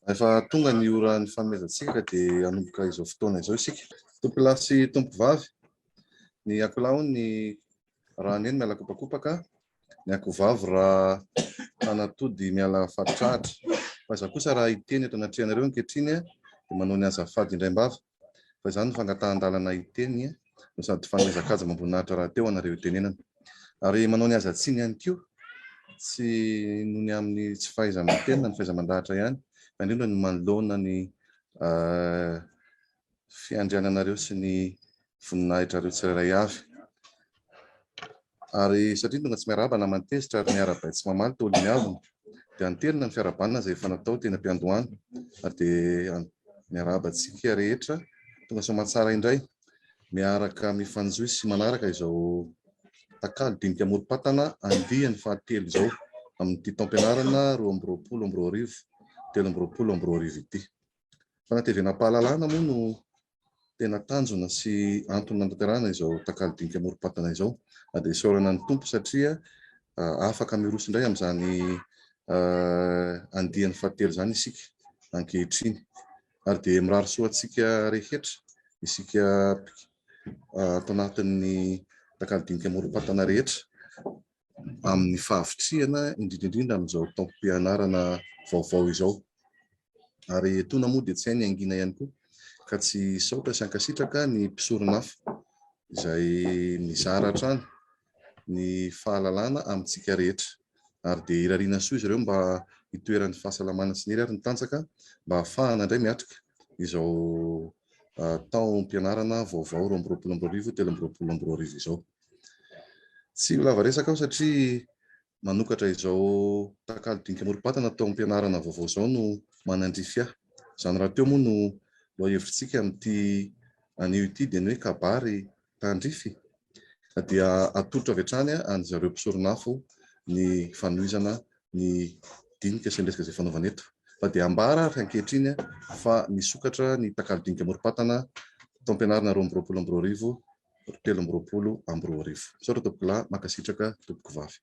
Efa tonga ny ora ny fanomezantsika dia hanomboka izao fotoana izao isika. Tompo lahy sy tompo vavy, ny akolao ny raha neny miala kopakopaka, ny akovavy raha tanatody miala faritrahatra. Fa iza kosa raha hiteny eto anatrehanareo ankehitriny dia manao ny azafady indray mbava. Fa izany no fangatahan-dalana hiteny no sady fanomezan-kaja mamboninahitra raha teo anareo itenenana. Ary manao ny azatsiny ihany koa, tsy nohony amin'ny tsy fahaiza-miteny na ny fahaiza-mandahatra ihany, fa indrindra ny manoloana ny fiandriananareo sy ny voninahitrareo tsirairay avy. Ary satria tonga tsy miaraba na mantezitra ary miaraba tsy mamaly tolony aviny, dia antelina ny fiarabanana izay efa natao teny am-piandohana, ary dia miarabantsika rehetra tonga soamantsara indray miaraka mifanjohy sy manaraka izao takalo dinika AMOROM-PATANA andiany fahatelo izao amin'ny taom-pianarana 2022 ity. Fanatevenam-pahalalana moa no tena tanjona sy antony nantanterahana izao takalo dinika AMOROM-PATANA izao. Dia isaorana ny tompo satria afaka miroso indray amin'izany andiany fahatelo izany isika ankehitriny. Ary dia mirary soantsika rehetra isika ato anatin'ny takalo dinika AMOROM-PATANA rehetra amin'ny fahavitriana indrindrindrindra amin'izao taom-pianarana vaovao izao. Ary tona moa dia tsy hay ny angina ihany koa ka tsy saotra sy ankasitraka ny mpisorona hafa izay mizara hatrany ny fahalalana amintsika rehetra. Ary dia irariana soa izy ireo mba hitoeran'ny fahasalamana sy ny hery ary ny tanjaka mba hahafahana indray miatrika izao taom-pianarana vaovao 2022-2023 izao. Tsy lava resaka aho satria manokatra izao takalo dinika AMOROM-PATANA taom-pianarana vaovao izao no manandrify ahy. Izany raha teo moa no lohahevitrsika amin'ity anio ity dia ny hoe kabary tandrify dia atolotra avy hatrany an'izareo mpisorona hafa ny fanohizana ny dinika sy ny resaka izay fanaovana eto. Fa dia ambara ary ankehitriny fa misokatra ny takalo dinika AMOROM-PATANA taom-pianarana 2022-2023. Misaotra tompoko lahy, makasitraka tompoko vavy.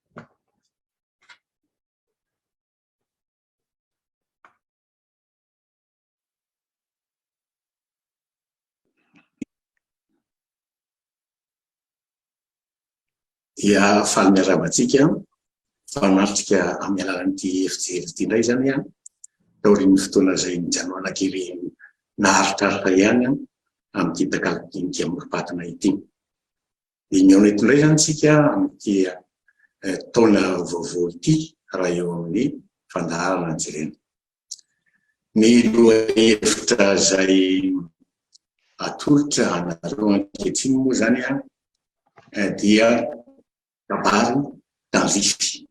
Dia faly miarabantsika fanatrika amin'ny alalan'ity efijery ity indray zany taorian'ny fotoana izay mijanoana kely naharitraritra ihany amin'ity takalo dinika AMOROM-PATANA ity. Dia ny ao eto indray zany tsika amin'ity taona vaovao ity raha eo amin'ny fandaharana jerena. Ny lohahevitra izay atolotra anareo ankehitriny moa zany dia kabary tandrify.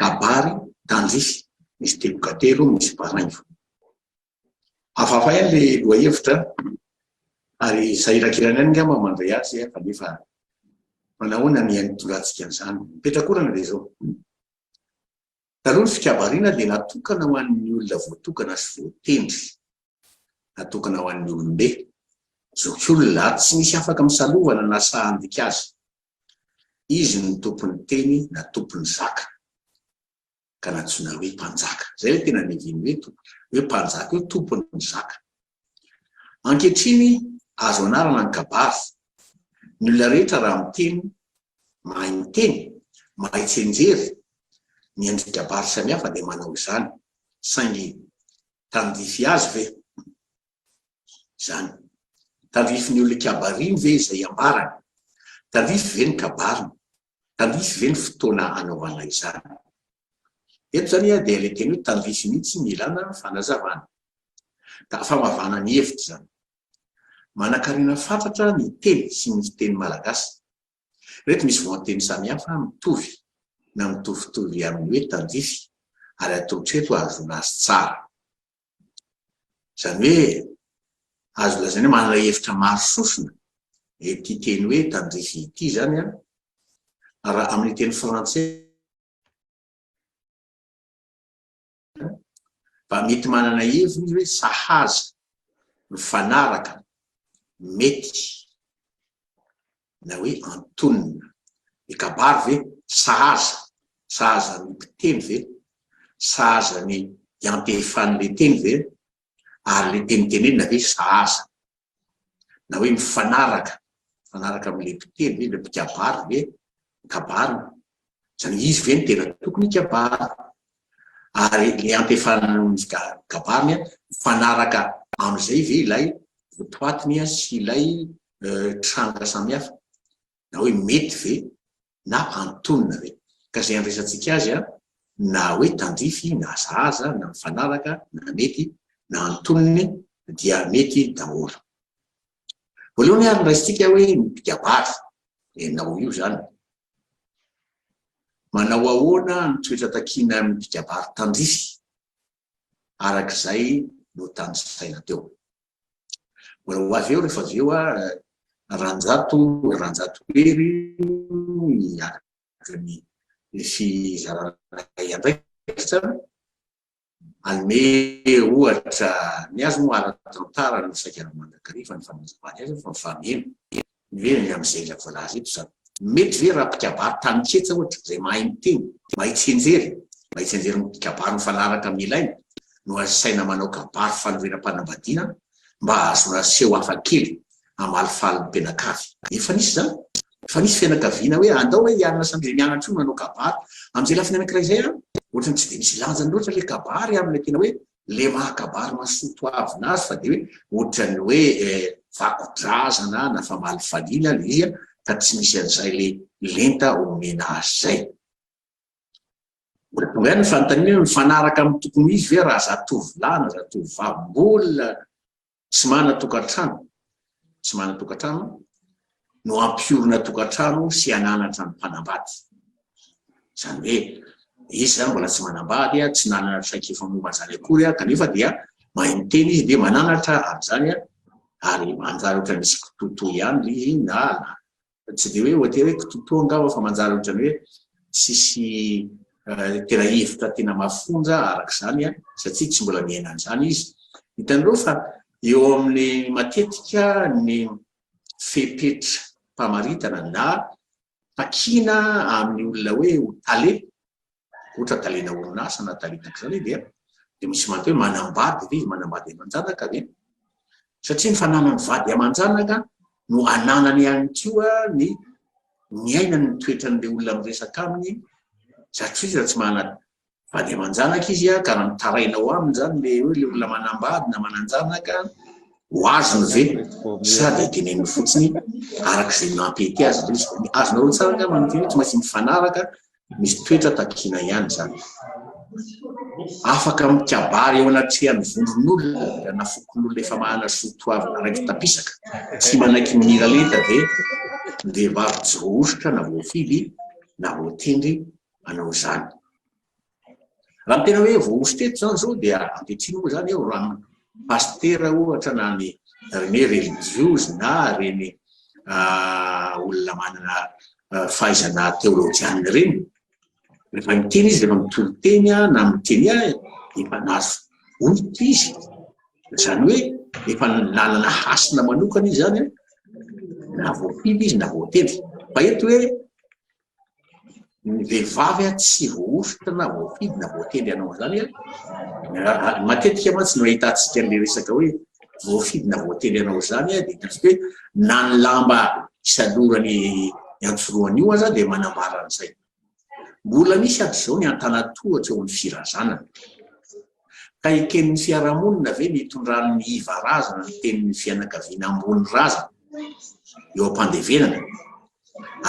Kabary tandrify, misy teboka telo, misy paraingo. Hafahafa ihany le lohahevitra ary sahiran-kirana ihany ngamba mandray azy fa nefa manahoana ny anitolatsika an'izany. Mipetrakorana dia izao. Taloha ny fikabariana dia natokana ho an'ny olona voatokana sy voatendry, natokana ho an'ny olombe. Izao olona tsy misy afaka misalovana na sahandika azy. Izy ny tompon'ny teny na tompon'ny zaka ka natsoina hoe mpanjaka. Izay hoe tena neviny hoe mpanjaka hoe tompon'ny zaka. Ankehitriny azo anarana ny kabary. Ny olona rehetra raha miteny, mahay miteny, mahay tsenjery, ny andrin-kabary samihafa dia manao izany. Saingy tandrify azy ve? Izany. Tandrify ny olona kabariny ve izay ambarany? Tandrify ve ny kabariny? Tandrify ve ny fotoana anaovana izany? Eto zany dia ilay teny hoe tandrify mihitsy ny ilana fanazavana. Famavana ny hevitra zany. Manan-karena fantatra ny teny sy ny teny malagasy. Rehetra misy voan-teny samihafa mitovy na mitovitovy amin'ny hoe tandrify ary atolotra eto azona azy tsara. Izany hoe azo lazaina hoe manana hevitra maro sofina ity teny hoe tandrify ity zany raha amin'ny teny frantsay fa mety manana heviny hoe sahaza, mifanaraka, mety na hoe antonina. Ny kabary ve sahaza, sahaza ny mpiteny ve, sahaza ny iantefan'ilay teny ve, ary le tenitenenina ve sahaza na hoe mifanaraka amin'le mpitely le mpikabary le kabary zany izy ve ny tena tokony kabary ary le antefanany kabary mifanaraka amin'izay ve ilay votoatiny sy ilay tranga samihafa na hoe mety ve na antonona ve ka zay andraisantsika azy na hoe tandrify na zaza na mifanaraka na mety na antonony dia mety daholo. Voalohany ary raisitsika hoe mpikabary nao io zany manao ahoana ny toetra takina amin'ny mpikabary tandrify arak'izay no tandrisaina teo. Mbola ho avy eo rehefa avy eo ranjatohery araka ny fizarana andraikitra anome ohatra ny azo mo ara-tantara no saikana mandrakarifa ny famanjavany azy fa mifameno ny amin'izay la voalaza eto zany mety ve raha mpikabary taniketsa ohatra zay mahay miteny mahitsenjery ny mpikabary mifanaraka amin'ny ilaina no asaina manao kabary fanorenam-panambadiana mba azona seho hafa kely amalifaly mpenakavy efa nisy zany fa nisy fianakaviana hoe andao hoe ianona sam'izay mianatra io manao kabary amin'izay lafiny anankiray zay ohatrany tsy de misy lanjany loatra le kabary am'le tena hoe le mahakabary masoto avina azy fa de hoe ohatrany hoe vakodrazana na famalifaliana le izy ka tsy misy an'izay le lenta omena azy zay. Mbola tonga ihany ny fanontaniana mifanaraka amin'ny tokony izy ve raha zatovolahy na zatovovavy mbola tsy mana tokantrano no ampiorina tokantrano sy ananatra ny mpanambady zany hoe izy zany mbola tsy manambady tsy nanana saikefa momba zany akory kanefa dia mahay miteny izy de mananatra amin'izany ary manjary ohatra misy kitoto ihany izy na tsy de hoe ohatra hoe kitoto angamba fa manjary ohatrany hoe sisy tena hevitra tena mafonja arak'izany satria tsy mbola miaina an'izany izy. Hitanareo fa eo amin'ny matetika ny fepetra mpamaritana na fakina amin'ny olona hoe tale ohatra talena orinasa na talenak'izany de misy manto hoe manambady ve izy manambady aman-janaka ve satria ny fananany vady aman-janaka no ananany ihany koa ny miaina ny toetran'le olona miresaka aminy satria tsy mana vady aman-janaka izy ka raha mitarainao aminy zany le hoe le olona manambady na mananjanaka ho azony ve sady teneniny fotsiny arak'izay mampety azy azonao tsara nga manonteny hoe tsy maintsy mifanaraka misy toetra takina ihany zany afaka mikabary eo anaty vondron'olona na fokon'olona efa mahana sotoavina raiky tapisaka tsy manaiky mira lenta de vavy-jorosotra na voafily na voatendry manao zany. Raha tena hoe voaositeto zany zao dia ampiatsiny moa zany eo raha pastera ohatra na ny rene religieuse na reny olona manana fahaizana teolojianina reny rehefa miteny izy rehefa mitoloteny na miteny efa nazo olto izy zany hoe efa nanana hasina manokana izy zany na voafily izy na voatendry fa eto hoe ny vehivavy tsy voaositra na voafily na voatendry anao zany matetika mantsy no ahitantsika le resaka hoe voafily na voatendry anao zany de hoe na ny lamba isalorany antsoroany io aza de manambara an'izay. Mbola misy ato zao ny antanatohatra eo ny firazanana ka eken'ny fiarahamonina ve mitondran'ny iva razana ny tenin'ny fianakaviana ambony razana eo am-pandevenana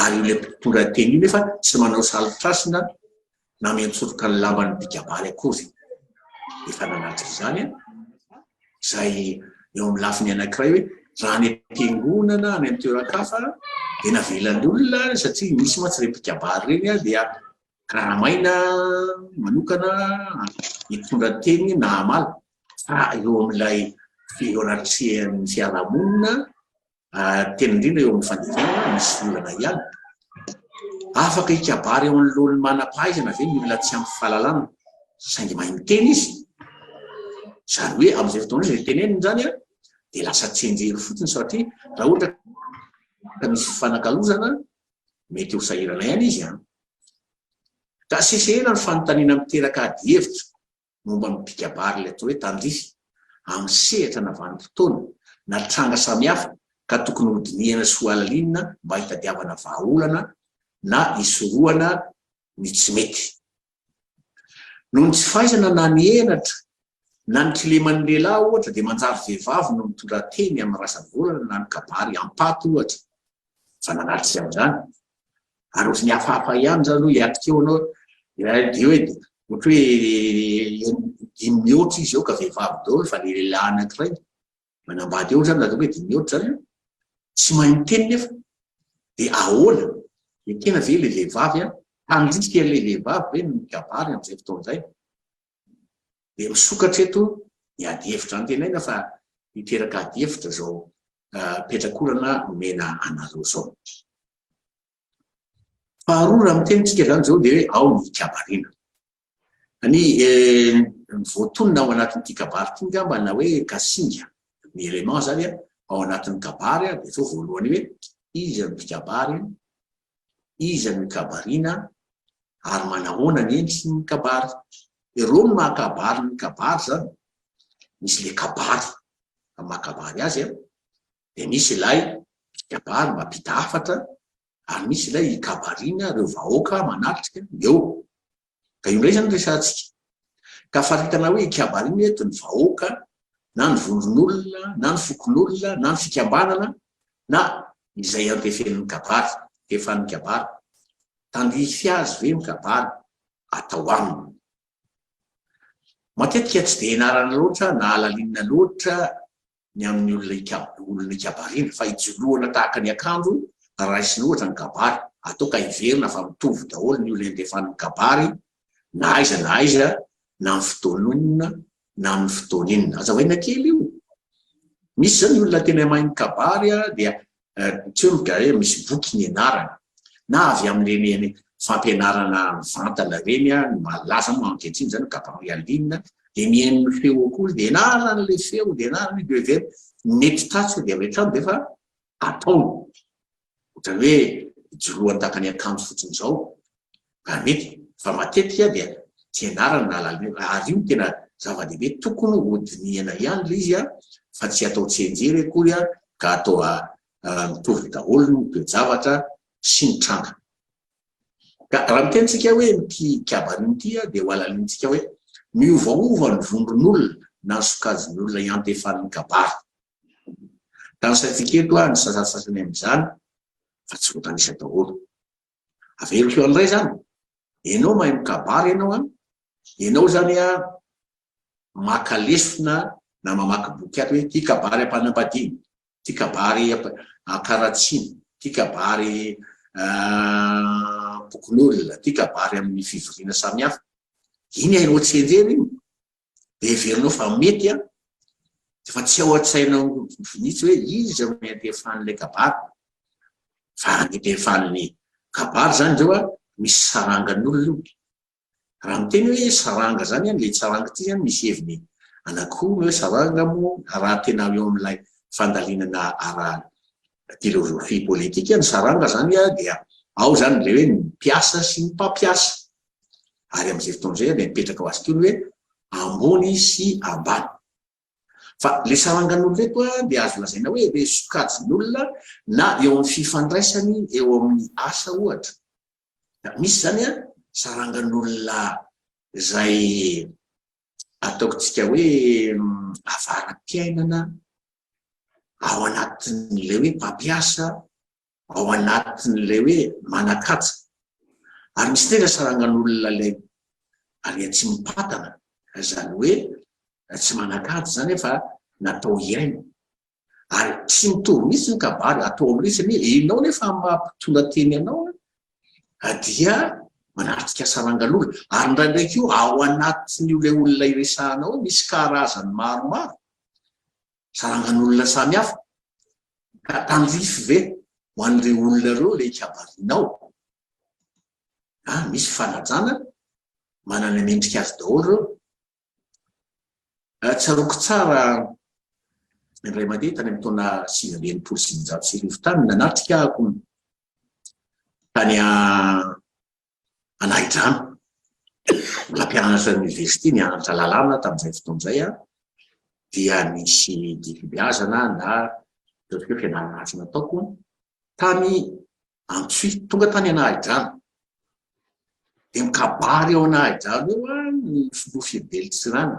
ary io le mpitondra teny io nefa tsy manao salotrasina na miantsoroka ny lambany mpikabary akory efa nanatitra izany zay eo amin'ny lafiny anankiray hoe raha ny am-piangonana any amin'ny toeran-kafa de navelan'ny olona satria misy mantsy re mpikabary reny dia karamaina manokana hitondra teny na amala fa eo amin'ilay eo anatrihan'ny fiarahamonina tena indrindra eo amin'ny fandefana misy olana ihany afaka hikabary eo an'lolo manam-pahaizana ve ny olona tsy ampy fahalalana saingy mahay miteny izy zany hoe amin'izay fotoana izy teneniny zany de lasa tsenjery fotsiny satria raha ohatra ka misy fanakalozana mety ho sahirana ihany izy ka sesehana ny fanontaniana miteraka ady hevitra momba ny mpikabary le atao hoe tandrify amin'ny sehatra na vanim-potoana na tranga samihafa ka tokony hodinihana soalalinina mba hitadiavana vahaolana na isorohana ny tsy mety. Noho ny tsy fahaizana na ny henatra na ny kileman'ny lehilahy ohatra dia manjary vehivavy no mitondra teny amin'ny rasa-bolana na ny kabary ampaty ohatra fa nanatrika amin'izany. Ary ohatry ny hafahafa ihany zany hoe hiatrika eo anao dia hoe ohatra hoe dimy mihoatra izy eo ka vehivavy daholo fa le lehilahy anankiray manambady eo zany laha hoe dimy mihoatra zany tsy mahay miteny nefa dia ahoana dia tena ve le vehivavy tandrika le vehivavy hoe ny kabary amin'izay fotoan'izay dia misokatra eto ny adi-hevitra ny tenaina fa hiteraka adi-hevitra zao petrakorana nomena anareo zao. Faharoa raha mitenitsika zany zao dia hoe ao ny kabariana. Ny voatonona ao anatin'ity kabary ity ngamba na hoe kasinga ny élément zany ao anatin'ny kabary dia zao voalohany hoe iza ny mpikabary, iza ny kabariana ary manahoana ny endrika ny kabary. Ireo no mahakabary ny kabary zany. Misy le kabary mahakabary azy dia misy ilay kabary mampita hafatra ary misy ilay kabariana ireo vahoaka manatrika eo. Ka io indray zany resantsika ka faritana hoe kabariana eto ny vahoaka na ny vondron'olona na ny fokon'olona na ny fikambanana na izay antefen'ny kabary tefan'ny kabary. Tandrify azy ve ny kabary atao aminy. Matetika tsy dia enarana loatra na alalinina loatra ny amin'ny olona kabariana fa ijoloana tahaka ny akanjo raisina ohatra ny kabary atao ka hiverina fa mitovy daholo ny olona andefan'ny kabary na aiza na aiza na amin'ny fotoan'inona na amin'ny fotoan'inona. Azavaina kely io. Misy zany olona tena mahay ny kabary dia tsy hoe misy boky ny anarana na avy amin'ireny fampianarana vantana reny ny malaza moa ankehitriny zany kabary alinina dia mihaino ny feo akory dia enarana n'ilay feo dia enarana ny bevera nety tatsika dia avy hatrany dia fa ataony ohatra hoe ijoroany tahaka ny akanjo fotsiny zao ka mety fa matetika dia tsy enarana na alalina ary io tena zava-dehibe tokony hodinihana ihany le izy fa tsy atao tsenjery akory ka atao mitovy daholo ny toe-javatra sy ny tranga. Ka raha mitenitsika hoe ity kabariana ity dia ho alalintsika hoe miovaova ny vondron'olona na ny sokajin'olona iantefan'ny kabary. Tansatsika eto ny sasasasany amin'izany fa tsy voatanisa daholo. Averiko eo an'izay zany ianao mahay mikabary ianao zany maka lesona na mamaky boky ato hoe ity kabary ampanambadiana, ity kabary akaratsina, ity kabary bokon'olona, ity kabary amin'ny fivoriana samihafa. Iny hainao tsenjery iny dia heverinao fa mety fa tsy ao an-tsainao mihitsy hoe iza no antefan'ilay kabary. Fa antefan'ny kabary zany zao misy sarangan'olona. Raha miteny hoe saranga zany le saranga ity zany misy heviny anakiroa hoe saranga moa raha tena eo amin'ilay fandalinana ara-filôzofia politika ny saranga zany dia ao zany le hoe ny mpiasa sy ny mpampiasa. Ary amin'izay fotoan'izay dia mipetraka ho azy kely hoe ambony sy ambany. Fa le sarangan'olona reto dia azo lazaina hoe le sokajin'olona na eo amin'ny fifandraisany eo amin'ny asa ohatra. Misy zany sarangan'olona zay ataokotsika hoe avaram-piainana ao anatin'ilay hoe mpampiasa, ao anatin'ilay hoe manakatsa. Ary misy tena sarangan'olona lay ary tsy mipatana zany hoe tsy manakatsa zany fa natao iaina. Ary tsy mitovy mihitsy ny kabary atao amin'ilay ny ianao nefa mampitondra teny anao dia manatrika sarangan'olona. Ary ndraindraiky io ao anatin'io le olona iresahanao misy karazany maromaro sarangan'olona samihafa. Ka tandrify ve ho an'ireo olona ireo le kabarianao. Misy fanajana manana ny endrika azy daholo ireo. Tsaroko tsara indray mandeha tany amin'ny taona 1995 tany nanatrika ako tany Anahitra mbola mpianatra université nianatra lalàna tamin'izay fotoan'izay dia misy divibiazana na hoe fianarana azy nataoko tany Antsoy tonga tany Anahidrano. Dia mikabary eo Anahidrano eo ny filoha Fidelitsirana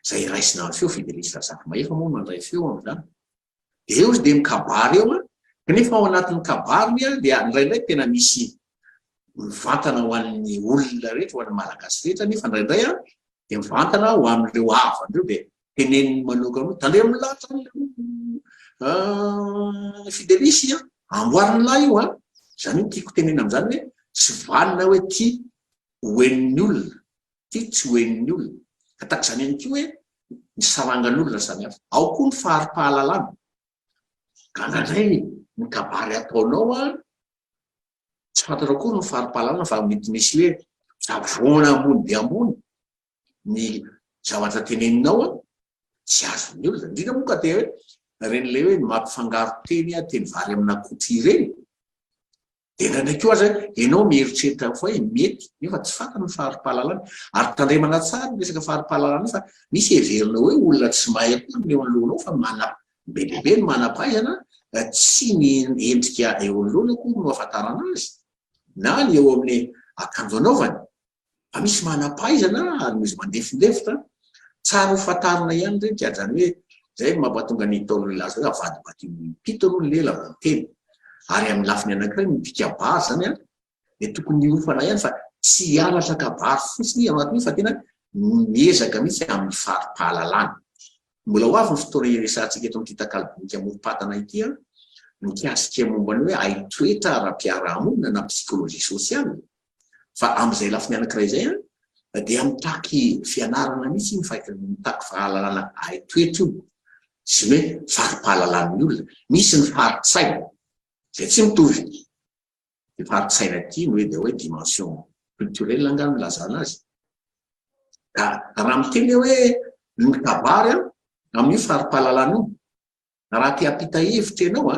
izay raisina feo Fidelitsy Razafy-Maefa moa mandray feo amin'izany. Dia eo izy dia mikabary eo kanefa ao anatin'ny kabary dia indraindray tena misy mivantana ho an'ny olona rehetra, ho an'ny malagasy rehetra, nefa indraindray dia mivantana ho amin'ireo havandreo dia teneniny manokana tandremo milahatra Fidelisy amboariny lahy io izany hoe tiako tenena amin'izany hoe tsy vanina hoe ty hoenin'ny olona, ty tsy hoenin'ny olona. Ka takizany ihany koa hoe ny sarangan'olona samy hafa. Ao koa ny fahari-pahalalana. Ka indraindray ny kabary ataonao tsy fantatra koa ny fahari-pahalalana fa mety misy hoe zavoana ambony dia ambony ny zavatra teneninao tsy azon'ny olona. Indrindra moa ka dia hoe ren'ilay hoe mampifangaro teny teny vary amina koty ireny. Dia indraindray koa aza ianao mieritreritra foa mety nefa tsy fantany ny fahari-pahalalana. Ary tandremana tsara ny resaka fahari-pahalalana fa misy heverinao hoe olona tsy mahay koa ny eo anolohanao fa bebe ny manam-pahaizana tsy ny endrika eo anoloana koa no ahafantarana azy na ny eo amin'ny akanjo anaovany. Fa misy manam-pahaizana ary misy mandefindefitra tsara ho fantarina ihany rehetra. Izany hoe zay mampatonga ny taon'olona azy hoe avadibady pito aloha lela vao teny. Ary amin'ny lafiny anankiray mipika bary zany dia tokony hiofana ihany fa tsy hianatra kabary fotsiny ao anatin'io fa tena miezaka mihitsy amin'ny fari-pahalalana. Mbola ho avy ny fotoana iresantsika eto amin'ity takalo dinika amorom-patana ity mikasika momba ny hoe aitoetra ara-piarahamonina na psikolojia sosialy. Fa amin'izay lafiny anankiray izay dia mitaky fianarana mihitsy mitaky fahalalana aitoetra io sy hoe fari-pahalalan'ny olona. Misy ny faritsaina izay tsy mitovy. Ny faritsaina ity no hoe dia hoe dimension culturelle angano milazana azy. Ka raha miteny hoe ny kabary amin'io fari-pahalalana io, raha te hampita hevitra ianao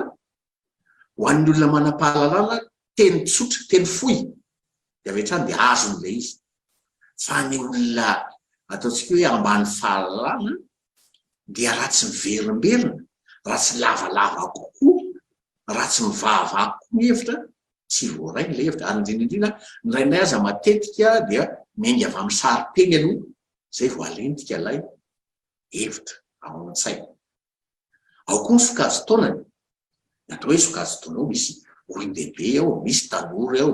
ho an'ny olona manam-pahalalana teny tsotra, teny fohy dia avy hatrany dia azon'ilay izy. Fa ny olona ataontsika hoe ambany fahalalana dia raha tsy miverimberina, raha tsy lavalava kokoa, raha tsy mivavaka koa ny hevitra tsy voaray ilay hevitra. Ary indrindra indraindray aza matetika dia miainga avy amin'ny sari-teny aloha izay vao alentika ilay hevitra ao an-tsaina. Ao koa ny sokajo-taonany. Atao hoe sokajo-taona ao misy olon-dehibe ao, misy tanora ao,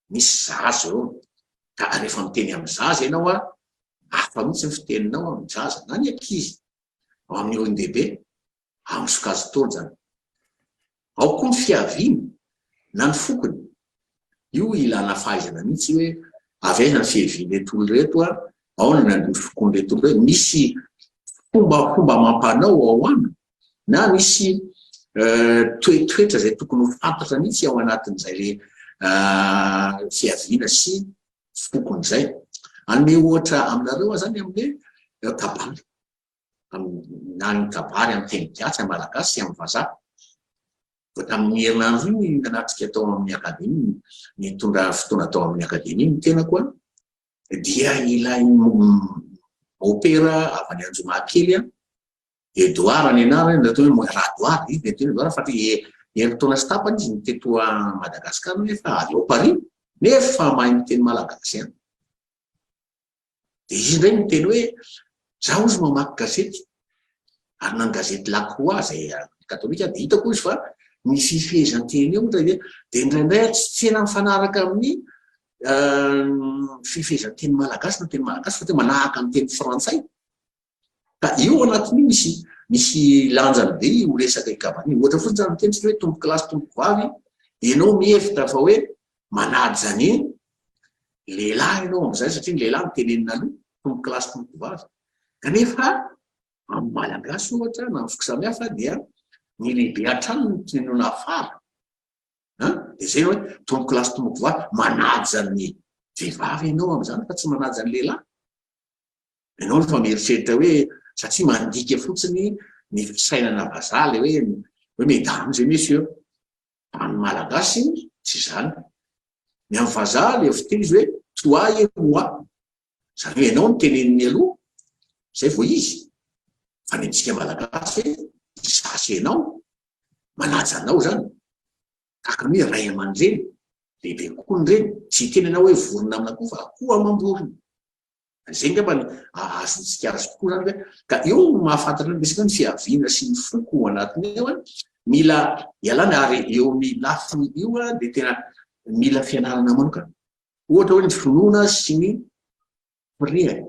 misy zaza ao. Ka rehefa miteny amin'ny zaza ianao hafa mihitsy ny fiteninao amin'ny zaza na ny ankizy. Ao amin'ny olon-dehibe amin'ny sokajo-taona zany. Ao koa ny fiaviana na ny fokony. Io ilana fahaizana mihitsy hoe avy aiza ny fiavian'ireto olona reto ao ny nandoa fokon'ireto olona reto. Misy fomba mampanao ao aminy na misy toetoetra izay tokony ho fantatra mihitsy ao anatin'izay le fiaviana sy fokon'izay. Anome ohatra aminareo zany amin'le kabary. Na ny kabary amin'ny teny gasy amin'ny malagasy sy amin'ny vazaha. Tamin'ny herinandro iny nanatrika tao amin'ny akademia, nitondra fotoana tao amin'ny akademia ny tenako dia ilay opera avy any Anjomakely Edouard ny anarany natao hoe Radoard izy dia teny Edouard fa heritaona sy tapany izy niteto a Madagasikara nefa avy ao Paris nefa mahay miteny malagasy ihany. Dia izy indray miteny hoe zaho izy mamaky gazety ary na ny gazety La Croix izay katolika dia hitako izy fa ny fifehezan-teny eo dia indraindray tsy tena mifanaraka amin'ny fifehezan-teny malagasy na teny malagasy fa tena manahaka amin'ny teny frantsay. Ka io anatin'io misy lanjany be ho resaka ikabany. Ohatra fotsiny zany miteny hoe tomboky lasy tomboky vavy, ianao mihevitra fa hoe manaja ny lehilahy ianao amin'izay satria ny lehilahy mitenenina aloha tomboky lasy tomboky vavy. Kanefa amin'ny malagasy ohatra na amin'ny foko samihafa dia ny lehibe hatrany no tenenina afara. Dia izay hoe tomboky lasy tomboky vavy manaja ny vehivavy ianao amin'izany fa tsy manaja ny lehilahy. Ianao efa mieritreritra hoe satria mandika fotsiny ny fisainana vazaha le hoe mesdames et messieurs. Amin'ny malagasy tsy izany. Ny amin'ny vazaha le fiteny izy hoe toi et moi. Izany hoe ianao no teneniny aloha, izay vao izy. fa ny antsika malagasy sasy anao manaja anao zany tahaka hoe ray aman-dreny lehibe kokoa ny reny tsy tena anao hoe vorona amina koa fa akoho amam-borona zay ngamba azontsika azy tokoa zany hoe ka eo mahafantatra ny resaka ny fiaviana sy ny foko anatiny eo mila ialana ary eo amin'ny lafiny io de tena mila fianarana manokana ohatra hoe ny finoana sy ny prière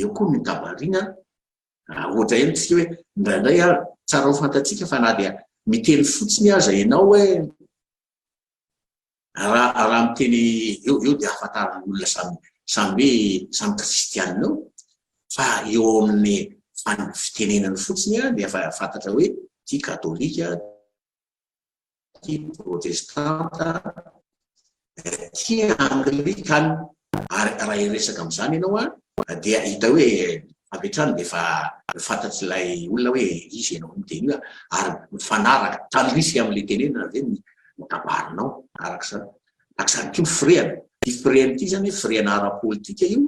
eo koa ny kabariana ohatra eny tsika hoe indraindray tsara ho fantatsika fa na dia miteny fotsiny aza ianao hoe raha miteny eo dia ahafantarana olona samy samy kristianina fa eo amin'ny fitenenany fotsiny dia fantatra hoe ty katolika ty protestanta ty anglikana ary raha iresaka amin'izany ianao dia hita hoe apetrany de fa fantatsy ilay olona hoe izy ianao miteny io ary mifanaraka tandrify amin'le tenenana ve mikabarinao arak'izany ty mifireana ty fireany ty zany fireana ara-politika io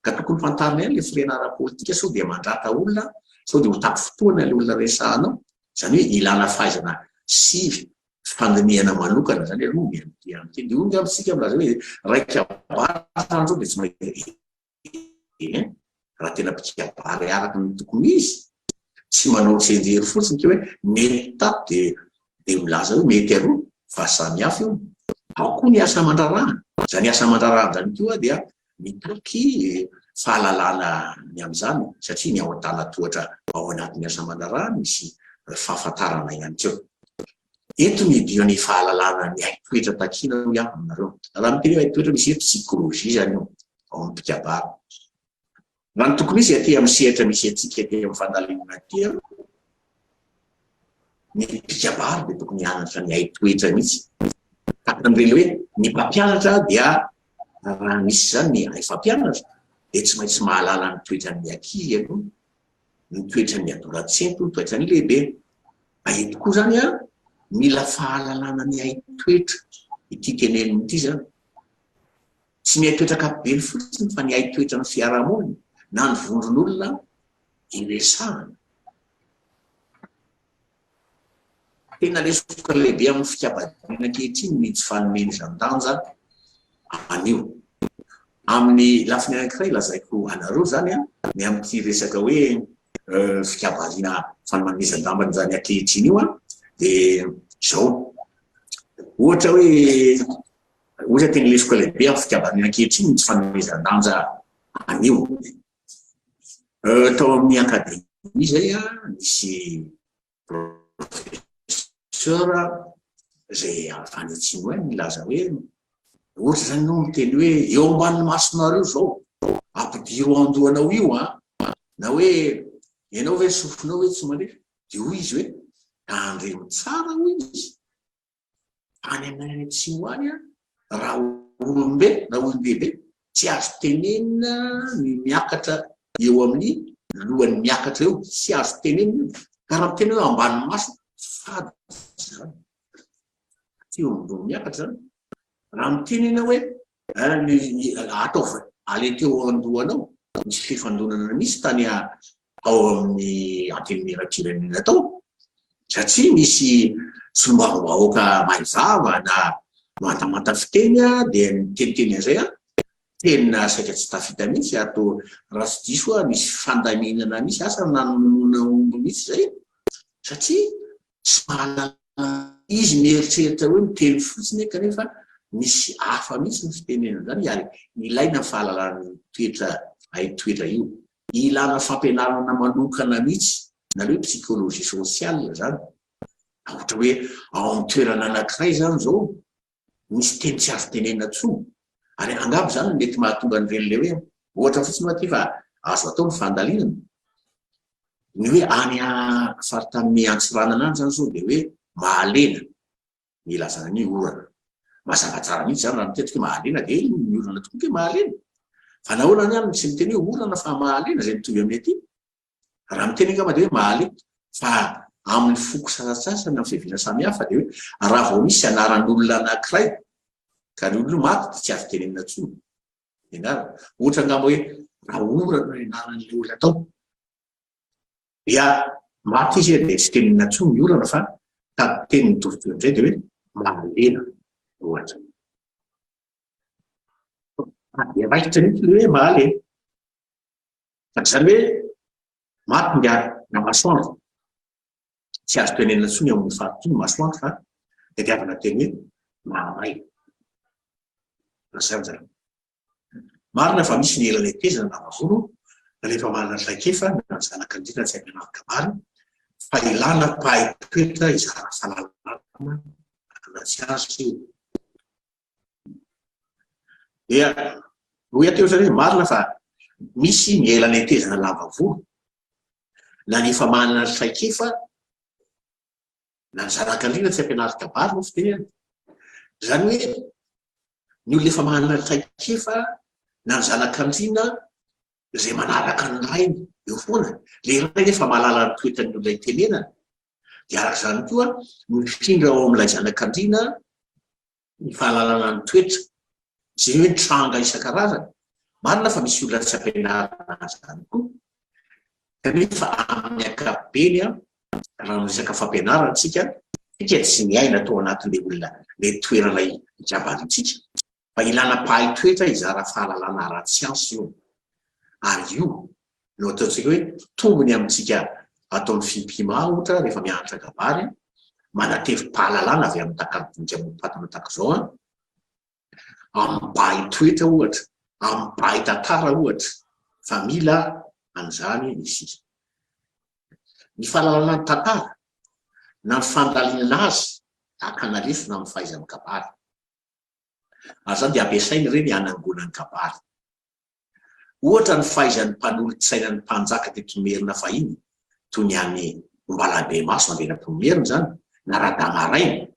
ka tokony fantarina ihany le fireana ara-politika sao dia mandrata olona sao dia ho tapy fotoana le olona resahanao zany hoe ilana fahaizana sy fandiniana manokana zany aloha mianty de onga amitsika milaza hoe raika barandro de tsy mahita raha tena mpikabary araka ny tokony izy tsy manao tsenjery fotsiny ke hoe mety tato de milaza hoe mety aroa fa samy hafa io ao koa ny asa mandrarahana zany asa mandrarahana zany koa dia mitaky fahalalana ny am'izany satria ny ao an-tana tohatra ao anatin'ny asa mandrarahana misy fahafantarana ihany keo eto ny dio ny fahalalana ny haitoetra takina aminareo raha miteny hoe haitoetra misy hoe psykôlôzia zany io ao amin'ny mpikabary raha ny tokony izy aty amin'ny sehatra misy atsika aty amin'ny fandalinana aty ny mpikabary de tokony hianatra ny haitoetra mihitsy takan'ireny hoe ny mpampianatra dia raha misy zany ny hay fampianatra de tsy maintsy mahalala ny toetran'ny ankizy aloha ny toetran'ny adolescente ny toetran'ny lehibe eto koa zany mila fahalalana ny haitoetra ity teneniny ity zany tsy ny haitoetra kapobeny fotsiny fa ny haitoetra ny fiarahamonina na ny vondron'olona iresahana tena lesoka lehibe amin'ny fikabadiana ankehitriny ny tsy fanomeny zan-danja anio amin'ny lafiny anankiray lazaiko anareo zany ny amin'ity resaka hoe fikabadiana fanomezan-dambany zany ankehitriny io de zao ohatra hoe ohatra tena lesoka lehibe amin'ny fikabadiana ankehitriny ny tsy fanomezan-danja anio tao amin'ny akademia zay misy professeur zay fanitsiny hoe milaza hoe ohatra zany no miteny hoe eo ambanin'ny masonareo zao ampidiro andohanao io na hoe ianao hoe sofinao hoe tsy malefa de hoy izy hoe andremo tsara hoy izy any amin'ny any atsimo any raha olombe raha olombehibe tsy azo tenenina ny miakatra eo amin'ny lohan'ny miakatra eo tsy azo tenenina ka raha miteny hoe ambanin'ny maso fady zany ty eo ambony miakatra zany raha mitenena hoe ataova aleteo andohanao misy fifandonana misy tany ao amin'ny antenimierampirenena tao satria misy solombavam-bahoaka maizava na mantamanta fiteny de miteniteny an'izay tena saika tsy tafita mihitsy ato raha tsy diso misy fandaminana misy asa nanonona omby mihitsy zay satria tsy mahalala izy mieritreritra hoe miteny fotsiny kanefa misy hafa mihitsy ny fitenenana zany ary ilaina fahalalana toetra haitoetra io ilana fampianarana manokana mihitsy na hoe psykôlôzia sosiale zany ohatra hoe ao amin'ny toerana anankiray zany zao misy teny tsy azo tenenina tsony ary angamba zany mety mahatonga an'ireny le hoe ohatra fotsiny maty fa azo atao ny fandalinana ny hoe any faritamin'ny antsiranana any zany zao de hoe mahalena milazana ny orana mazava tsara mihitsy zany raha mitetika mahalena de ny orana tokoa ke mahalena fa nahoana any tsy miteny hoe orana fa mahalena zay mitovy amin'ny aty raha miteny angamba de hoe mahalena fa amin'ny foko sasatsasany amin'ny fiaviana samihafa de hoe raha vao misy anaran'olona anankiray ka ny olona maty tsy azo tenenina tsony enara ohatra angamba hoe raha orana anaran'le olona tao dia maty izy dia tsy tenina intsony ny olana fa teny mitovy indray dia hoe mahalena ohatra. Dia raikitra mihitsy le hoe mahalena. Zany hoe maty nga masoandro. Tsy azo tenena intsony amin'ny fahatony masoandro fa dia tiavana teny hoe mahamay. Zany. Marina fa misy ny elana etezana navavolo rehefa manana traikefa na zanak'andriana tsy ampianarikabary fa ilana pahay toetra izara fahalalana anatsy azy io. Dia ho ateo zany hoe marina fa misy ny elana etezana lavavolo na nefa manana traikefa na ny zanak'andriana tsy ampianarikabary no fiteny. Zany hoe ny olona efa manana traikefa na ny zanak'andriana izay manaraka ny rainy eo foana le ray nefa mahalala ny toetrany olona itenenana dia araka izany koa mifindra ao amin'ilay zanak'andriana ny fahalalana ny toetra izay hoe tranga isan-karazany. Marina fa misy olona tsy ampianarana zany koa kanefa amin'ny ankapobeny raha resaka fampianarana antsika tsy miaina tao anatin'ilay olona le toerana ikabarintsika fa ilana pahay toetra izara fahalalana ara-tsiansy io. Ary io no ataontsika hoe tombony amintsika atao ny FI.MPI.MA ohatra rehefa mianatra kabary manatevim-pahalalana avy amin'ny takalo-dinika amoro-patana tahaka izao amin'ny pahay toetra ohatra, amin'ny pahay tantara ohatra fa mila an'izany isika. Ny fahalalana ny tantara na ny fandalinana azy akanalefina amin'ny fahaizan'ny kabary. Ary zany dia ampiasainy ireny hanangona ny kabary. Ohatra ny fahaizan'ny mpanolotsaina ny mpanjaka teto merina fahiny toy ny any Ombalabemasy mandeha nampomerina zany na radamaraina.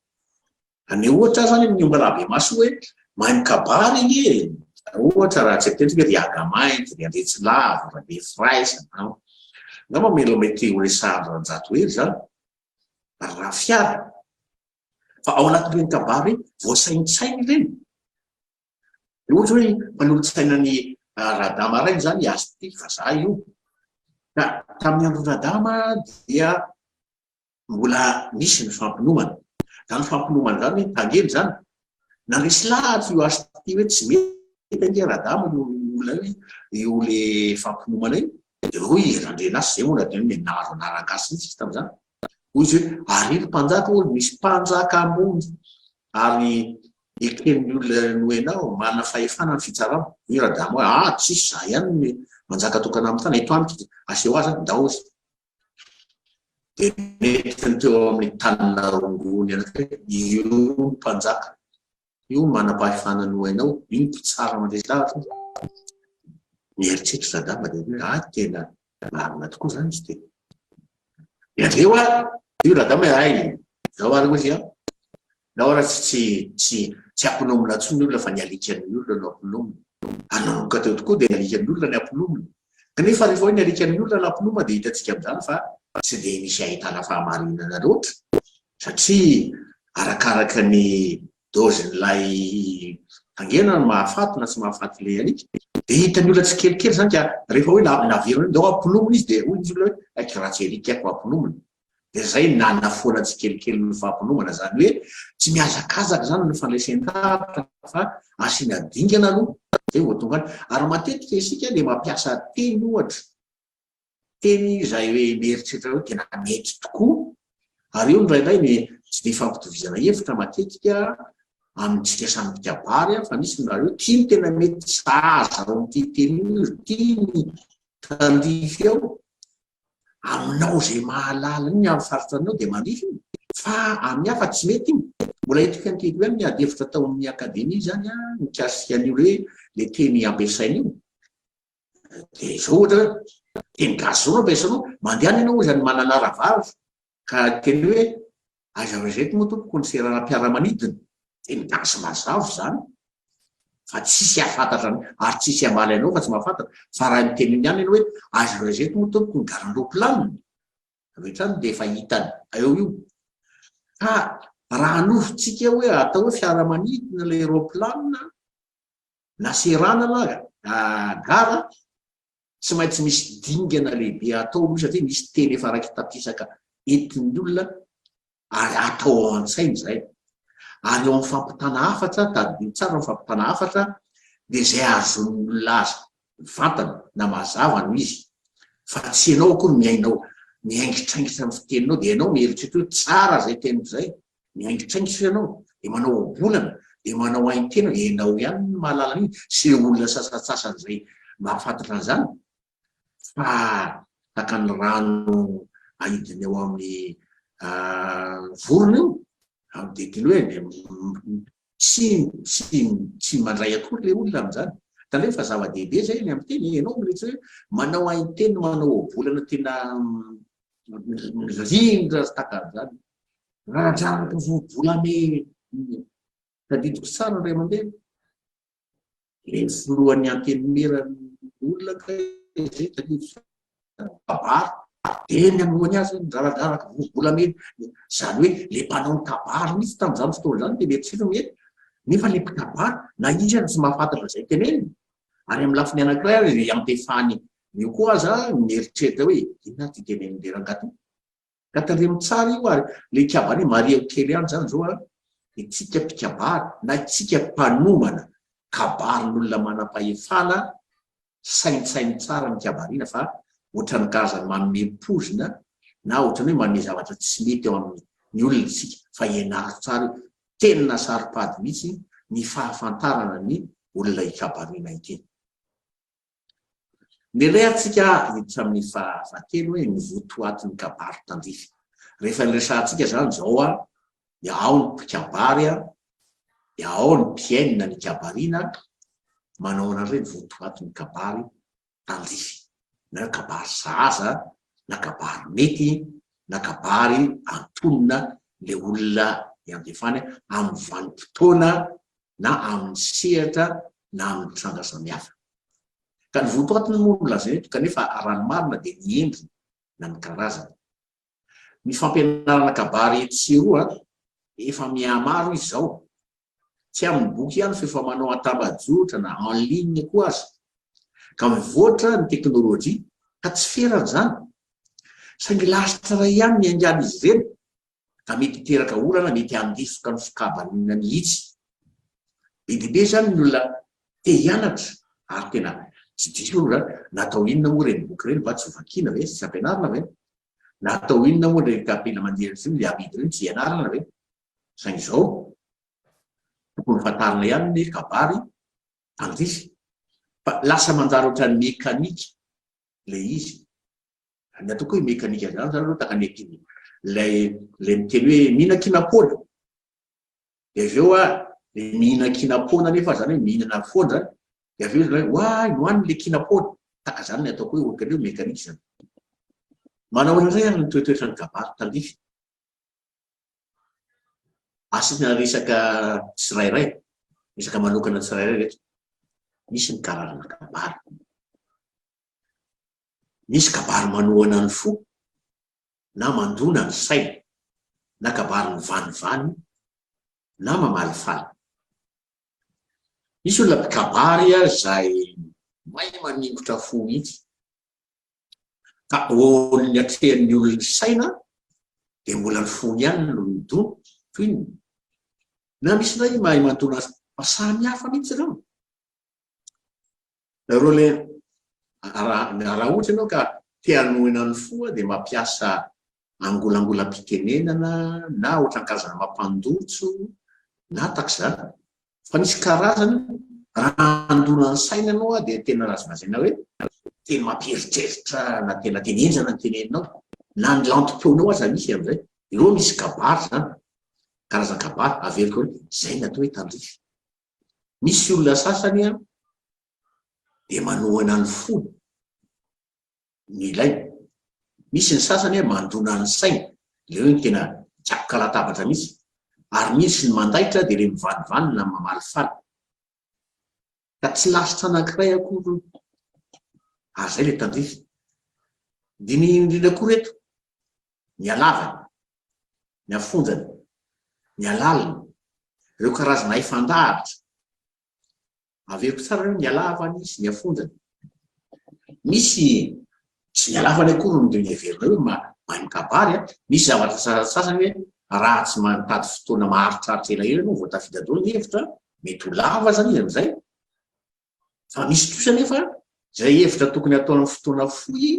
Ny ohatra zany amin'ny Ombalabemasy hoe mahay mikabary iny ohatra raha tsy teny hoe riagamainty, ry andretsilava, ry fraisana na mamelo mety ho resahany RANJATOHERY zany raha fiara fa ao anatin'ireny kabary voasainitsainy ireny. Ohatra hoe manolotsaina ny radama rainy zany azo ty fa za io ka tamin'ny andro radama dia mbola misy ny fampinomana. Zany fampinomana zany tangely zany na resy lahatra io azo ty hoe tsy mety ange radama no olona io le fampinomana iny dia hoy randrena asy zay moa nateny hoe naro anarangasy mihitsy tamin'izany. Hoy izy hoe ariry mpanjaka olo misy mpanjaka ambony ary eken'ny olona noenao manana fahefana ny fitsarana. Io radama hoe tsisy za ihany manjaka tokana amin'ny tany eto amiko aseo azy ndaozy. Dia mety ny teo amin'ny tanina rongony anankiray io mpanjaka io manam-pahefana noenao io mpitsara mandresy lahatra. Mieritreritra radama dia hoe tena marina tokoa zany izy tena. Dia andreo io radama ay zao ary ozy na ohatra tsy ampinomina intsony ny olona fa ny alikan'ny olona no ampinomina. Ananoka teo tokoa dia ny alikan'ny olona ny ampinomina. Kanefa rehefa hoe ny alikan'ny olona no ampinomina dia hitantsika amin'izany fa tsy dia misy ahitana fahamarinana loatra satria arakaraka ny dozin'ilay tangena no mahafaty na tsy mahafaty ilay alika dia hitan'ny olona tsy kelikely zany ka rehefa hoe naverina dao ampinomina izy dia hoy izy olona hoe aiky raha tsy alikako ampinomina. Dia zay nanafoana tsy kelikely ny fampinomana zany hoe tsy mihazakazaka zany ny fandraisan-davitra fa asiana dingana aloha zay vao tonga any. Ary matetika isika dia mampiasa teny ohatra teny izay hoe mieritreritra hoe tena mety tokoa ary io ndraindray ny tsy dia fampitovizana hevitra matetika amintsika samy mpikabary fa misy ny raha hoe tiany tena mety saza ao amin'ity teny io tiany tandrify ao aminao zay mahalala iny amin'ny faritranao dia mandrify fa amin'ny hafa tsy mety iny. Mbola hitako an'ity hoe ny adefitra tao amin'ny akademia zany mikasika an'io hoe le teny ampiasaina io. Dia izao ohatra teny gasy zao no ampiasainao mandehana ianao zany manana ravavy ka teny hoe aiza reto moa tompoko ny fiaramanidina teny gasy mazavo zany fa tsisy ahafantatra ary tsisy amaly anao fa tsy mahafantatra fa raha miteny ihany ianao hoe aiza reto moa tompoko ny garanim-planina avetrany dia efa hitany eo io. Ka raha anofotsika hoe atao hoe fiaramanidina le roplanina na serana na gara tsy maintsy misy dingana lehibe atao aloha satria misy teny efa raiky tapisaka entin'ny olona ary atao ao an-tsainy zay. Ary eo amin'ny fampitana hafatra tadiny tsara ny fampitana hafatra dia zay azon'ny olona azy vantana na mazava no izy fa tsy ianao akory miainao miaingitraingitra amin'ny fiteninao dia ianao mieritreritra hoe tsara zay teniko zay, miaingitraingitra ianao dia manao obolana dia manao haintena ianao ihany ny mahalala an'iny sy ireo olona sasatsasany zay mahafantatra an'izany fa takan'ny rano ahidiny eo amin'ny vorona io dia teny hoe tsy mandray akory le olona amin'izany. Tana hoe fa zava-dehibe zay ny amin'ny teny ianao miletsy hoe manao hainteny manao obolana tena rindra takan'izany radraraka vobolame tadidiko tsara ray aman-dreny le foloan'ny antenimieran'ny olona zay tadidiko kabary teny amin'lohany azy ndraradraraka vobolameny zany hoe le mpanao ny kabary mihitsy tamin'izany fotoana zany dia mety tsiro mety nefa le mpikabary na izy any tsy mahafantatra zay teneny. Ary amin'ny lafiny anankiray ary ampefany io koa aza mieritreritra hoe inona ty tenen'le rangato ka tandremo tsara io. Ary le kabary maria kely any zany zao a itsika mpikabary na itsika mpanomana kabaryn'olona manam-pahefana saintsainy tsara ny kabarina fa ohatrany karazany manome pozina na ohatrany hoe manome zavatra tsy mety eo amin'ny olona tsika fa ianaro tsara tenina saripady mihitsy ny fahafantarana ny olona ikabarina ikeny. Ny ray atsika hiditra amin'ny fahafatelo hoe ny votoatin'ny kabary tandrify. Rehefa niresantsika zany zao a dia ao ny mpikabary a dia ao ny mpiainina ny kabarina manao an'ireny votoatin'ny kabary tandrify na kabary zaza na kabary mety na kabary antonona le olona iandefany amin'ny vanim-potoana na amin'ny sehatra na amin'ny tranga samihafa. Ka ny votoatiny moa laza eto kanefa ranomarina dia ny endriny na ny karazana. Ny fampianarana kabary sy roa efa mihamaro izy zao tsy amin'ny boky ihany fa efa manao atambajotra na en ligne koa azy ka mivoatra ny teknôlôjia ka tsy ferany zany saingy lasitra ray ihany ny angady izy ireny ka mety hiteraka olana mety handifoka ny fikabarina mihitsy. Be dia be zany ny olona te hianatra ary tena tsy diso zany natao inona moa reny boky reny mba tsy ho vakiana ve tsy ampianarina ve natao inona moa reny kapela mandeha zany le amidy reny tsy ianarana ve saingy zao tokony fantarina ihany ny kabary tandrify fa lasa manjary ohatrany mekanika le izy. Ny ataoko hoe mekanika zany zany aloha takanekiny le miteny hoe mihina-kinapona dia avy eo a le mihina-kinapona nefa zany hoe mihinana foana zany dia avy eo zany hoay nohaniny le kinapona taka zany ny ataoko hoe ohatrany hoe mekanika zany. Manao an'izay ary ny toetoetra ny kabary tandrify. Asina resaka tsirairay resaka manokana tsirairay rehetra misy ny karazana kabary. Misy kabary manohana ny fo na mandona ny saina na kabary ny vanivany na mamalifaly. Misy olona mpikabary zay mahay maningotra fo mihitsy ka ny atrehan'ny olona ny saina dia mbola ny fony ihany no midona toy ny na misy ray mahay mandona samy hafa mihitsy ireo. Reo le raha ohatra ianao ka te hanohina ny fo dia mampiasa angolangolam-pitenenana na ohatrany karazana mampandotso na takizany fa misy karazany raha andona ny saina ianao dia tena razonazaina hoe tena mampieritreritra na tena tenenjana ny teneninao na ny lantom-peonao aza misy amin'izay. Ireo misy kabary zany karazana kabary averiko hoe zay natao hoe tandrify. Misy olona sasany a dia manohana ny fony ny ilainy. Misy ny sasany a mandona ny saina leo ny tena tsakoka latabatra misy ary misy ny mandaitra dia le mivanivany na mamalifaly ka tsy lasitra anankiray akory zay le tandrify. Diny indrindra koa reto ny alavany ny afonjany ny alaliny ireo karazana ifandahatra averiko tsara hoe ny alavany sy ny afonjany misy tsy mialavany akory ny heverina hoe mahay mikabary misy zavatra sasany hoe raha tsy mitady fotoana maharitraritra ela ela no vao tafida daholo ny hevitra mety ho lava zany izy am'izay fa misy kosa nefa zay hevitra tokony atao amin'ny fotoana fohy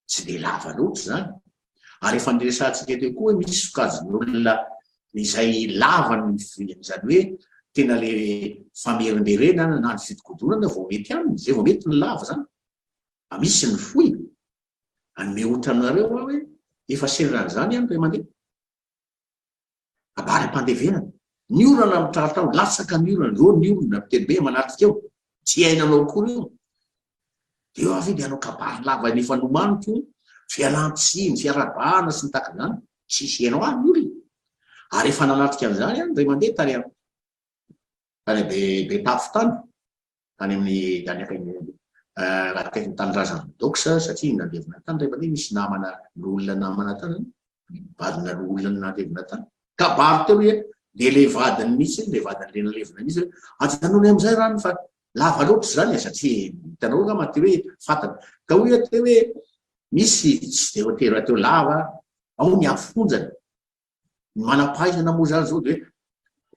tsy de lava loatra zany ary efa niresantsika teo koa hoe misy sokajin'olona izay lava ny zany hoe tena le famerimberena na ny fitokodonana vao mety aminy zay vao mety ny lava zany misy ny fohy anome otranareo hoe efa seran'izany ihany ray mandeha kabary ampandevenana ny orana mitraritao latsaka ny orana ro ny olona miteny be manatrika eo tsy hainanao akory io eo avy de anao kabary lava ny efa nomaniko fialam-tsiny fiarabana sy ny takazany tsisy hainao any ny olona ary efa nanatrika an'izany any ray mandeha tany be tafotany tany amin'ny akaiky ny tanindrazana doksa satria nandevina tany ray mandeha misy namana n'olona namana tany vadina n'olona nandevina tany kabary teo hoe de le vadiny mihitsy le vadiny lenalevina mihitsy ajanony am'izay rano fa lava loatra zany satria hitanao ngama ty hoe fatana ka hoe te hoe misy tsy de hotera teo lava ao ny afonjany ny manam-pahaizana moa zany zao de hoe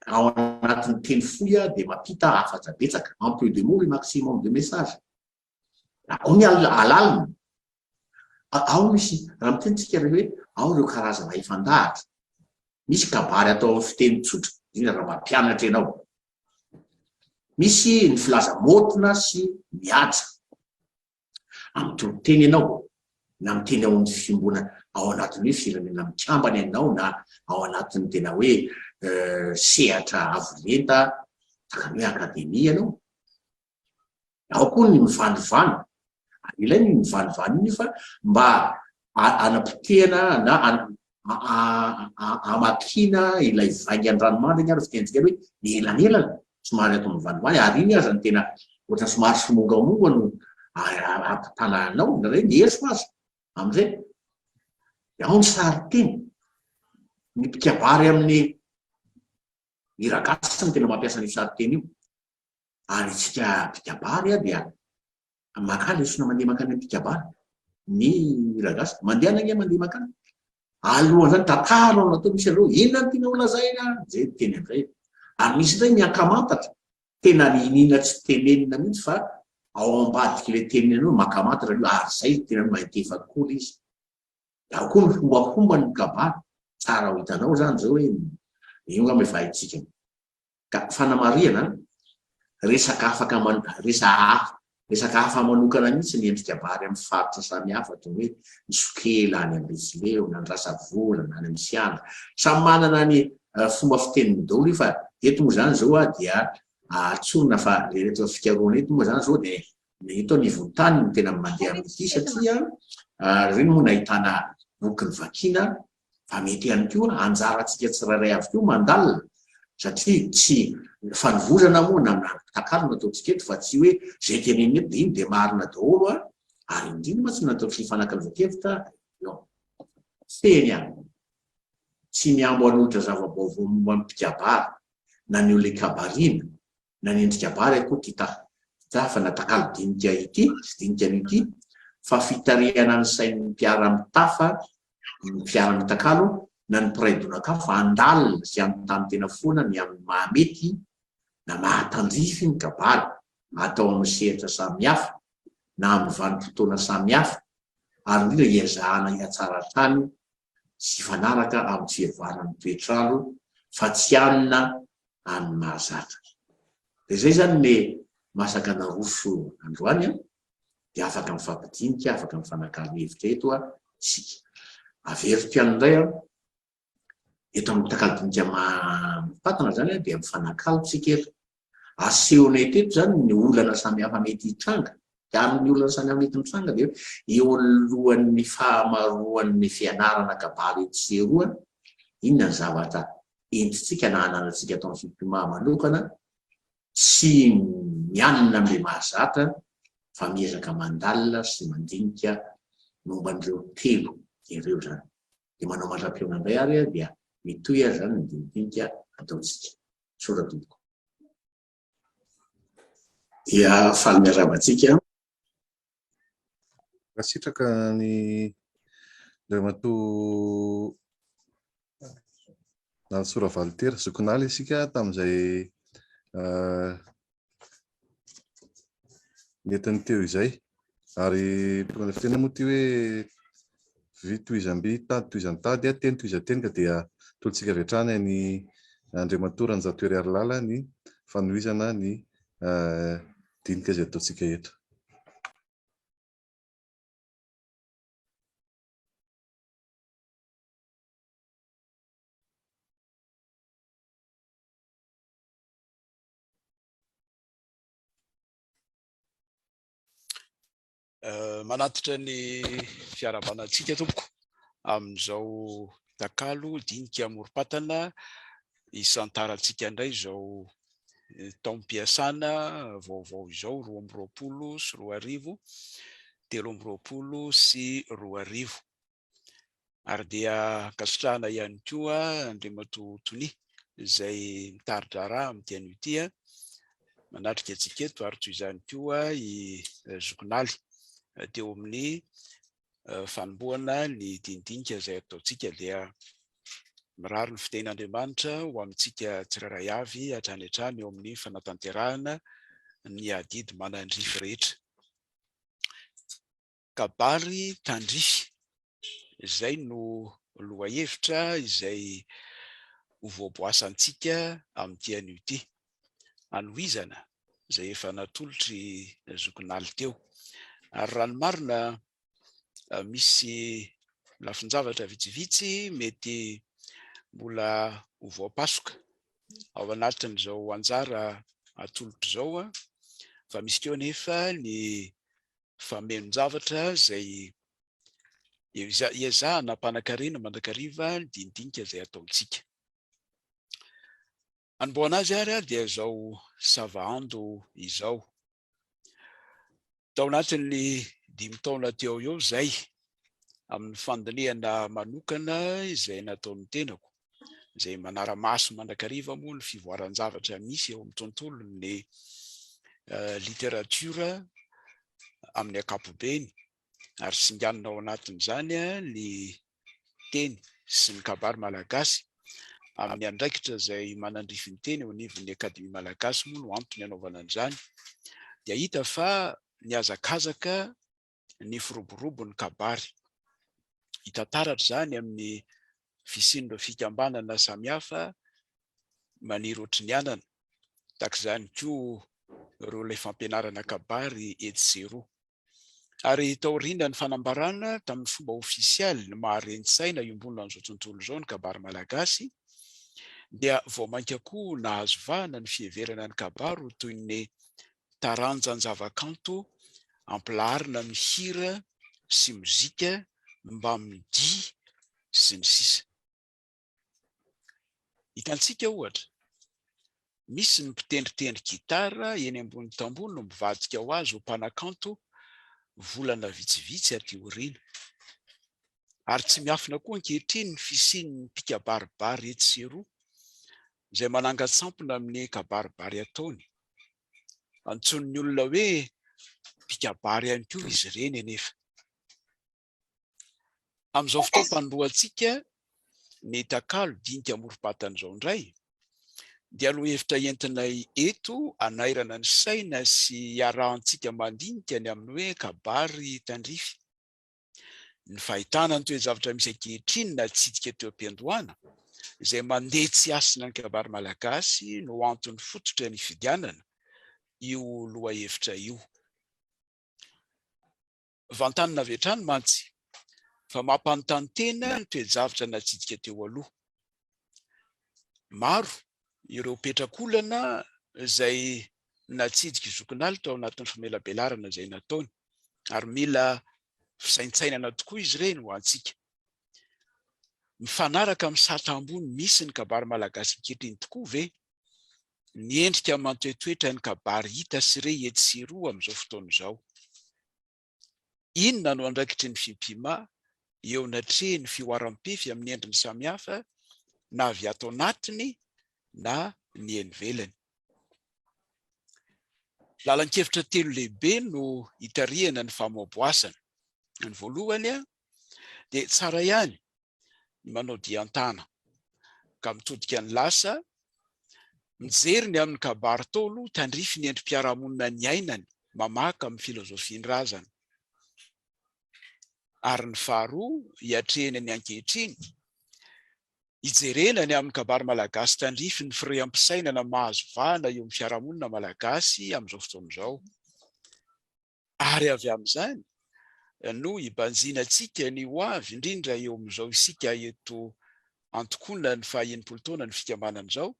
ao anatin'ny teny fohy de mampita afatsa betsaka en peu de mots maximum de message ao ny alalina ao misy raha mitenitsika hoe ao reo karazana efandahatra misy kabary atao amin'ny fiteny tsotra ina raha mampianatra ianao misy ny filaza motina sy miaja amin'ny toloteny ianao na miteny ao amin'ny fimbona ao anatin'ny hoe firenena mikambany ianao na ao anatin'ny tena hoe sehatra avolenta takany hoe akademia ianao ao koa ny mivandivany ilay ny mivandivany iny fa mba anapotehana na amakina ilay vaingan-dranomandry iny ary fitentsika hoe elanelana somary atao mivandivany ary iny aza ny tena ohatra somary somongamonga no ampitananao na re nieso azy am'izay ao ny sary teny ny mpikabary amin'ny iragasy ny tena mampiasa ny sary teny io ary tsika mpikabary dia makany esona mandeha makany mpikabary ny iragasy mandeha nagny mandeha makany alohan zany takalo natao misy areo inona ny tena olazaina zay teny am'izay ary misy zay miakamantatra tena ninina tsy tenenina mihitsy fa ao ambadiky le teniny anao makamantatra io ary zay tena mahitefa kola izy ao koa ny fombafomba ny kabary tsara ho hitanao zany zao hoe io nga mefa haitsika ka fanamariana resaka afaka resaka hafa manokana mihitsy ny endrikabary amin'ny faritra samihafa toy hoe ny sokela any amin'ny betsileo na ny rasavolana any amin'ny siana samy manana ny fomba fiteniny daholo io fa eto moa zany zao dia atsorina fa rehetra fikaroana eto moa zany zao de eto ny votany ny tena mandeha amin'ity satria reny moa nahitana bokyny vakina fa mety ihany koa anjaratsika tsirairay avy koa mandalina satria tsy fanovozana moa na takalo nataotsika eto fa tsy hoe zay teneny eto de iny de marina daholo ary indrindra tsy natao fifanakavakevitra feny any tsy miambo an'olotra zavabaovao momba amin'ny mpikabary na ny ole kabarina na ny endrikabary akoa ty fa natakalo dinika ity sy dinika an'ity fa fitarihana ny sain'ny mpiara-mitafa ny mpiara-mitakalo na ny mpiray-donakafo andalina sy amin'ny tany tena foana ny amin'ny mahamety na mahatandrify ny kabary atao amin'ny sehatra samihafa na amin'ny vanim-potoana samihafa ary indrindra iazahana hiatsara tany sy fanaraka amin'ny fihavanan'ny toetrandro fa tsy anina amin'ny mahazatra de zay zany le masaka naroso androany de afaka mifampidinika afaka mifanakalo hevitra eto sika averiko an'indray eto amin'ny takalo-dinika patana zany de mifanakalo tsika eto asehona eteto zany ny olana samihafa mety hitranga de amin'ny olana samihafa mety mitranga de eo alohan'ny fahamaroan'ny fianarana kabary etseroa inona ny zavatra entitsika na ananatsika atao amin'ny FI.MPI.MA manokana sy mianina amle mahazatra fa miezaka mandalina sy mandinika momba an'ireo telo ireo zany de manao mandram-peona indray ary dia mitoy azy zany midinidinika ataotsika soratoboko dia faly miaravatsika Kasitraka ny Andriamatoa Nalasoa RAVALITERA zokinala isika tamin'izay netiny teo izay ary tena moa ty hoe vy toizam-by tady toizan-tady teny toizan-teny ka dia tolotsika avy hatrany ny Andriamatoa RANJATOHERY Harilala ny fanohizana ny dinika izay ataontsika eto. Manatitra ny fiarabanantsika tompoko amin'izao takalo dinika AMOROM-PATANA isantarantsika indray izao taom-piasana vaovao izao 2020 sy 2021 2020 sy 2021 ary dia kasitrahana ihany koa Andriamatoa Tony izay mitaritra raha amin'ity an'ity manatrika antsika eto ary toy izany koa i zokonaly teo amin'ny fanombohana ny dinidinika izay ataontsika dia mirary ny fiten'Andriamanitra ho amintsika tsirairay avy hatrany hatrany eo amin'ny fanatanterahana ny adidy manandrify rehetra. Kabary tandrify izay no lohahevitra izay ho voaboasantsika amin'ity an'ity anohizana izay efa natolotry zokonaly teo. Ary raha ny marina misy lafinjavatra vitsivitsy mety mbola ho voapasoka ao anatin'izao anjara atolotro izao fa misy koa nefa ny famenon-javatra izay iezahana mpanankarena mandrakariva ny dinidinika izay ataontsika. Anomboana azy ary dia izao savaando izao. Tao anatin'ny 5 taona teo eo izay amin'ny fandinihana manokana izay nataon'ny tenako izay manara-maso mandrakariva moa ny fivoaran-javatra misy eo amin'ny tontolon'ny literatiora amin'ny ankapobeny ary singanina ao anatin'izany ny teny sy ny kabary malagasy amin'ny andraikitra izay manandrify ny teny eo anivon'ny akademia malagasy moa no antony anaovana an'izany dia hita fa niazakazaka ny firoborobon'ny kabary. Hita taratra izany amin'ny fisian'ireo fikambanana samihafa maniry ohatry ny anana tahak'izany koa ireo ilay fampianarana kabary etsy ary taoriana ny fanambarana tamin'ny fomba ofisialy ny maharenitsaina iombonina an'izao tontolo izao ny kabary malagasy dia vao mainka koa nahazo vahana ny fieverana ny kabary toy ny taranjan'ny zavakanto ampilaharina amin'ny hira sy mozika mba midia sy ny sisa. Hitantsika ohatra misy ny mpitendritendry gitara eny ambony tamboho no mivadika ho azy ho mpanakanto volana vitsivitsy aty aoriana. Ary tsy miafina koa ankehitriny ny fisian'ny mpikabaribary etsy sy eroa izay manangan-tsampona amin'ny kabaribary ataony. Antson'ny olona hoe mpikabary ihany koa izy ireny anefa. Amin'izao fotoam-panombohantsika ny takalo dinika AMOROM-PATANA izao indray dia lohahevitra entinay eto anairana ny saina sy iarahantsika mandinika ny amin'ny hoe kabary tandrify. Ny fahitana ny toe-javatra misy ankehitriny na tsidika teo am-piandohana izay mandeha tsy asina ny kabary malagasy no antony fototra ny fidianana io lohahevitra io. Vantanina avy hatrany mantsy fa mampanontany tena ny toe-javatra natsidika teo aloha. Maro ireo petrakolana izay natsidika zokonaly tao anatin'ny famelabelarana izay nataony ary mila fisaintsainana tokoa izy ireny ho antsika. Mifanaraka amin'ny sarotambony misy ny kabary malagasy ankehitriny tokoa ve? Ny endrika mantoetoetra ny kabary hita sy re etsy sy eroa amin'izao fotoana izao. Inona no andraikitry ny FI.MPI.MA eo natrehy ny fioaram-pefy amin'ny endriny samihafa na avy ato anatiny na ny enivelany. Lalan-kevitra telo lehibe no hitarihana ny famoaboasana. Ny voalohany dia tsara ihany ny manao diantana ka mitodika ny lasa mijery ny amin'ny kabary tolo tandrify ny endrim-piarahamonina ny ainany mamaka amin'ny filozofia ny razana. Ary ny faharoa hiatrehany ny ankehitriny hijerena ny amin'ny kabary malagasy tandrify ny fireham-pisainana mahazo vahana eo amin'ny fiarahamonina malagasy amin'izao fotoana izao. Ary avy amin'izany no hibanjinantsika ny ho avy indrindra eo amin'izao isika eto antokoana ny faha-enimpolo taona ny fikambanana izao,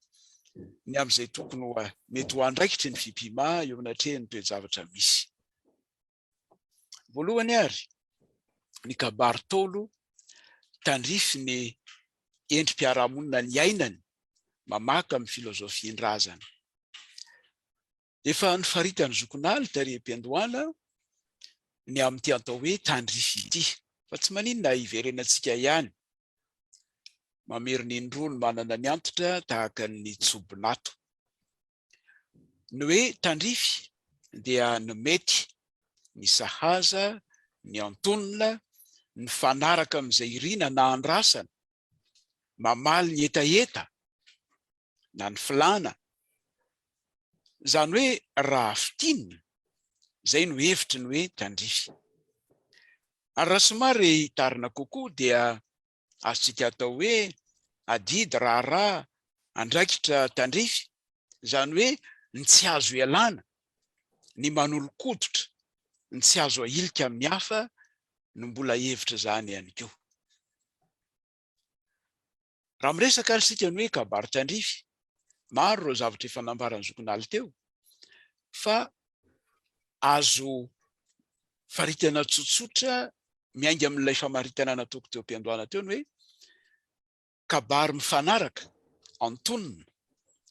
ny amin'izay tokony mety ho andraikitry ny FI.MPI.MA eo anatrehany toe-javatra misy. Voalohany ary, ny kabary tolo tandrify ny endrim-piarahamonina ny ainany mamaka amin'ny filozofia ny razana. Efa nifaritany zokinala tary am-piandohana ny amin'ity atao hoe tandrify ity, fa tsy maninona hiverenantsika ihany. Mameriny indroa ny manana ny antitra tahaka ny tsobinato. Ny hoe tandrify dia ny mety, ny sahaza, ny antonona, ny fanaraka amin'izay irina na andrasana, mamaly ny etaeta na ny filana. Zany hoe raha fitinina, zay no hevitry ny hoe tandrify. Ary raha somary hitarina kokoa dia azontsika atao hoe adidy raharaha andraikitra tandrify, zany hoe ny tsy azo ialana, ny manolo-koditra, ny tsy azo ahilika amin'ny hafa no mbola hevitra zany ihany koa. Raha miresaka ary isika ny hoe kabary tandrify, maro ireo zavatra efa nambarany zokinala teo, fa azo faritana tsotsotra miainga amin'ilay famaritana nataoko teo am-piandohana teo ny hoe kabary mifanaraka, antonona,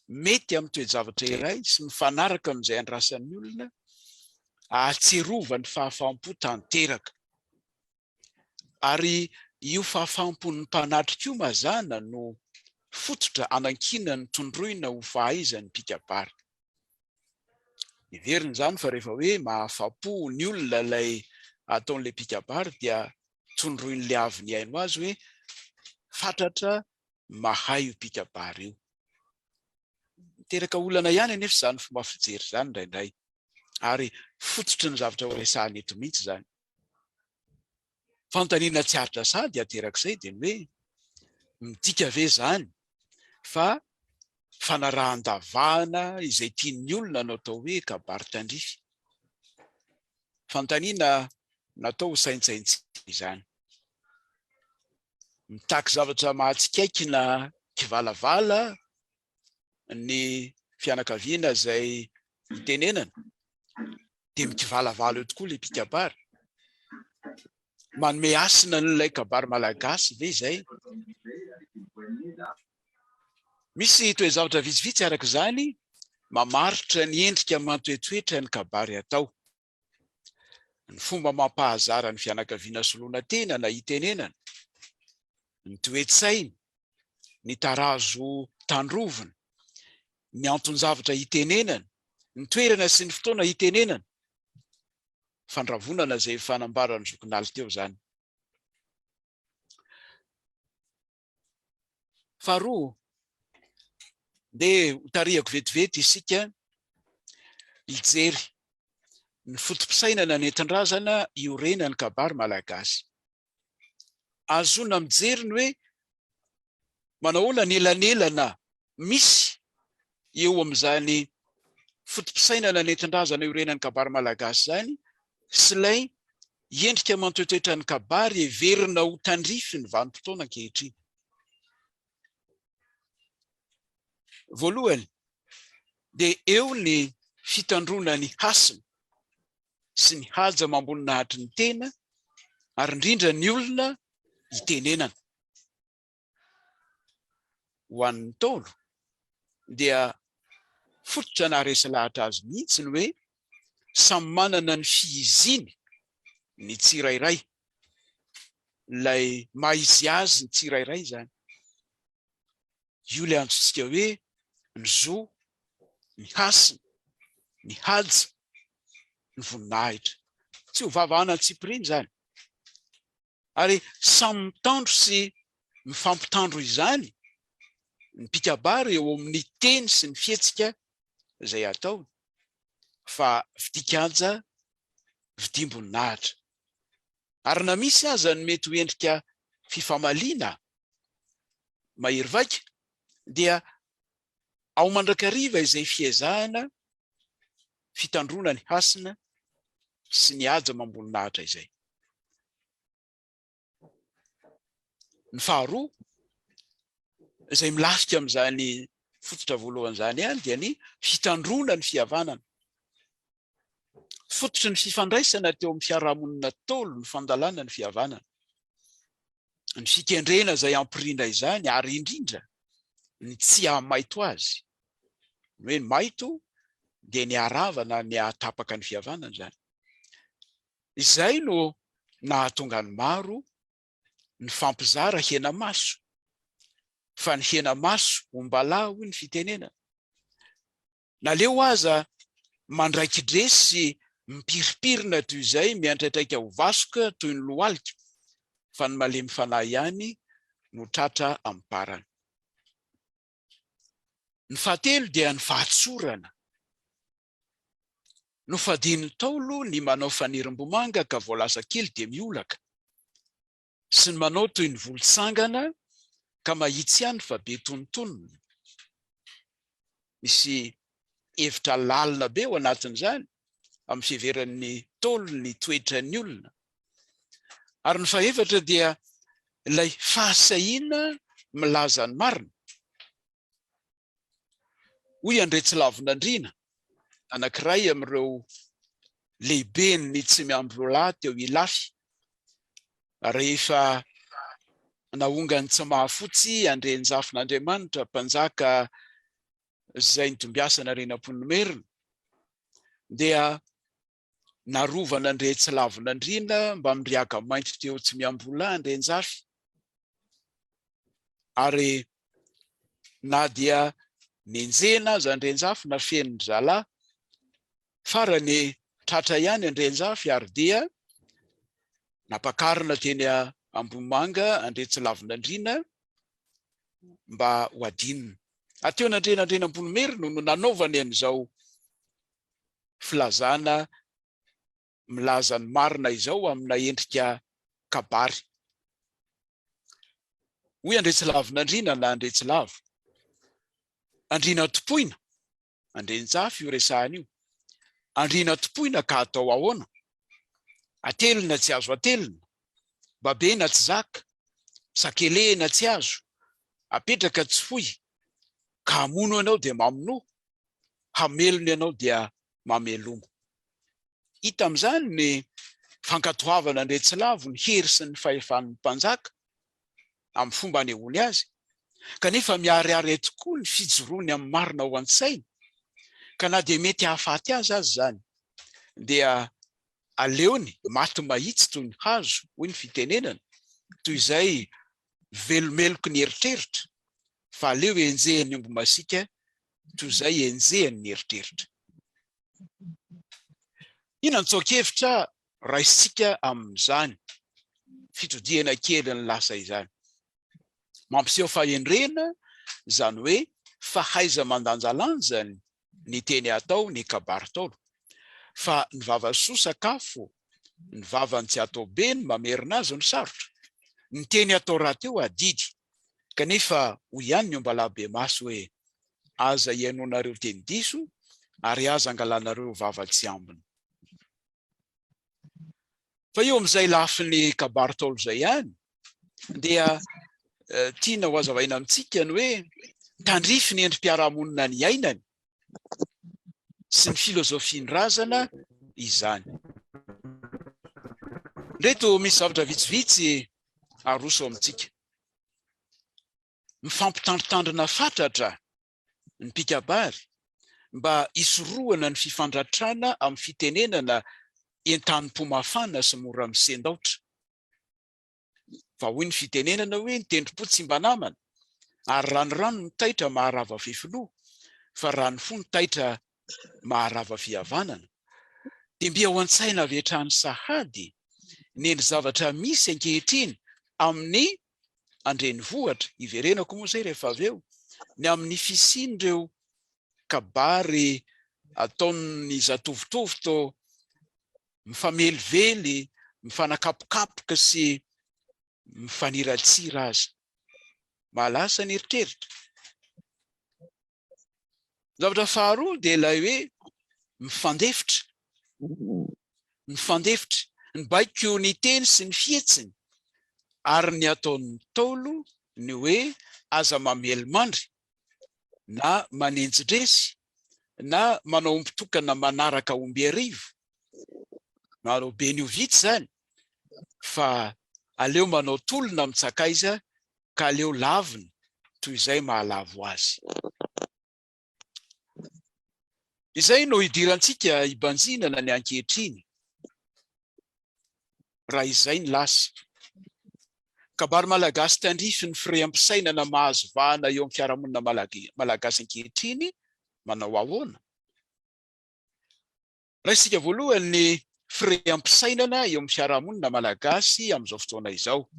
mety amin'ny toe-javatra iray sy mifanaraka amin'izay andrasan'ny olona, ahatserova ny fahafaham-po tanteraka. Ary io fahafaham-pon'ny mpanatrika io mazana no fototra anankina ny tondroina ho fahaizan'ny mpikabary. Heverina izany fa rehefa hoe mahafa-po ny olona ilay ataon'ilay mpikabary dia tondroin'ilay avy ny aino azy hoe fatratra mahay io mpikabary io. Teraka olana ihany anefa izany fomba fijery izany indraindray, ary fototry ny zavatra ho resahany eto mihitsy izany. Fanontaniana tsy haritra sady aterak'izay dia ny hoe midika ve izany fa fanarahan-davahana izay tian'ny olona no atao hoe kabary tandrify. Fanontaniana natao ho saintsaintsika izany. Mitaky zavatra mahatsikaiky na kivalavala ny fianakaviana izay hitenenana, dia mikivalavala eo tokoa ilay mpikabary. Manome asina n'ilay kabary malagasy ve izay? Misy toe-zavatra vitsivitsy araka izany mamaritra ny endrika mantoetoetra ny kabary atao. Ny fomba mampahazara ny fianakaviana soloana tena na hitenenana, ny toe-tsainy, ny tarazo tandrovina, ny anton-javatra hitenenana, ny toerana sy ny fotoana hitenenana. Fandravonana izay fanambarany zokinala teo izany. Faharoa, dia tarihako vetivety isika hijery ny fotom-pisainana nentin-drazana iorena ny kabary malagasy. Azona mijery ny hoe manahoana ny elanelana misy eo amin'izany fotom-pisainana nentin-drazana iorena ny kabary malagasy izany, sy ilay endrika mantoetoetra ny kabary heverina ho tandrify ny vanim-potoana ankehitriny. Voalohany, dia eo ny fitandrona ny hasina sy ny haja mambony nahatry ny tena, ary indrindra ny olona hitenenana. Ho an'ny taolo dia fototra naharesa lahatra azy mihitsy ny hoe samy manana ny fihiziny ny tsirairay, ilay maizy azy ny tsirairay izany. Io ilay antsotsika hoe ny zo, ny hasina, ny haja, ny voninahitra. Tsy ho vavahana an-tsipiriny izany, Ary samy mitandro sy mifampitandro izany ny mpikabary eo amin'ny teny sy ny fihetsika izay atao, fa vidikanja vidimbony nahatra. Ary na misy aza ny mety ho endrika fifamaliana mahery vaika, dia ao mandrakariva izay fiezahana fitandrona ny hasina sy ny haja mamboninahitra izay. Ny faharoa izay milasika amin'izany fototra voalohan'izany ihany dia ny fitandrona ny fihavanana. Fototry ny fifandraisana teo amin'ny fiarahamonina tolo ny fandalana ny fihavanana. Ny fikendrena izay ampiriana izany ary indrindra ny tsy ahamaito azy. Hoe ny maito dia ny haravana ny ahatapaka ny fihavanana izany. Izay no nahatonga ny maro ny fampizara hena maso, fa ny hena maso ombalaho ny fitenena. Naleo aza mandraikidresy sy mipiripirina toy izay miantraitraika ho vasoka toy ny lohalika, fa ny malemy fanahy ihany no tratra amin'ny parany. Ny fahatelo dia ny fahatsorana. Nofadian'ny Taolo ny manao fanirim-bomanga ka voalasa kely dia miolaka, sy ny manao toy ny volontsangana ka mahitsy ihany fa be tonontonony. Misy hevitra lalina be ao anatin'izany amin'ny fiheveran'ny Taolo ny toetra ny olona. Ary ny fahaefatra dia ilay fahasahiana milaza ny marina. Hoy Andretsilavin'Andriana, anankiray amin'ireo lehibe ny tsy miamby-loalahy teo Ilafy, rehefa nahonga ny tsy mahafotsy Andrenjafin'Andriamanitra mpanjaka izay nitombiasana renam-ponimerina, dia narovana Andretsilavin'Andriana mba miriaka maintro teo tsy miamby-loalahy Andrenjafy. Ary na dia nenjena aza Andrenjafy na fen'ny zalahy, farany tratra ihany Andrenjafy ary dia napakarina teny Ambohimanga Andretsilavin'Andriana mba ho adinina. Ateo nandrenandrenam-ponimerina no nanaovany an'izao filazana milaza ny marina izao amina endrika kabary. Hoy Andretsilavin'Andriana na Andretsilavo, andriana topoina, Andrenjafy io resahana io, andriana topoina ka atao ahoana? Atelina tsy azo atelina, babena tsy zaka, sakelehina tsy azo, apetraka tsy foy, ka hamono ianao dia mamonoa, hamelona ianao dia mamelomo. Hita amin'izany ny fankatoavana Andretsilavo ny hery sy ny fahefan'ny mpanjaka amin'ny fomba anehoany azy, kanefa miariary tokoa ny fijoroany amin'ny marina ao an-tsaina, ka na dia mety hahafaty azy izany, dia aleony maty mahitsy toy ny hazo, hoy ny fitenenana, toy izay velomeloko ny eritreritra, fa aleo enjehany omby masika toy izay enjehany ny eritreritra. Ina nitsoakevitra raisitsika amin'izany fitodiana kely ny lasa izany. Mampiseho fahendrena, izany hoe fahaiza mandanjalanja ny teny atao ny kabary Taolo, fa ny vava soa sakafo, ny vavany tsy atao be ny mamerina azy ny sarotra, ny teny atao raha teo adidy, kanefa ho ihany ny ombalabe maso hoe aza ihainoanareo teny diso ary aza angalanareo vava tsy ambiny. Fa eo amin'izay lafin'ny kabary Taolo izay ihany, dia tiana ho azavaina amintsika ny hoe tandrify ny endrim-piarahamonina ny ainany sy ny filozofia razana izany. Reto misy zavatra vitsivitsy aroso amintsika. Mifampitandrotandrina fatratra ny mpikabary mba isorohana ny fifandratrana amin'ny fitenenana entanimpo-mafana sy mora misendaotra. Fa hoy ny fitenenana hoe ny tendrom-po tsy mba namana, ary ranorano ny taitra maharava fifinoa, fa rano fo ny taitra maharava fihavanana. Dia mbia ho an-tsaina avy hatrany sahady ny endry zavatra misy ankehitriny amin'ny andrenivohitra iverenako moa zay rehefa avy eo ny amin'ny fisian'ireo kabary ataon'ny zatovitovy to mifamelively mifanakapokapoka sy mifaniratsira azy malasa ny eritreritra. Zavatra faharoa dia ilay hoe mifandefitra ny baiko ny teny sy ny fihetsiny ary ny ataon'ny Ntaolo ny hoe aza mamelomandry na manenjidresy na manao ompitokana manaraka omby arivo manao beny ovitsy zany fa aleo manao tolona mitsakaiza ka aleo laviny toy izay mahalavo azy. Izay no idirantsika ibanjinana ny ankehitriny raha izay ny lasa. Kabary malagasy tandrify ny FI.MPI.MA mahazo vahana eo amin'ny fiarahamonina malagasy ankehitriny manao ahoana? Raha isika voalohany ny FI.MPI.MA eo amin'ny fiarahamonina malagasy amin'izao fotoana izao.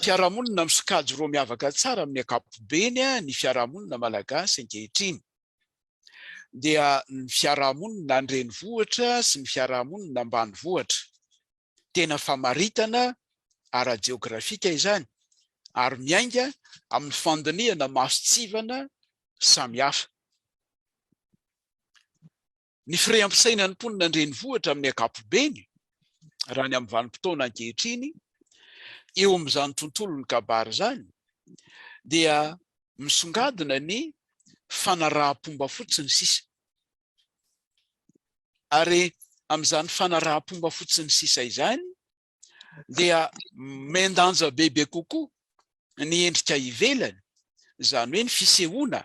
Fiarahamonina misokajy roa miavaka tsara amin'ny ankapobeny ny fiarahamonina malagasy ankehitriny. Dia ny fiarahamonina andrenivohitra sy ny fiarahamonina ambanivohitra. Tena famaritana ara-jeografika izany ary miainga amin'ny fandiniana masotsivana samihafa. Ny FI.MPI.MA ny mponina andrenivohitra amin'ny ankapobeny raha ny amin'ny vanim-potoana ankehitriny eo amin'izany tontolon'ny kabary zany dia misongadina ny fanaraha-pomba fotsiny sisa. Ary amin'izany fanaraha-pomba fotsiny sisa izany dia mendanja bebe kokoa ny endrika ivelany, izany hoe ny fisehoana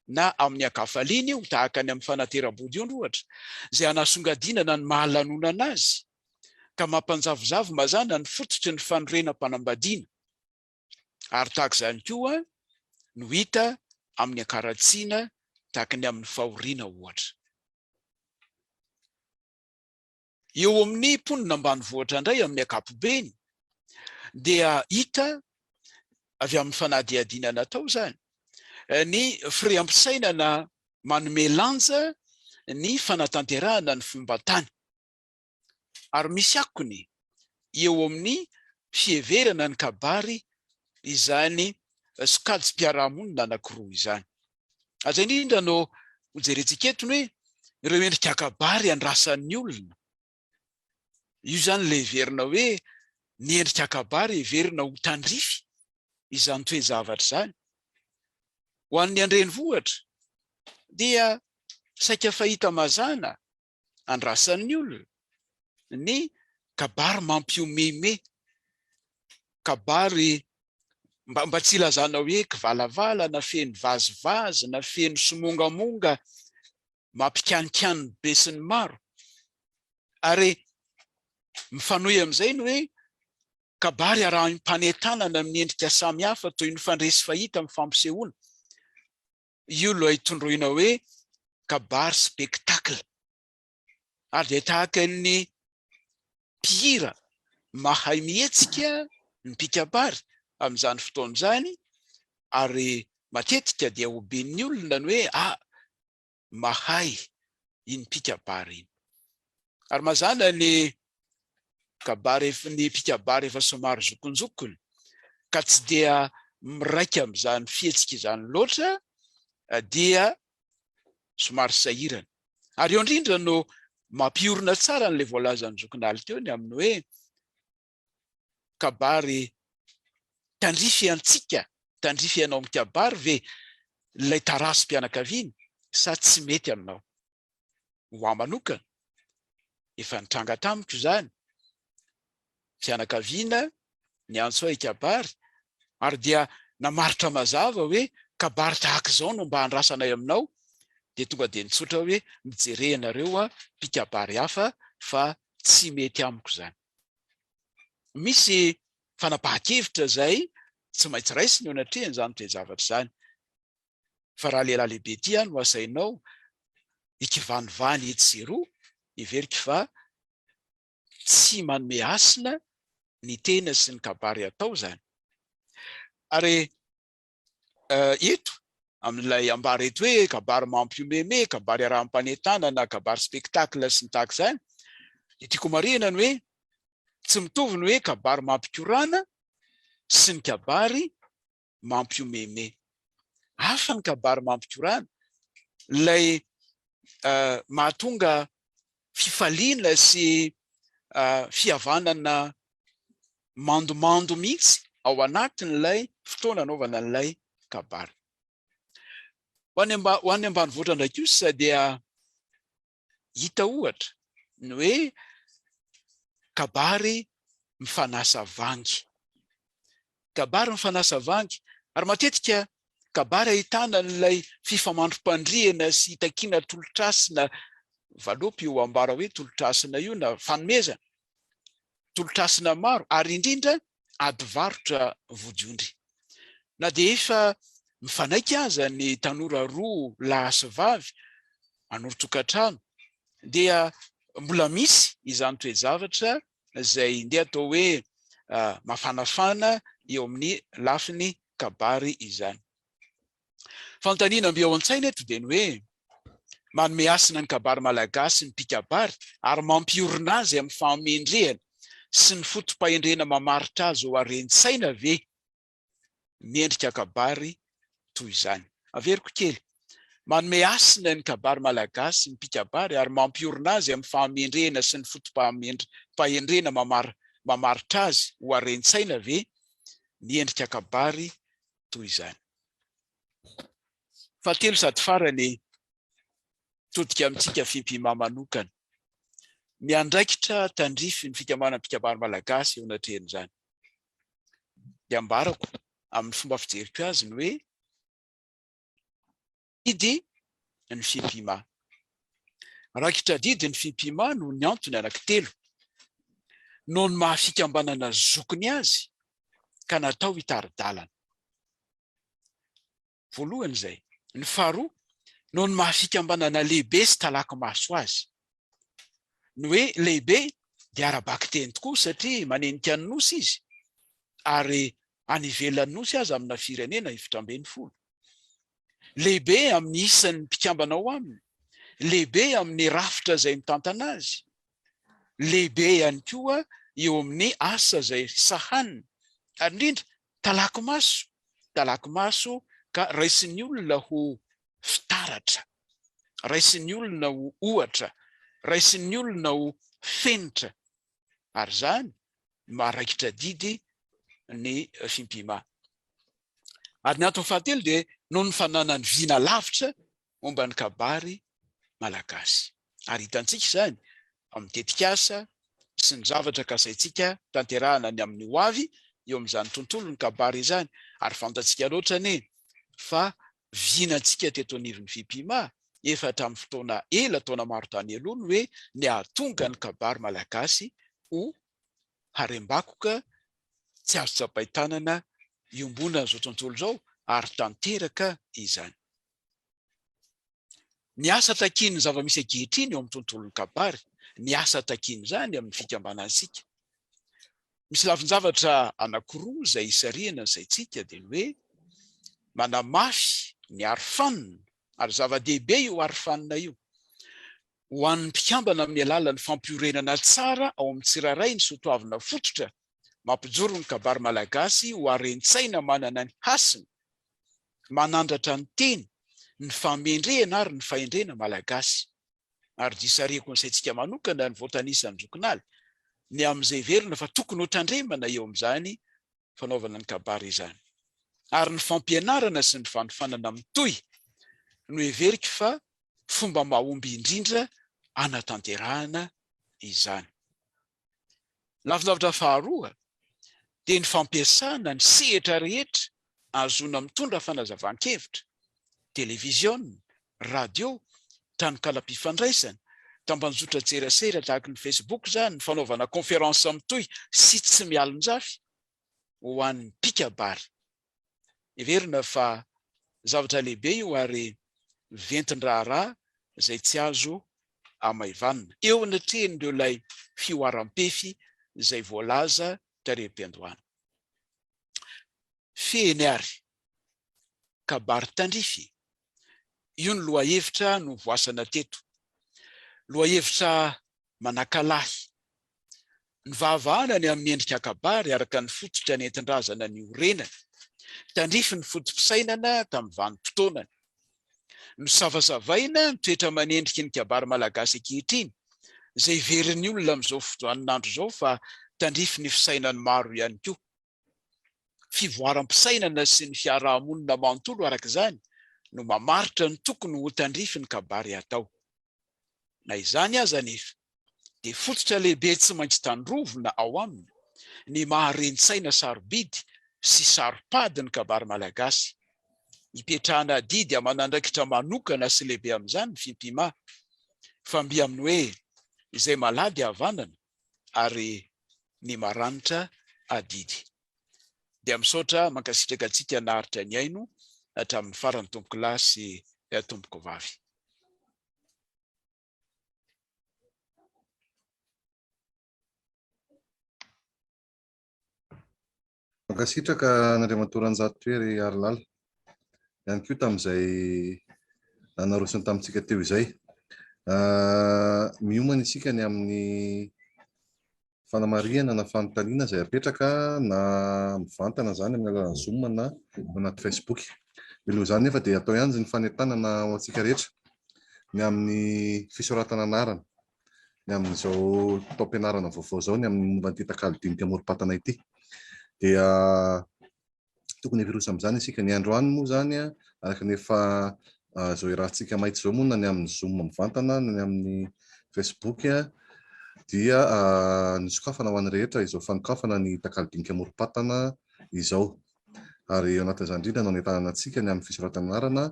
na amin'ny ankafaliany io tahaka ny amin'ny fanateram-body io ohatra, izay anasongadinana ny mahalanonana azy ka mampanjavozavo mazana ny fototry ny fanorenam-panambadiana. Ary tahaka izany koa no hita amin'ny ankaratsiana tahaka ny amin'ny fahoriana ohatra. Eo amin'ny mponina ambanivohitra indray amin'ny ankapobeny dia hita avy amin'ny fanadihadiana natao zany ny FI.MPI.MA manome lanja ny fanatanterahana ny fomban-tany. Ary misy akony eo amin'ny fieverana ny kabary izany sokajim-piarahamonina anankiroa izany. Aza indrindra no hojerentsika eto hoe ireo endrika kabary andrasan'ny olona. Io zany le heverina hoe ny endrika kabary heverina ho tandrify izany toe-javatra zany. Ho an'ny andrenivohitra dia saika fahita mazana andrasan'ny olona ny kabary mampiomeime, kabary mba tsy ilazana hoe kivalavala na feno vazivazy na feno somongamonga mampikanikany be sy ny maro. Ary mifanohy amin'izay ny hoe kabary arahan'impanentanana amin'ny endrika samihafa toy ny fandresy fahita amin'ny fampisehoana. Io lo hitondroina hoe kabary spektakla. Ary dia tahaka ny mpihira mahay mihetsika ny mpikabary amin'izany fotoana izany ary matetika dia hoben'ny olona ny hoe mahay iny mpikabary iny. Ary mazana ny mpikabary efa somary zokonjokony ka tsy dia miraika amin'izany fihetsika izany loatra dia somary sahirana. Ary eo indrindra no mampiorina tsara n'ilay voalazan'ny zokinala teo ny amin'ny hoe kabary tandrify antsika, tandrify ianao amin'ny kabary ve ilay tarasom-pianakaviana sa tsy mety aminao? Ho aho manokana efa nitranga tamiko izany, fianakaviana ny antso ahy kabary ary dia namaritra mazava hoe kabary tahaka izao no mba handrasanay aminao, dia tonga dia nitsotra hoe mijereanareo mpikabary hafa fa tsy mety amiko izany. Misy fanapahan-kevitra izay tsy maintsy raisiny eo anatrehany izany toe-javatra izany. Fa raha lehilahy lehibe ity no asainao ikivanivany etsy sy eroa, everika fa tsy manome hasina ny tena sy ny kabary atao zany. Ary eto amin'ilay ambara eto hoe kabary MAMP.MA, kabary RABENALISOA na kabary spectacle sy ny tahaka zany, tiako marihana ny hoe tsy mitovy ny hoe kabary mampikorana sy ny kabary MAMP.MA. Hafa ny kabary mampikorana, ilay mahatonga fifaliana sy fihavanana mandomando mihitsy ao anatin'ilay fotoana anaovana an'ilay kabary. Ho any ambanivohitra ndraiky kosa dia hita ohatra ny hoe kabary mifanasa vangy. Kabary mifanasa vangy, ary matetika kabary ahitana n'ilay fifamandrom-pandriana sy hitakiana tolotrasina, valopy io ambara hoe tolotrasina io na fanomezana, tolotrasina maro, ary indrindra adivarotra vodiondry. Na dia efa mifanaiky aza ny tanora roa lahy sy vavy hanoro-tokantrano, dia mbola misy izany toe-javatra izay ndeha atao hoe mafanafana eo amin'ny lafiny kabary izany. Fanontaniana mbe ao an-tsaina eto dia ny hoe manome hasina ny kabary malagasy ny mpikabary ary mampiorina azy amin'ny fahamendrehana sy ny fotom-pahendrena mamaritra azy ho harentsaina ve miendrika kabary toy izany. Averiko kely, manome hasina ny kabary malagasy ny mpikabary ary mampiorina azy amin'ny fahamendrehana sy ny fotom-pahendrena mamaritra azy ho harentsaina ve miendrika kabary toy izany. Fahatelo sady farany todika amintsika FI.MPI.MA manokana, miandraikitra tandrify ny fikambanana mpikabary malagasy eo anatrehan'izany. Dia ambarako amin'ny fomba fijeriko azy ny hoe didy ny FI.MPI.MA. Rakitra didy ny FI.MPI.MA no ny antony anankitelo. Noho ny mahafikambanana zokony azy ka natao hitari-dalana. Voalohany izay. Ny faharoa, noho ny mahafikambanana lehibe sy talaky maso azy. Ny hoe lehibe dia arabaky teny tokoa satria manenika ny nosy izy, ary anivelan'ny nosy azy amina firenena 720. Lehibe amin'ny isan'ny mpikambana ao aminy, lehibe amin'ny rafitra izay mitantana azy, lehibe ihany koa eo amin'ny asa izay sahaniny, ary indrindra talaky maso ka raisin'ny olona ho fitaratra, raisin'ny olona ho ohatra, raisin'ny olona ho fenitra, ary zany maharaikitra didy ny FI.MPI.MA. Ary ny antony fahatelo dia noho ny fananany vina lavitra momba ny kabary malagasy. Ary hitantsika izany amin'ny tetikasa sy ny zavatra kasaitsika tanterahana ny amin'ny ho avy eo amin'izany tontolo ny kabary izany. Ary fantatsika loatra ne fa vinantsika teto anivon'ny FI.MPI.MA efa hatramin'ny fotoana ela taona maro tany aloha ny hoe ny ahatonga ny kabary malagasy ho harem-bakoka tsy azo tsapain-tanana iombona zao tontolo zao ary tanteraka izany. Ny asa takiany zava-misy ankehitriny eo amin'ny tontolon'ny kabary, ny asa takiany zany amin'ny fikambanantsika. Misy lavin-javatra anankiroa izay isarihana saitsika dia ny hoe manamafy ny arofanina, ary zava-dehibe io arofanina io ho an'ny mpikambana amin'ny alalan'ny fampiorenana tsara ao amin'ny tsiraray ny soatoavina fototra mampijoro ny kabary malagasy ho harentsaina manana ny hasina, manandratra ny teny, ny famendrehana ary ny fahendrena malagasy. Ary disarihako ny saitsika manokana ny voatanisan'ny zokinala ny amin'izay verina fa tokony ho tandremana eo amin'izany fanaovana ny kabary izany. Ary ny fampianarana sy ny fanofanana mitohy no heverika fa fomba mahomby indrindra anatanterahana izany. Lavidavitra faharoa dia ny fampiasana ny sehatra rehetra azona mitondra fanazavan-kevitra, televiziona, radio, tanon-kalam-pifandraisana, tambanjotra-tserasera tahaka ny Facebook zany, ny fanaovana konferansa mitohy sy tsy mialon-jafy ho an'ny mpikabary. Heverina fa zavatra lehibe io ary ventin-draharaha izay tsy azo Amaivanina eo anatrehindreo ilay fioaram-pefy izay voalaza tarehy-mpiandohana. Feny ary kabary tandrify io ny lohahevitra no voasana teto. Lohahevitra manakalahy ny vahavahana ny amin'ny endrika kabary araka ny fototra ny entin-drazana ny orenana. Tandrify ny fotom-pisainana tamin'ny vanim-potoanany. No savasavaina ny toetra manendriky ny kabary malagasy ankehitriny izay veriny olona amin'izao fotoan'andro izao fa tandrify ny fisainany maro ihany koa. Fivoaram-pisainana sy ny fiarahamonina manontolo arak'izany no mamaritra ny tokony ho tandrify ny kabary atao. Na izany aza nefa dia fototra lehibe tsy maintsy tandrovona ao aminy ny mahareny-tsaina sarobidy sy saropady ny kabary malagasy. Hipetrahana didy aman'andraikitra manokana sy lehibe amin'izany ny FI.MPI.MA. Famby aminy hoe izay malady havanana ary ny maranitra adidy. Dia misaotra mankasitraka antsika naharitra ny aino hatramin'ny farany tompoko lahy sy tompoko vavy. Mankasitraka n'Andriamantoa RANJATOHERY Harilala ihany koa tamin'izay narosony tamintsika teo izay. Miomana isika ny amin'ny fanamariana na fanontaniana izay apetraka na mivantana izany amin'ny alalan'ny Zoom na anaty Facebook. Ilo izany nefa dia atao ihany ny fanentanana ho antsika rehetra ny amin'ny fisoratana anarana, ny amin'izao taom-pianarana vaovao izao, ny amin'ny momba an'ity takalo dinika AMOROM-PATANA ity. Dia tokony hivirosa amin'izany isika ny androany moa zany araka nefa zao irahantsika maity zao moa na ny amin'ny Zoom mivantana na ny amin'ny Facebook dia nisokafana ho an'ny rehetra izao fanokafana ny takalo dinika AMOROM-PATANA izao. Ary eo anatin'izany indrindra no ahitana antsika ny amin'ny fisoratana anarana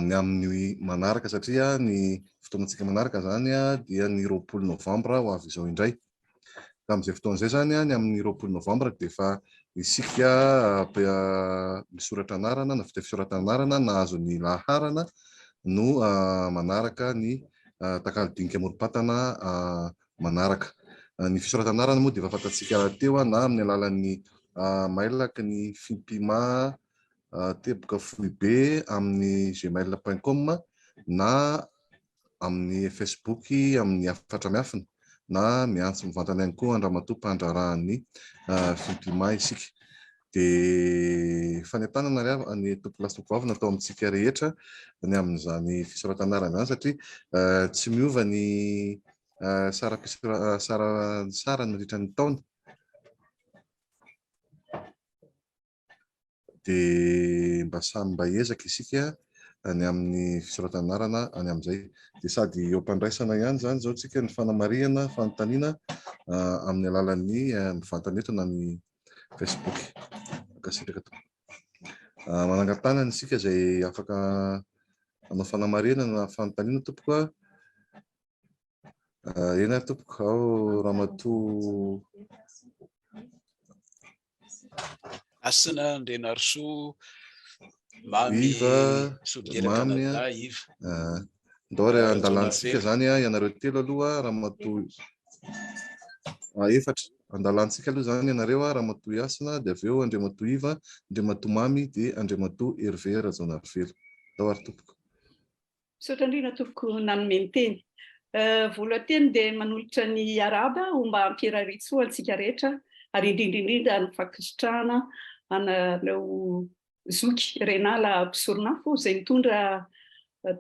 ny amin'ny manaraka satria ny fotoanantsika manaraka zany dia ny 20 Novambra ho avy izao indray. Amin'izay fotoan'izay zany ny amin'ny 20 Novambra dia efa isika misoratra anarana na vita fisoratana anarana nahazo ny laharana no manaraka ny takalo dinika AMOROM-PATANA manaraka. Ny fisoratana anarana moa dia efa fantatsika teo na amin'ny alalan'ny mailaka ny FI.MPI.MA teboka FI.B amin'ny gmail.com na amin'ny Facebook amin'ny afatra miafina na miantso mivantana ihany koa Andramatoa mpandrarahan'ny FI.MPI.MA isika. Dia fanentanana ny tompolasy tompo vavy natao amintsika rehetra ny amin'izany fisoratana anarana izany satria tsy miova ny sara nandritra ny taona. Dia mba samy mba ezaka isika ny amin'ny fisoratana anarana any amin'izay. Dia sady eo ampandraisana ihany zany zao tsika ny fanamariana, fanontaniana amin'ny alalan'ny mivantana eto na ny Facebook. Makasitraka to. Manangan-tanana isika izay afaka hanao fanamariana na fanontaniana tompoko. Eny ary tompoko ao Ramatoa Asina Ndrenarso Mamy Mamy ndao ary andalantsika zany ianareo telo aloha Ramatoa efatra andalantsika aloha zany ianareo Ramatoa Asina dia avy eo Andriamatoa Iva, Andriamatoa Mamy dia Andriamatoa Hervé Rajaonarivelo. Ndao ary tompoko. Misaotra indrindra tompoko nanome teny. Voalohany dia manolotra ny araba ho mba hampiraritsoa antsika rehetra ary indrindra ny fankasitrahana anareo zoky RABENALISOA Mpisorona fo izay mitondra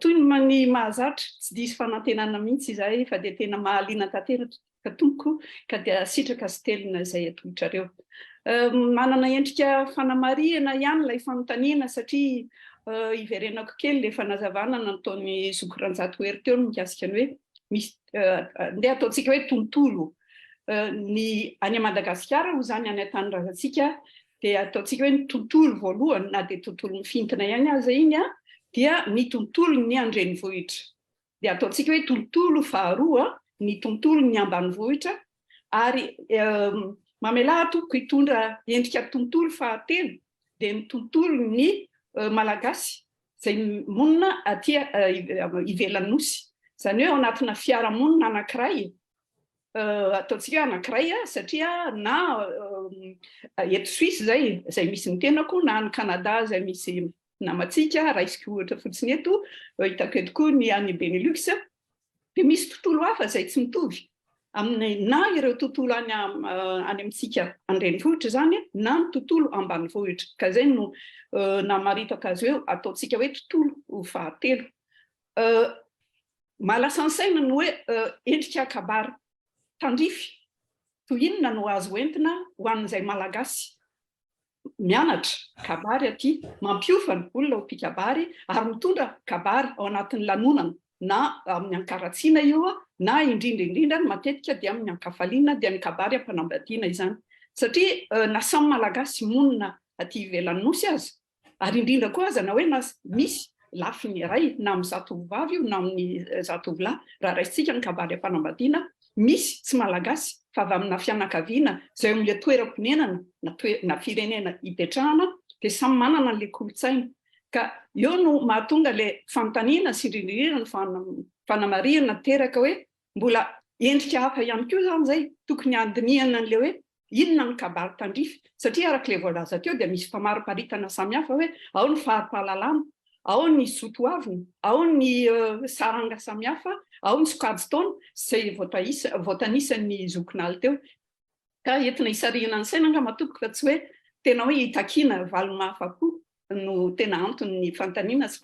toy ny mahazatra tsy diso fanantenana mihitsy izay fa dia tena mahaliana tanteraka tompoko ka dia sitraka sy telina izay atoitrareo. Manana endrika fanamariana ihany ilay fanontaniana satria iverenako kely ilay fanazavana nataon'ny zoky RANJATOHERY teo no mikasika ny hoe misy ndeha ataontsika hoe tontolo ny any Madagasikara ho zany any an-tany-drazantsika dia ataontsika hoe ny tontolo voalohany na dia tontolo mifintina ihany aza iny dia ny tontolo ny andrenivohitra. Dia ataontsika hoe tontolo faharoa ny tontolo ny ambanivohitra ary mamelahatra tompoko hitondra endrika tontolo fahatelo dia ny tontolo ny malagasy izay monina aty ivelan'ny nosy Izany hoe ao anatina fiarahamonina anankiray, ataontsika anankiray satria na eto Suisse izay misy ny tenako, na ny Canada izay misy namatsika, raisiko ohatra fotsiny eto, hitako eto koa ny any Benelux, dia misy tontolo hafa izay tsy mitovy. Na ireo tontolo any amintsika an-drenivohitra izany, na ny tontolo ambanivohitra. Ka izay no namaritaka azy eo ataontsika hoe tontolo fahatelo. Malasa ny saina no hoe endrika kabary tandrify. Toy inona no azo entina ho an'izay malagasy mianatra kabary aty, mampiofana olona ho mpikabary ary mitondra kabary ao anatin'ny lanonana, na amin'ny ankaratsiana io, na indrindra matetika dia amin'ny ankafaliana dia ny kabary ampanambadiana izany. Satria na samy malagasy monina aty ivelan'ny nosy azy, ary indrindra koa aza na hoe misy lafiny iray na amin'ny zatovovavy io na amin'ny zatovolahy, raha raisitsika ny kabary ampanambadiana, misy tsy malagasy fa avy amina fianakaviana izay amin'ilay toeram-ponenana na firenena hipetrahana, dia samy manana an'ilay kolontsaina. Ka eo no mahatonga ilay fanontaniana sy indrindra ny fanamarihana teraka hoe mbola endrika hafa ihany koa izany izay tokony handinihana an'ilay hoe inona ny kabary tandrify. Satria arak'ilay voalaza teo dia misy famariparitana samihafa hoe ao ny fari-pahalalana, ao ny sotoavina, ao ny saranga samihafa, ao ny sokajy taona izay voatanisan'ny zokinala teo. Ka entina hisarihana ny saina nga matoboko fa tsy hoe tena hoe hitakiana valomahafako no tena antony ny fanontaniana sy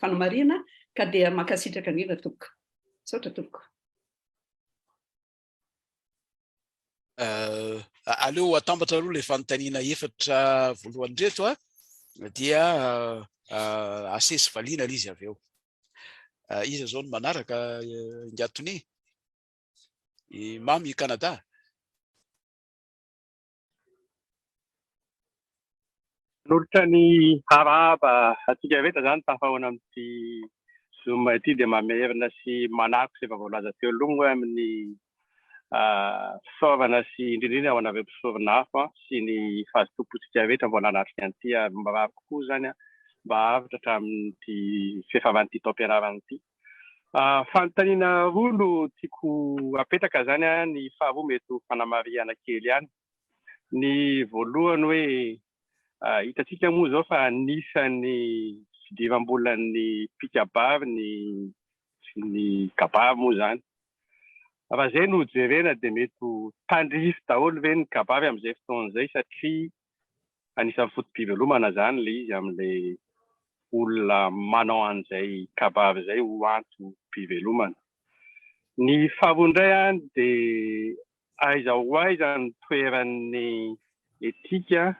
fanamarihana, ka dia makasitraka indrindra tompoko. Saotra tompoko. Aleo atambatra aloha ilay fanontaniana efatra voalohany reto dia asesy valiana izy avy eo. Iza zao no manaraka ngatony mamy Canada. Nolotra ny haraba atsika veta zany tafahoana amin'ity Zoom ity dia mamerina sy manako sy efa voalaza teo aloha amin'ny fisaovana sy indrindra ao anavy mpisaovana hafa sy ny fahazotompotsika vetra mbola anatrika an'ity mba kokoa zany mba avatra hatramin'ity fihavan'ity taom-pianarana ity. Fanontaniana roa no tiako apetaka zany ny faharoa mety ho fanamarihana kely ihany. Ny voalohany hoe hitatsika moa zao fa anisan'ny fidiram-bolan'ny mpikabary ny kabary moa zany. Raha izay no jerena dia mety ho tandrify daholo ve ny kabary amin'izay fotoan'izay satria anisan'ny fotom-pivelomana zany le izy amin'ilay olona manao an'izay kabary izay ho antom-pivelomana. Ny faharoa indray dia aiza ho aiza ny toeran'ny etika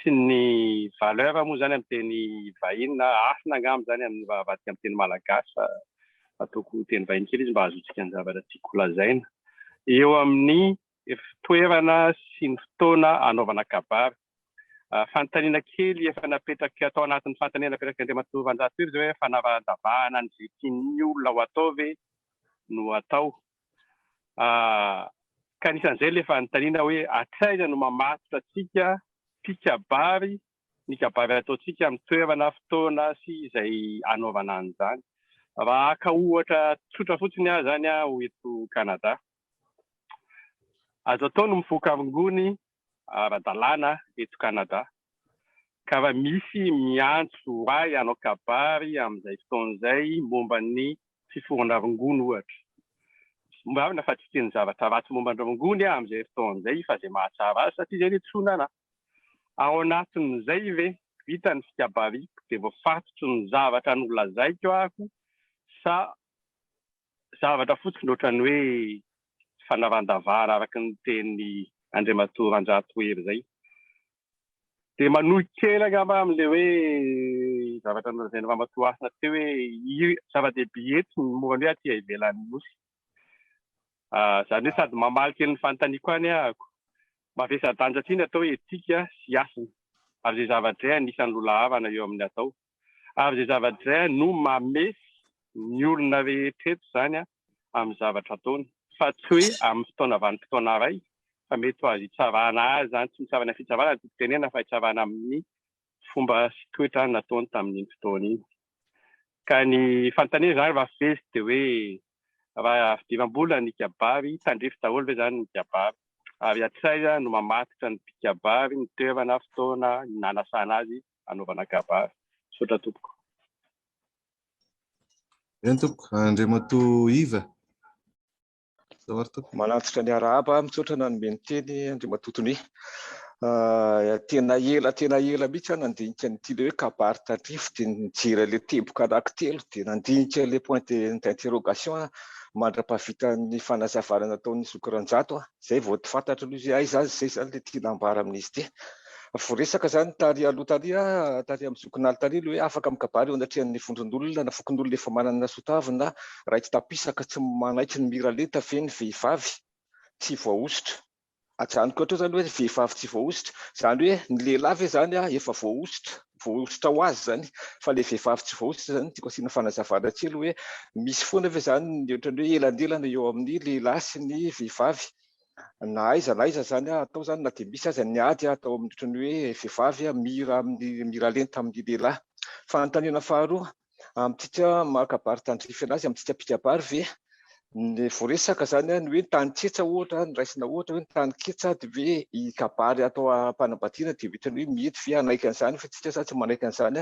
sy ny valeur moa zany amin'ny teny vahiny na asina angamba zany amin'ny vavadika amin'ny teny malagasy fa ataoko teny vahiny kely izy mba azotsika ny zavatra tiako lazaina. Eo amin'ny toerana sy ny fotoana anaovana kabary. Fanontaniana kely efa napetraka atao anatin'ny fanontaniana napetraka Andriamatoa RANJATOHERY zao hoe fanavahana ny tian'ny olona ho atao ve no atao. Ka anisan'izay ilay fanontaniana hoe atraiza no mamatotra antsika mpikabary ny kabary ataontsika amin'ny toerana fotoana sy izay anaovana an'izany. Raha ka ohatra tsotra fotsiny zany ho eto Canada, azo atao no mivoaka avingony ara-dalàna eto Canada. Ka raha misy miantso ray hanao kabary amin'izay fotoan'izay momba ny fiforona avingony ohatra. Mba avy na fa tsy teny zavatra ratsy momba ny avingony amin'izay fotoan'izay fa izay mahatsara azy satria izay ny tsona ao anatin'izay ve vita ny fikabariko dia voafatotro ny zavatra nolazaiko ahako sa zavatra fotsiny ohatrany hoe fanavandavara araka ny teny Andriamatoa RANJATOHERY izay. Dia manohy kely angamba amin'ilay hoe zavatra nolazaina famatoasina teo hoe zava-dehibe eto ny momba ny hoe aty ivelan'ny nosy. Izany hoe sady mamaly kely ny fanontaniako any ahako. Mavesa-danja atao hoe etika sy asina. Ary izay zavatra izay anisan'ny lola havana eo amin'ny atao. Ary izay zavatra izay no mamefy ny olona rehetra zany amin'ny zavatra ataony. Fa tsy hoe amin'ny fotoana vanim-potoana iray fa mety ho azo hitsarana azy zany, tsy mitsarana fitsarana ny tenena fa hitsarana amin'ny fomba sy toetra nataony tamin'iny fotoana iny. Ka ny fanontaniana zany raha vesy dia hoe raha fidiram-bola ny kabary, tandrify daholo ve zany ny kabary. Ary atsaina no mamatitra ny kabary, ny toerana fotoana nanasana azy anaovana kabary. Sotra tompoko. Eny tompoko, Andriamatoa Iva. Manatitra ny araba mitsotra nanomeny teny Andriamatoa tena ela mihitsy nandinika nyity le hoe kabary tandrify dia nijery le teboka anankitelo dia nandinika le point d'interrogation mandra-pavita ny fanazavana nataon'ny zokiranjato zay vao ty fantatro ny izy aiza azy zay zany le tia nambara amin'izy ty. Voresaka zany tary aloha tary amin'ny zokinala tary le hoe afaka amin'ny kabary eo anatrehan'ny vondron'olona na fokon'olona efa manana sotavina raiky tapisaka tsy manaitry ny miralenta ve ny vehivavy tsy voaositra. Ajanoko ohatra zany hoe vehivavy tsy voaositra zany hoe ny lehilahy zany efa voaositra ho azy zany fa le vehivavy tsy voaositra zany tiako asiana fanazavana kely hoe misy foana ve zany ny ohatrany hoe elanelana eo amin'ny lehilahy sy ny vehivavy. Na aiza zany atao zany na dia misy aza ny ady atao amin'ny ohatrany hoe vehivavy mira amin'ny miralenta amin'ny lehilahy. Fanontaniana faharoa amintsika makabary tandrify anazy amintsika mpikabary ve ny voaresaka zany ny hoe tany ketsa ohatra ny raisina ohatra hoe ny tany ketsa dia hoe i kabary atao ampanambadiana dia ohatrany hoe mety ve anaiky an'izany fa tsika zany tsy manaiky an'izany.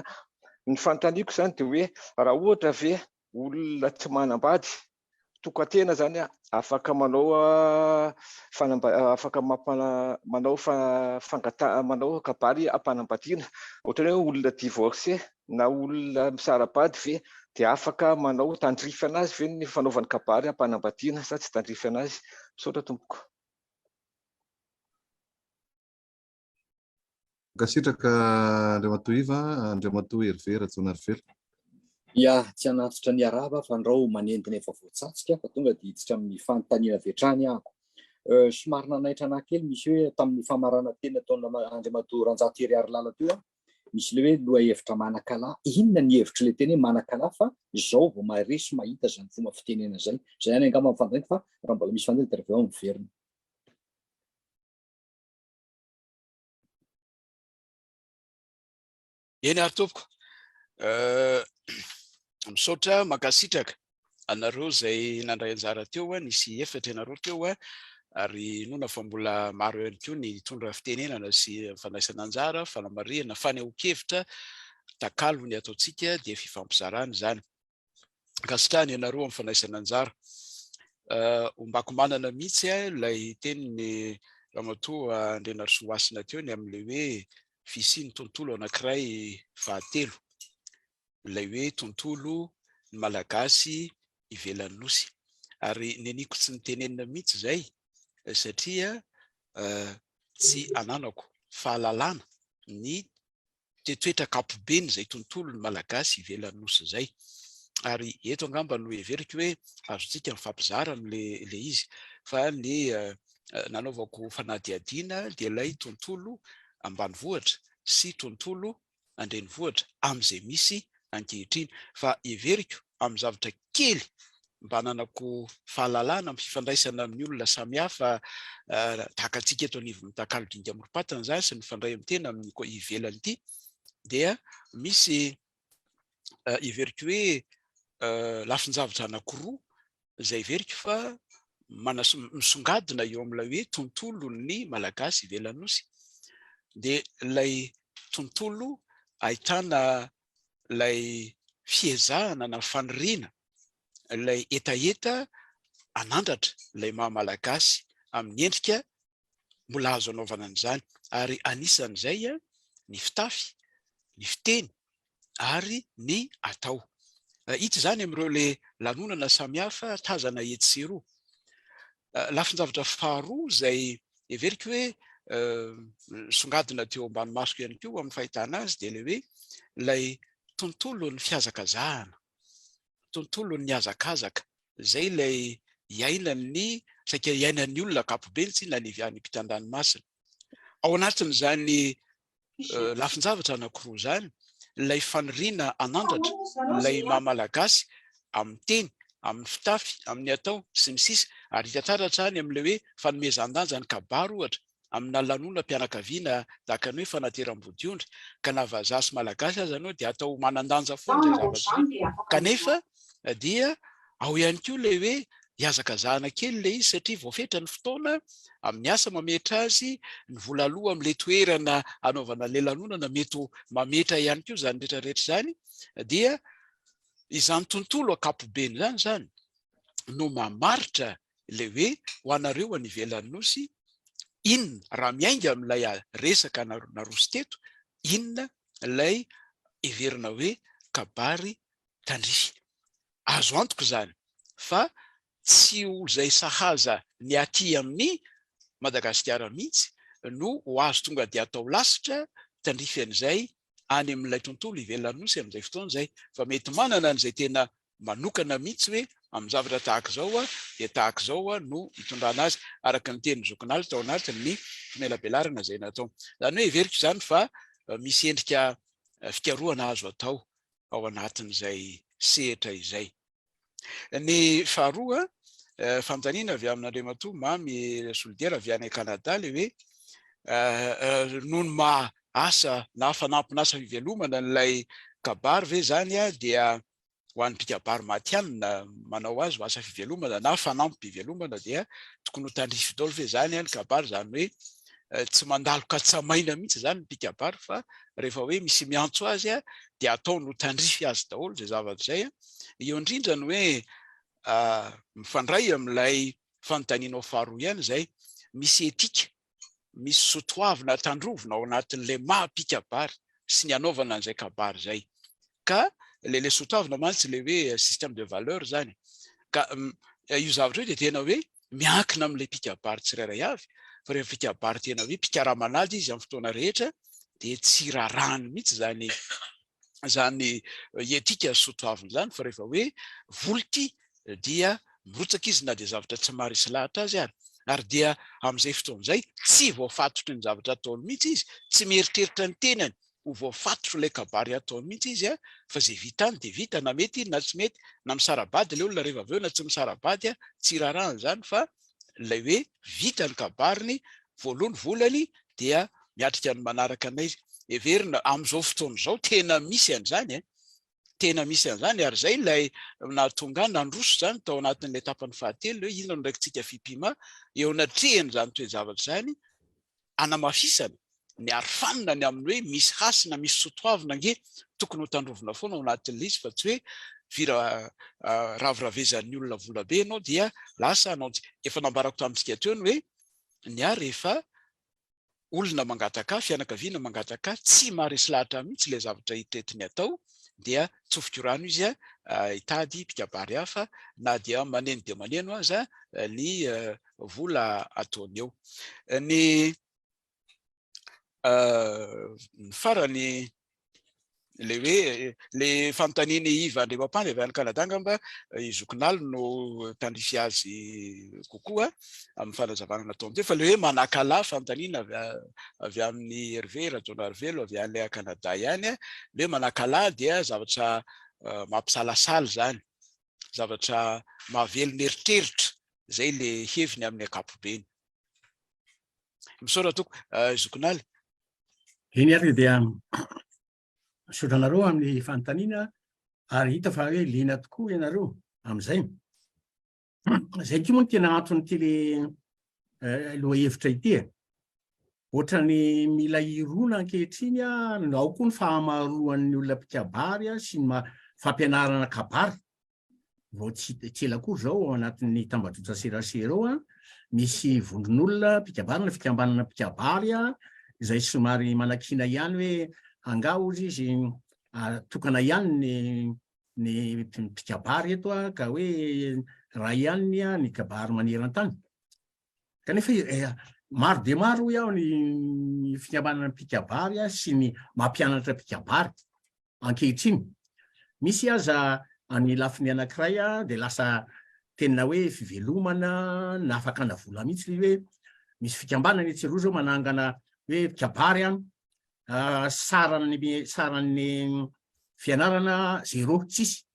Ny fanontaniako zany dia hoe raha ohatra ve olona tsy manambady tokantena zany afaka manao manao kabary ampanambadiana ohatra hoe olona divorcé na olona misarabady ve dia afaka manao tandrify anazy ve ny fanaovany kabary ampanambadiana sa tsy tandrify anazy. Misaotra tompoko. Gasitraka Andriamatoa Iva, Andriamatoa Herivera Tsonarovelo. Ia, tsy hanatitra ny araba fa ndrao manentiny efa voatsatsika fa tonga dia hiditra amin'ny fanontaniana vetrany ahako. Somary nanaitra anankely misy hoe tamin'ny famarana teny ataona Andriamatoa RANJATOHERY Harilala teo misy le hoe lohahevitra manakala. Inona ny hevitra le teny hoe manakala fa izao vao maresy mahita zany fomba fitenena zay. Zay any angamba mifandray fa raha mbola misy fandray dia reveo miverina. Eny ary tompoko. Misaotra makasitraka anareo zay nandray anjara teo nisy efatra ianareo teo ary nona fa mbola maro ihany koa ny tondra fitenenana sy fandraisana anjara, fanamarihana, fanehoan-kevitra, takalo ny ataontsika dia FI.MPI.MA zany. Kasitrahany ianareo amin'ny fandraisana anjara. Ombako manana mihitsy ilay tenin'ny ramatoa Andrianarsoasina teo ny amin'ilay hoe fisiany tontolo anankiray fahatelo. Ilay hoe tontolo ny malagasy ivelan'ny nosy. Ary neniko tsy nitenenina mihitsy zay satria tsy ananako fahalalana ny toetra kapobeny zay tontolo ny malagasy ivelan'ny nosy zay. Ary eto angamba no everiko hoe azontsika mifampizara am'le izy fa ny nanaovako fanadihadiana dia ilay tontolo ambanivohitra sy tontolo andrenivohitra amin'izay misy ankehitriny fa everiko amin'ny zavatra kely mba nanako fahalalana amin'ny fifandraisana amin'ny olona samihafa tahaka antsika eto anivon'ny takalo dinika AMOROM-PATANA zany sy mifandray amin'ny tena amin'ny ivelany ity dia misy everiko hoe lafinjavatra anankiroa izay everiko fa misongadina eo amin'ilay hoe tontolo ny malagasy ivelan'ny nosy. Dia ilay tontolo ahitana ilay fiezahana na faniriana, ilay etaeta anandratra ilay maha-malagasy amin'ny endrika mbola azo anaovana an'izany. Ary anisan'izay ny fitafy, ny fiteny ary ny atao. Ity zany amin'ireo le lanonana samihafa tazana etsy sy eroa. Lafinjavatra faharoa izay everiko hoe songadina teo ambany masoko ihany koa amin'ny fahitana azy dia le hoe ilay tontolo ny fiazakazahana, tontolo ny hazakazaka, zay ilay iainan'ny saika iainan'ny olona ankapobeny tsy na ny mpitan-dranomasina. Ao anatin'izany lafinjavatra anankiroa zany, ilay faniriana anandratra, ilay maha-malagasy amin'ny teny, amin'ny fitafy, amin'ny atao sy ny sisa, ary hita taratra any amin'ilay hoe fanomezan-danja ny kabary ohatra amina lanonam-pianakaviana tahaka ny hoe fanateram-bodiondry ka na vazaha sy malagasy aza anao dia atao manandanja foana zay zavatra kanefa dia ao ihany koa le hoe hiazakazahana kely le izy satria voafetra ny fotoana amin'ny asa mametra azy ny vola aloha amin'le toerana anaovana le lanonana mety mametra ihany koa zany rehetrarehetra zany dia izany tontolo akapobeny zany no mamaritra le hoe ho anareo any ivelan'ny nosy inona raha miainga amin'ilay resaka naroso teto inona ilay everina hoe kabary tandrify azo antoko zany fa tsy olzay sahaza ny aty amin'ny Madagasikara mihitsy no ho azo tonga dia atao lasitra tandrify an'izay any amin'ilay tontolo ivelan'ny nosy amin'izay fotoana zay fa mety manana an'izay tena manokana mihitsy hoe amin'ny zavatra tahaka zao dia tahaka zao no hitondrana azy araka ny teny zokinala tao anatin'ny famelabelarana zay natao zany hoe everiko zany fa misy endrika fikarohana azo atao ao anatin'izay sehatra izay. Ny faharoa fanontaniana avy amin'Andriamatoa mamy solidera avy any Kanada le hoe noho ny asa na fanampin'asa fivelomana n'ilay kabary ve zany dia ho an'ny mpikabary matianina manao azy ho asa fivelomana na fanampim-pivelomana dia tokony ho tandrify daholo ve zany ny kabary zany hoe tsy mandalo katsamaina mihitsy zany ny mpikabary fa rehefa hoe misy miantso azy dia ataony ho tandrify azy daholo zay zavatra zay eo indrindra ny hoe mifandray amin'ilay fanontanianao faharoa ihany zay misy etika misy sotoavina tandrovina ao anatin'le maha-pikabary sy ny anaovana an'izay kabary zay ka le sotoavina mantsy le hoe système de valeur zany ka io zavatra hoe dia tena hoe miankina amin'le mpikabary tsirairay avy fa rehefa pikabary tena hoe pikaramanady izy amin'ny fotoana rehetra dia tsy rarahany mihitsy zany etika sotoavina zany fa rehefa hoe volity dia mirotsaka izy na dia zavatra tsy maharesy lahatra azy ary dia amin'izay fotoan'izay tsy voafatotry ny zavatra ataony mihitsy izy tsy mieritreritra ny tenany ho voafatotro ilay kabary ataony mihitsy izy fa zay vitany dia vita na mety na tsy mety na misarabady le olona rehefa avy eo na tsy misarabady tsy rarahany zany fa ilay hoe vita ny kabariny voalohany volany dia miatrika ny manaraka anay izy everina amin'izao fotoana izao tena misy an'izany tena misy an'izany ary zay ilay nahatonga nandroso zany tao anatin'ilay tapany fahatelo hoe inona no ndraikintsika FI.MPI.MA eo anatrehany zany toe-javatra zany anamafisana ny arofanina ny amin'ny hoe misy hasina misy sotoavina nge tokony ho tandrovina foana ao anatin'ilay izy fa tsy hoe vira raviravezan'ny olona volabe ianao dia lasa anao efa nambarako tamintsika teo ny hoe ny rehefa olona mangataka fianakaviana mangataka tsy maharesy lahatra mihitsy ilay zavatra hitretiny atao dia tsofikorano izy hitady mpikabary hafa na dia maneno dia maneno aza ny vola ataony eo ny farany le hoe le fanontaniany Iva Andriamampandry avy any Kanada angamba izokinalo no tandrify azy kokoa amin'ny fanazavana nataony teo fa le hoe manakala fanontaniana avy amin'ny Hervé Rajona Hervé avy an'ilay Kanada ihany le hoe manakala dia zavatra mampisalasala zany zavatra mahavelona eritreritra zay le heviny amin'ny ankapobeny. Misaotra toko izokinalo. Iny ary dia misaotra anareo amin'ny fanontaniana ary hita fa hoe liana tokoa ianareo amin'izay. Zay koa moa no tena antony tele lohahevitra ity. Ohatrany mila irona ankehitriny ao koa ny fahamaroan'ny olona mpikabary sy ny fampianarana kabary. Vao tsy elakory zao ao anatin'ny tambajotsa serasera ao misy vondron'olona mpikabary fikambanana mpikabary izay somary manakina ihany hoe angahozy izy tokana ihany ny mpikabary eto ka hoe raha ihany ny kabary maneran-tany kanefa maro dia maro iaho ny fikambanana mpikabary sy ny mampianatra mpikabary ankehitriny misy aza any lafiny anankiray dia lasa tena hoe fivelomana na afaka na vola mihitsy hoe misy fikambanana etsy roa zao manangana hoe mpikabary saran'ny fianarana 0 tsisy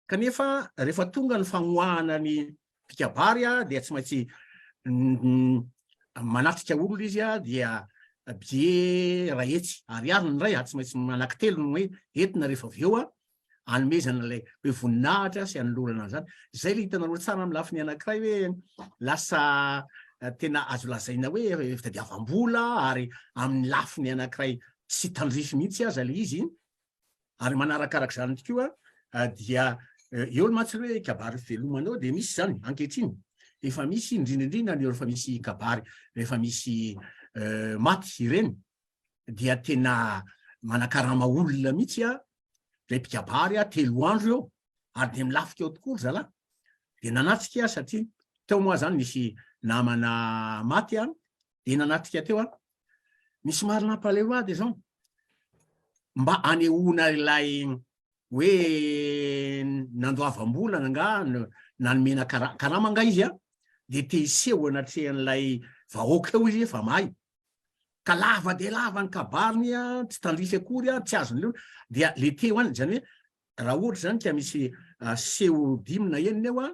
kanefa rehefa tonga ny fagnoahana ny mpikabary dia tsy maintsy manatrika olona izy dia bie rahetsy ary ary ny ray tsy maintsy manankitelo no hoe entina rehefa avy eo anomezana ilay hoe voninahitra sy anolorana zany zay le hitanareo tsara amin'ny lafiny anankiray hoe lasa tena azo lazaina hoe fitadiavam-bola ary amin'ny lafiny anankiray sy tandrify mihitsy aza le izy ary manarakarak' zany tokoa dia eo ny matsy hoe kabary velomana eo dia misy zany ankehitriny efa misy indrindraindrindra ny rehefa misy kabary rehefa misy maty ireny dia tena manakarama olona mihitsy le mpikabary telo andro eo ary dia milafika eo tokoa zala dia nanatrika satria teo moa zany misy namana maty dia nanatrika teo misy marina paleo dia zao mba anehoana ilay hoe nandoavam-bolana nga nanomena karama nga izy dia te hiseho anatrehan'ilay vahoaka eo izy efa mahay ka lava dia lava ny kabariny tsy tandrify akory tsy azony leo dia le teo any zany hoe raha ohatra zany ka misy seho dimina enina eo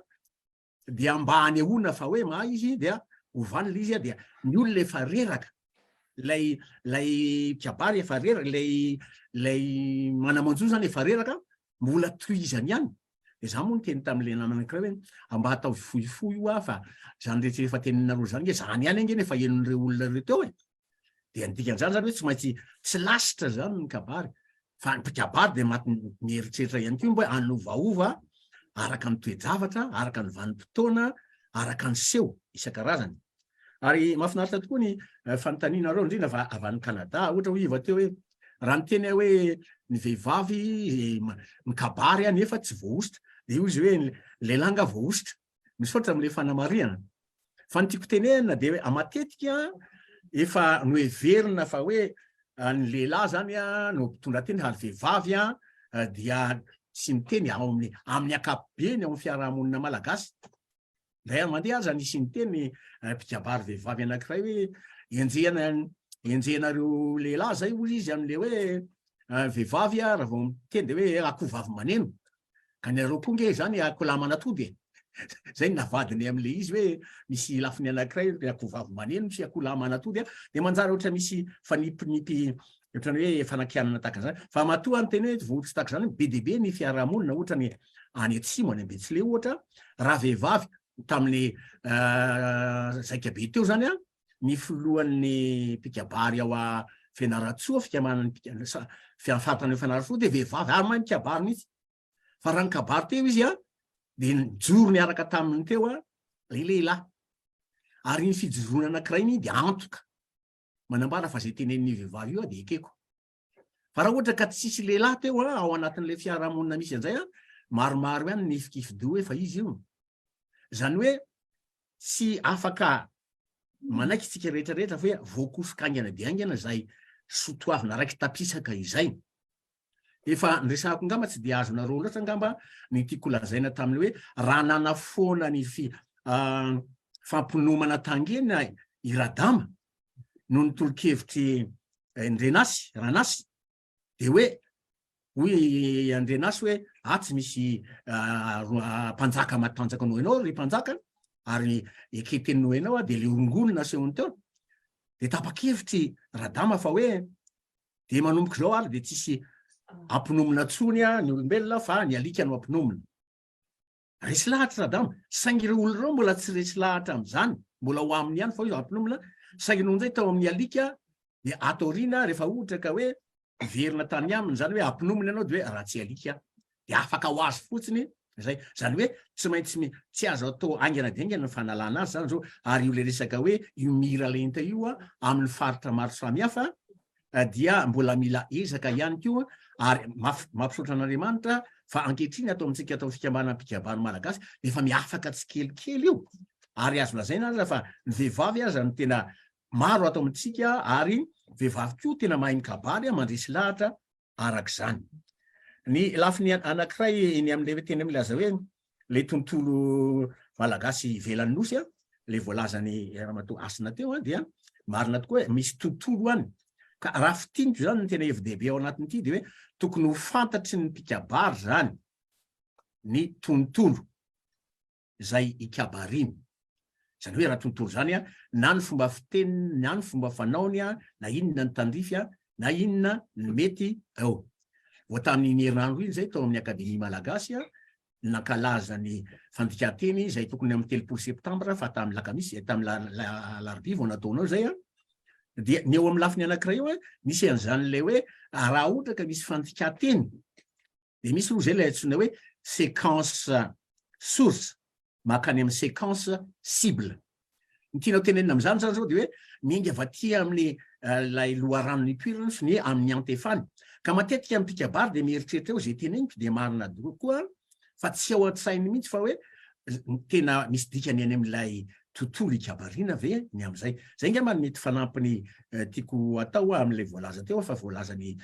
dia mba anehoana fa hoe mahay izy dia hovany le izy dia ny olona efa reraka lay kabary efa reraka lay manamanjo zany efa reraka mbola tohizany ihany dia za moa ny teny tamin'le namana anankiray hoe mba hatao fohifohy io fa zany rehetra teninareo zany zany ihany angeny efa henon'ireo olona ireo teo dia nidikan'izany zany hoe tsy maintsy tsy lasitra zany ny kabary fa ny mpikabary dia maty mieritreritra ihany koa mba hanovaova araka ny toe-javatra araka ny vanim-potoana araka ny seho isan-karazany ary mahafinaritra tokoa ny fanontanianareo indrindra fa avy any Kanada ohatra hoe iva teo hoe raha ny teny hoe ny vehivavy ny kabary nefa tsy voaositra dia io izy hoe lehilahy nga voaositra misy ohatra amin'ilay fanamariana fa ny tiako tenenina dia hoe matetika efa noheverina fa hoe ny lehilahy zany no mpitondra teny ary vehivavy dia sy miteny amin'ny ankapobeny ao amin'ny fiarahamonina malagasy ndray mandeha aza nisy niteny mpikabary vehivavy anankiray hoe enjenareo lehilahy zay ozy izy amin'le hoe vehivavy raha vao miteny dia hoe akohovavy maneno ka nareo koa nge zany akoholahy manatody zay navadiny amin'le izy hoe misy lafiny anankiray akohovavy maneno sy akoholahy manatody dia manjary ohatra misy fanipinipy ohatrany hoe fanakianana tahaka zany fa matoa ny teny hoe vohitra tahaka zany be dia be ny fiarahamonina ohatra ny any atsimo any Ambetsile ohatra raha vehivavy tamin'ny zaikabe teo zany ny filohan'ny mpikabary ao Fianaratsoa fiafatana eo Fianarantsoa dia vehivavy ary mahay mikabary mihitsy fa raha ny kabary teo izy dia nijoro niaraka taminy teo le lehilahy ary ny fijoroana anankiray dia antoka manambara fa zay tenen'ny vehivavy io dia ekeko fa raha ohatra ka tsisy lehilahy teo ao anatin'ilay fiarahamonina misy an'izay maromaro ihany ny fikifido efa izy io zany hoe sy afaka manaiky tsika rehetrarehetra fa hoe voakosoka aingana dia aingana zay sotoavina raiky tapisaka izay efa nyresahako ngamba tsy dia azonareo loatra ngamba ny tiako lazaina tamin'ny hoe raha nanafoana ny fampinomana tangena iradama no nitolokevitry Andrenasy Ranasy dia hoe Andrenasy hoe tsy misy mpanjaka matanjaka noenao ry mpanjaka ary eketeny noenao dia le ongonina sehony teo dia tapa-kevitry radama fa hoe dia manomboka izao ary dia tsisy ampinomina tsony ny olombelona fa ny alika no ampinomina resy lahatra radama saingy ireo olona ireo mbola tsy resy lahatra amin'izany mbola ho aminy ihany fa izy ampinomina saingy nohon'izay tao amin'ny alika dia atoriana rehefa ohatra ka hoe verina tany aminy zany hoe ampinomina ianao dia hoe raha tsy alika dia afaka ho azy fotsiny zay zany hoe tsy maintsy tsy azo atao aingana dia aingana ny fanalana azy zany zao ary io le resaka hoe io mira lenta io amin'ny faritra maro samihafa dia mbola mila ezaka ihany koa ary mampisaotra an'Andriamanitra fa ankehitriny atao amintsika atao fikambana mpikabary malagasy efa miafaka tsy kelikely io ary azo lazaina aza fa ny vehivavy aza ny tena maro atao amintsika ary vehivavy koa tena mahay mikabary mandresy lahatra arak'izany ny lafiny anankiray ny amin'le teny milaza hoe le tontolo malagasy ivelan'ny nosy le voalazany ramatoa Asina teo dia marina tokoa hoe misy tontolo any ka raha fitiniko zany ny tena hevi-dehibe ao anatin'ity dia hoe tokony ho fantatry ny mpikabary zany ny tontolo zay ikabariny Zany hoe raha tontolo zany na ny fomba fiteniny, na ny fomba fanaony na inona ny tandrify na inona ny mety ao. Vao tamin'ny herinandro iny zay tao amin'ny akademia malagasy nankalaza ny fandikateny zay tokony amin'ny 3 septambra fa tamin'ny lakamisy tamin'ny larobia vao nataonao zay dia ny eo amin'ny lafiny anankiray eo nisy an'izany hoe raha ohatra ka misy fandikateny dia misy roa zay ilay antsoina hoe séquence source makany amin'ny séquence cible. Ny tianao tenenina amin'izany zany zao dia hoe mingy avy aty amin'ny lay loharanony puiriny sy ny amin'ny antefany. Ka matetika amin'ny pikabary dia mieritreritra eo zay teneniko dia marina koa fa tsy ao an-tsainy mihitsy fa hoe tena misy dikany any amin'ilay tontolo ikabariana ve ny amin'izay. Zay ngamba mety fanampiny tiako atao amin'ilay voalaza teo fa voalazany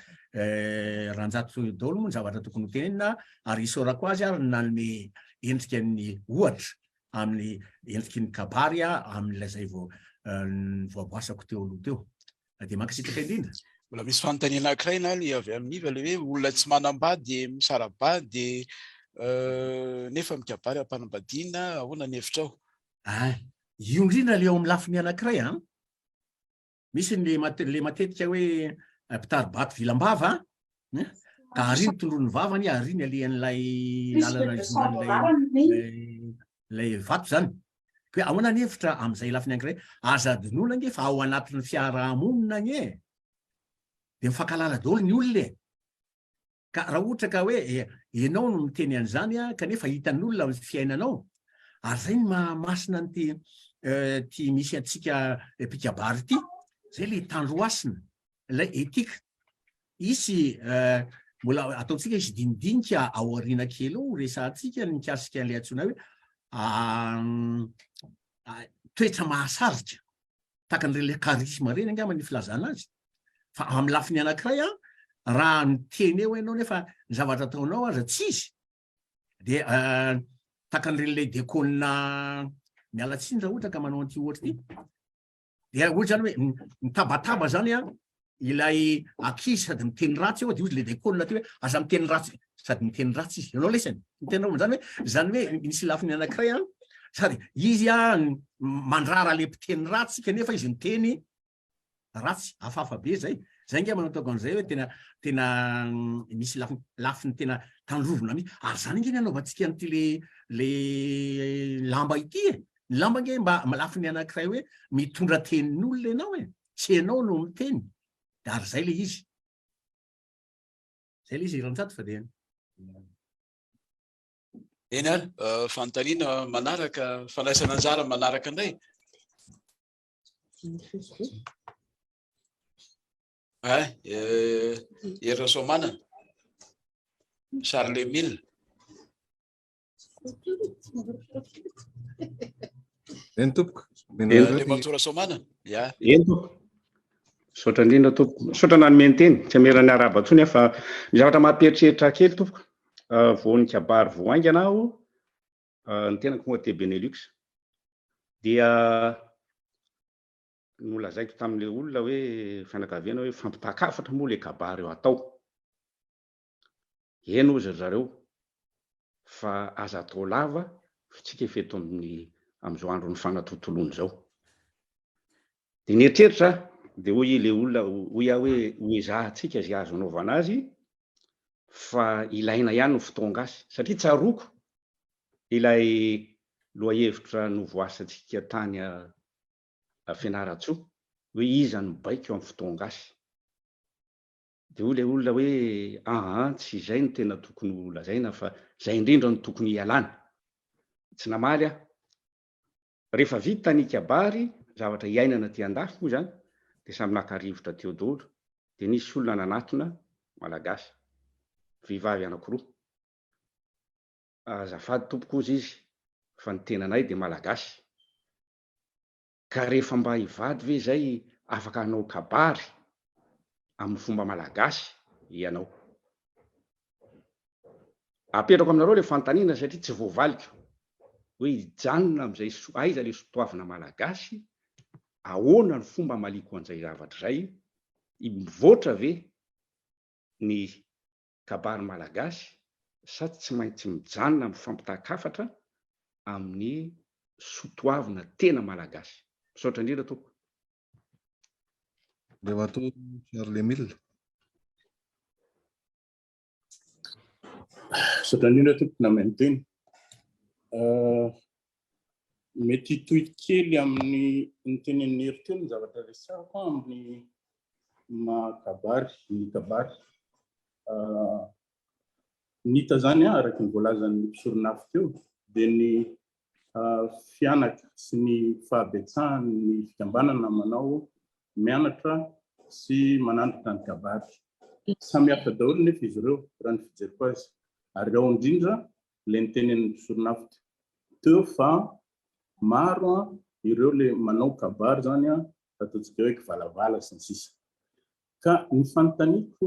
ranjato daholo moa ny zavatra tokony ho tenenina ary isaorako azy ary nanome endrika ny ohatra amin'ny endriky ny kabary amin'ilay zay voaboasako teo aloha teo. Dia mankasitraka indrindra. Mbola misy fanontaniana anankiray na ny avy amin'iva le hoe olona tsy manambady misarabady nefa mikabary ampanambadiana ahoana ny hevitra ao? Io indrindra le ao amin'ny lafiny anankiray misy le matetika hoe mpitaribato vilambava ka ariny tondrony vavany ariny alehan'ilay lalana lay vato zany. Hoe ahoana ny hevitra amin'izay lafiny anankiray azadin'olona nge fa ao anatin'ny fiarahamonina nye dia mifankalala daholo ny olona ka raha ohatra ka hoe ianao no miteny an'izany kanefa hitan'ny olona amin'ny fiainanao ary zay ny masina ty misy antsika pikabary ty zay le tandroasina ilay etika isy mbola ataontsika isy dinidinika ao aoriana kely eo resantsika ny mikasika an'ilay antsoina hoe toetra mahasarika takan'ireny karisma reny angamba ny filazana azy fa amin'ny lafiny anankiray raha miteny eo ianao nefa ny zavatra ataonao aza tsisy dia takan'ireny dekona mialatsiny raha ohatra ka manao an'ity ohatra ity dia ohatra zany hoe mitabataba zany ilay akisy sady miteny ratsy eo dia ozy le dekona ty hoe aza miteny ratsy sady miteny ratsy izy ianao lesany miteny zany hoe misy lafiny anankiray sady izy mandrara le mpiteny ratsy kanefa izy miteny ratsy hafahafa be zay nga manao ataoko an'izay hoe tena misy lafiny tena tandrovona mihitsy ary zany nge ny anaovantsika n'ity le lamba ity ny lamba nge mba lafiny anankiray hoe mitondra tenin'olona ianao tsy ianao no miteny dia ary zay le izy ranjato fa dia eny ary fanontaniana manaraka fanaisana anjara manaraka indray Ireo Somana Charles Emile eny tompoko le matsora Somana eny tompoko sotra indrindra tompoko sotra nanome teny tsy amerany araba ntsony fa ny zavatra mampieritreritra kely tompoko voan'ny kabary voaingana aho ny tenako moa te Benelux dia nolazaiko tamin'le olona hoe fianakaviana hoe fampitakafatra moa le kabary eo atao eny ozy zareo fa aza atao lava fitsika feto amin'izao andro ny fanatontolony zao dia nieritreritra dia hoy le olona hoy aho hoe hoezahantsika zay azo anaovana azy fa ilaina ihany ny fotoangasy satria tsaroko ilay lohahevitra novoasantsika tany Fianaratsoa hoe iza ny baiko amin'ny fotoangasy dia hoy le olona hoe tsy izay ny tena tokony ho lazaina fa zay indrindra ny tokony hialana tsy namaly rehefa vita ny kabary zavatra hiainana ty andafy moa zany dia samy naka-rivotra teo daholo dia nisy olona nanatona malagasy vehivavy anankiroa azafady tompoko ozy izy fa ny tenanay dia malagasy ka rehefa mba hivady ve zay afaka hanao kabary amin'ny fomba malagasy ianao apetrako aminareo le fanontaniana satria tsy voavaliko hoe hijanona amin'izay aiza le sotoavina malagasy ahoana ny fomba maliko an'izay zavatra zay mivoatra ve ny kabary malagasy sa tsy maintsy mijanona amin'ny fampitakafatra amin'ny sotoavina tena malagasy. Misaotra indrindra toko. Andriamatoa Charles Mille. Misaotra indrindra toko nameny teny. Mety toy kely amin'ny tenen'ny eriteo ny zavatra resako amin'ny kabary, kabary. Nita zany araky ny voalazan'ny Mpisorona teo dia ny fianaka sy ny fahabetsahany ny fikambanana manao mianatra sy manandratra ny kabary. Samy hafa daholo nefa izy ireo raha ny fijeriko azy. Ary ao indrindra ilay ny tenen'ny Mpisorona teo fa maro ireo le manao kabary zany ataontsika hoe kivalavala sy ny sisa. Ka ny fanontaniako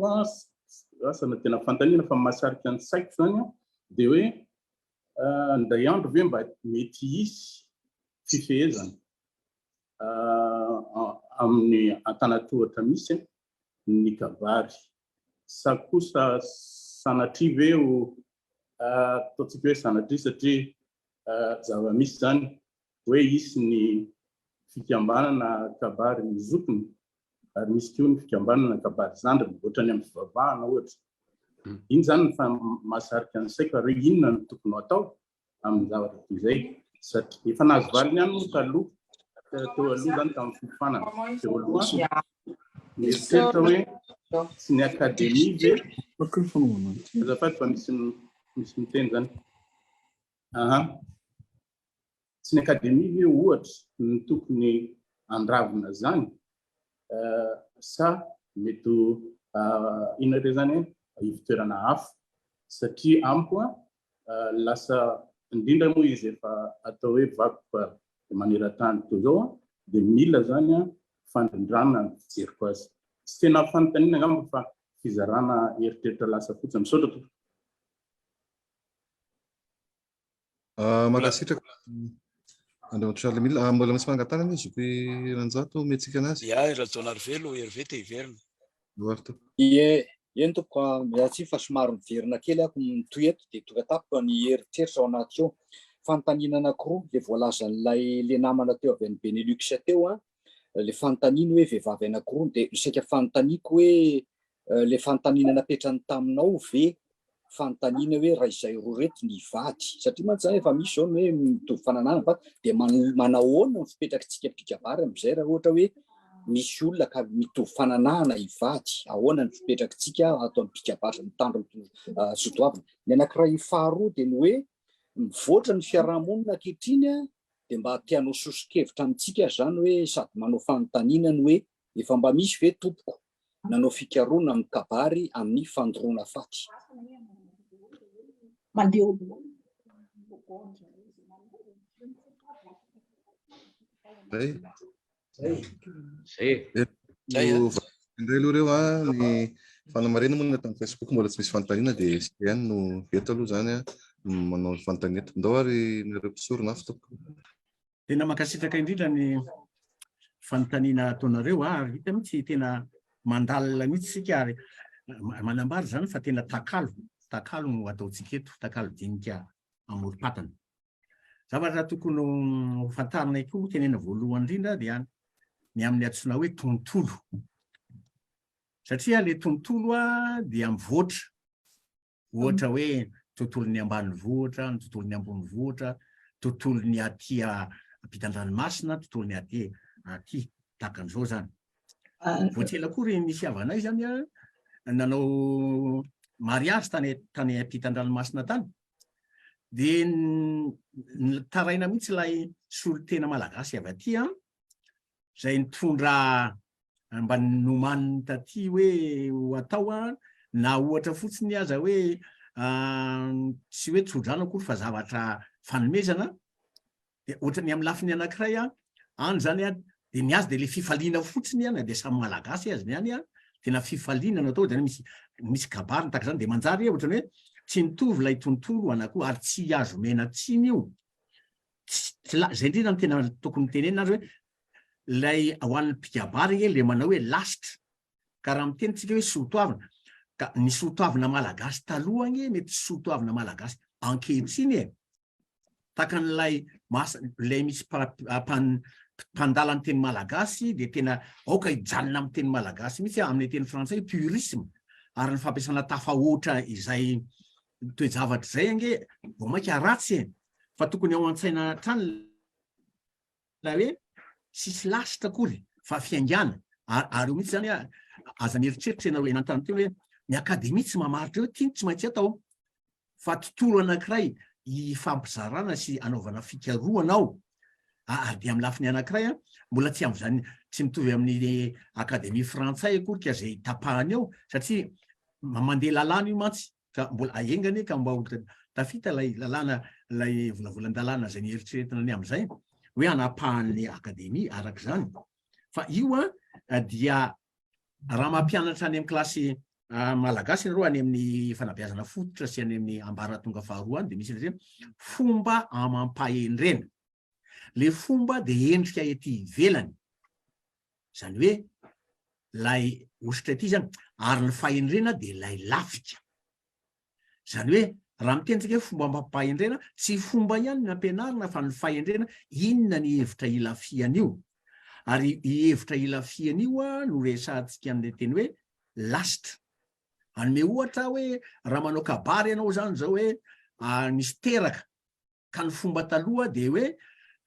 asana tena fanontaniana fa mahasarika ny saiko zany dia hoe ndray andro ve mba mety hisy fifehezana amin'ny antanatohatra misy ny kabary. Sa kosa sanatria ve ataontsika hoe sanatria satria zava-misy zany hoe hisy ny fikambanana kabary mizokony ary misy koa ny fikambanana kabary zandriny ohatrany amin'ny fivavahana ohatra. Iny zany ny mahasarika ny saiko ary inona no tokony atao amin'ny zavatra toy izay satria efa nahazo valiny ihany moa taloha teo aloha zany tamin'ny fifanana teo aloha mieritseritra hoe sy ny akademia ve azafady fa misy miteny zany sy ny akademia ve ohatra ny tokony andravina zany sa mety inona re zany ivitoerana hafa satria amiko lasa indrindra moa izy efa atao hoe vakoka maneran-tany toy izao dia mila zany fandrindrana ny fijeriko azy. Tsy tena fanontaniana angamba fa fizarana eritreritra lasa fotsiny. Misaotra tokoa. Makasitraka Andriamatoa Charles Mille, mbola misy mangatana izy ko ranjato metsika anazy. Ya, rajonarve Lohahevitra hiverina. Eny tompoko miatsy fa somary miverina kely ako mitoy eto dia tonga tapoko ny eritreritra ao anaty eo. Fanontaniana anankiroa le voalazan'ilay le namana teo avy any Benelux teo le fanontaniana hoe vehivavy anankiroa dia isaika fanontaniako hoe le fanontaniana napetrany taminao ve fanontaniana hoe raha izay roa reto ny vady satria mantsy zany efa misy zao hoe mitovy fananana vady dia manahoana ny fipetrakantsika mpikabary amin'izay raha ohatra hoe misy olona ka mitovy fananana hivady ahoana ny fipetrakantsika ato amin'ny mpikabary mitandro sotoavina. Ny anankiray faharoa dia ny hoe mivoatra ny fiarahamonina ankehitriny dia mba tianao sosokevitra amintsika zany hoe sady manao fanontaniana ny hoe efa mba misy ve tompoko nanao fikaroana amin'ny kabary amin'ny fandoroana faty. Indray aloha reo ny fanamarena moa tamin'ny Facebook mbola tsy misy fanontaniana dia sy ihany no eto aloha zany manao fanontaniana ndao ary nireo Mpisorona afitako. Tena makasitraka indrindra ny fanontaniana ataonareo ary hita mihitsy tena mandalina mihitsy sika ary manambary zany fa tena takalo no ataontsika eto, takalo dinika AMOROM-PATANA. Zavatra tokony fantarina koa tenena voalohany indrindra dia ny amin'ny antsoina hoe tontolo. Satria le tontolo dia mivoatra. Ohatra hoe tontolon'ny ambanivohitra, ny tontolon'ny ambonivohitra, tontolon'ny aty ampitan-dranomasina, tontolon'ny aty takan'izao zany. Voatsela kory misy havanay zany nanao mariazy tany ampitan-dranomasina tany. Dia taraina mihitsy ilay solon-tena malagasy avy aty izay nitondra mba nomaniny taty hoe ho atao na ohatra fotsiny aza hoe tsy hoe tsodrano akory fa zavatra fanomezana dia ohatrany amin'ny lafiny anankiray any zany dia ny azy dia le fifaliana fotsiny na dia samy malagasy azy niany tena fifaliana no atao dia misy kabary tahaka izany dia manjary ohatrany hoe tsy nitovy ilay tontolo anakoa ary tsy azo mena tsiny io. Zay indrindra no tena tokony tenenina azy hoe ilay ho an'ny mpikabary le manao hoe lasitra. Ka raha mitenitsika hoe sotoavina, ka ny sotoavina malagasy taloha mety sotoavina malagasy ankehitriny tahaka n'ilay lay misy mpandala ny teny malagasy dia tena aoka hijanona amin'ny teny malagasy mihitsy amin'ny teny frantsay purisme ary ny fampiasana tafahoatra izay toejavatra zay ange vao mainka ratsy fa tokony ao an-tsaina trany la hoe sisy lasitra akory fa fiaingana ary io mihitsy zany aza mieritreritra ianareo enantany teo hoe ny akademia tsy mamaritra hoe tiany tsy maintsy atao fa tontolo anankiray hifampizarana sy anaovana fikaroana ao dia amin'ny lafiny anankiray mbola tsy amin'izany tsy mitovy amin'ny akademia frantsay akory ka zay tapahany ao satria mandeha lalàna io mantsy ka mbola aengany ka mba tafita lay lalàna lay volavolan-dalàna zay nieritreretina ny amin'izay hoe anapahan'ny akademia arak'izany fa io dia raha mampianatra any amin'ny kilasy malagasy ianareo any amin'ny fanabeazana fototra sy any amin'ny ambaratonga faharoa any dia misy hoe fomba amam-pahendrena. Le fomba dia endrika ety ivelany zany hoe lay ositra ety zany ary ny fahendrena dia lay lafika zany hoe raha mitentsika hoe fomba amam-pahendrena tsy fomba ihany ny ampianarina fa ny fahendrena inona ny hevitra ilafiana io ary hevitra ilafiana io no resahantsika amin'ilay teny hoe lasitra. Anome ohatra hoe raha manao kabary ianao zany zao hoe nisy teraka ka ny fomba taloha dia hoe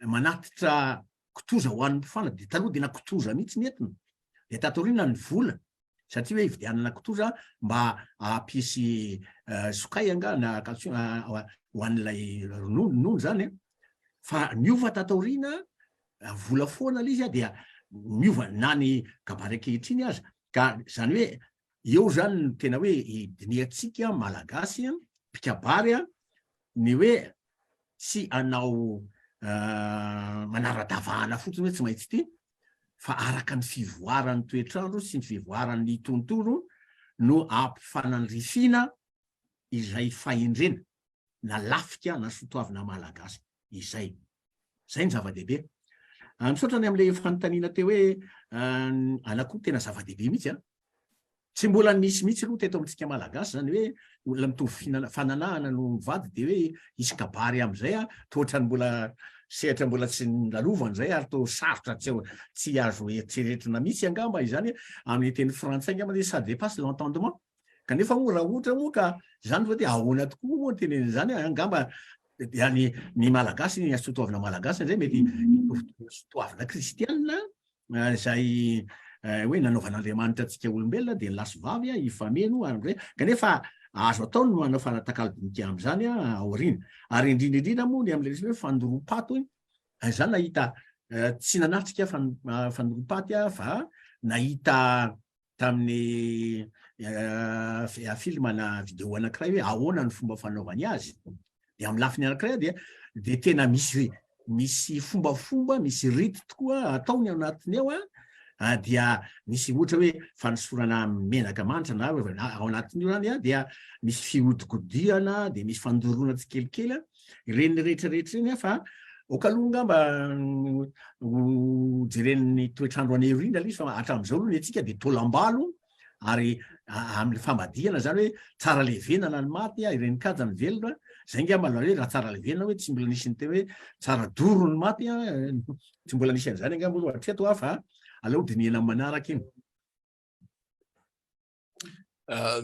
manatitra kitoza ho an'ny mpifana dia taloha dia na kitoza mihitsy nentina dia tatorina ny vola satria hoe hividianana kitoza mba hampisy sokay anga na ho an'ilay ronono zany fa niova tatorina vola foana lay izy dia miova na ny kabary ankehitriny aza ka zany hoe eo zany tena hoe idiniantsika malagasy mpikabary ny hoe sy anao manaradavahana fotsiny hoe tsy maintsy ty fa araka ny fivoaran'ny toetrandro sy ny fivoaran'ny tontolo no ampifanandrifina izay fahendrena na lafika na sotoavina malagasy izay ny zava-dehibe. Misaotra ny amin'ilay fanontaniana teo hoe anakoa tena zava-dehibe mihitsy tsy mbola misy mihitsy aloha teto amintsika malagasy zany hoe olona mitovy fananahana no mivady dia hoe isy kabary amin'izay toatra ny mbola sehatra mbola tsy nalovany zay ary to sarotra tsy azo eritreretrina mihitsy angamba izany amin'ny teny frantsay angamba dia ça dépasse l'entendement kanefa moa raha ohatra moa ka zany fa dia ahoana tokoa moa teneny zany angamba dia ny malagasy ny sotoavina malagasy zay mety sotoavina kristianina izay hoe nanaovan'Andriamanitra antsika olombelona dia laso vavy ifameno ary kanefa azo atao no manao fanatakalo dinika amin'izany aoriana ary indrindra moa ny amin'ilay hoe fandoroam-paty zany nahita tsy nanatrika fandoroam-paty fa nahita tamin'ny filma na vidéo anankiray hoe ahoana ny fomba fanaovany azy dia amin'ny lafiny anankiray dia tena misy fombafomba misy rity tokoa ataony ao anatiny ao dia misy ohatra hoe fanosorana menaka manitra na ao anatin'io zany dia misy fihodikodiana dia misy fandoroana tsikelikely ireny rehetrarehetra reny fa okaloha ngamba jeren'ny toetrandro an'eorina izy fa hatramin'izao aloha ny antsika dia tolambalo ary amin'ny fambadihana zany hoe tsara levenana ny maty ireny kajany velona zay ngamba hoe raha tsara levenana hoe tsy mbola nisy ny tena hoe tsara doro ny maty tsy mbola nisy an'izany angamba aloha hatreto fa aleo dinihana manaraka iny.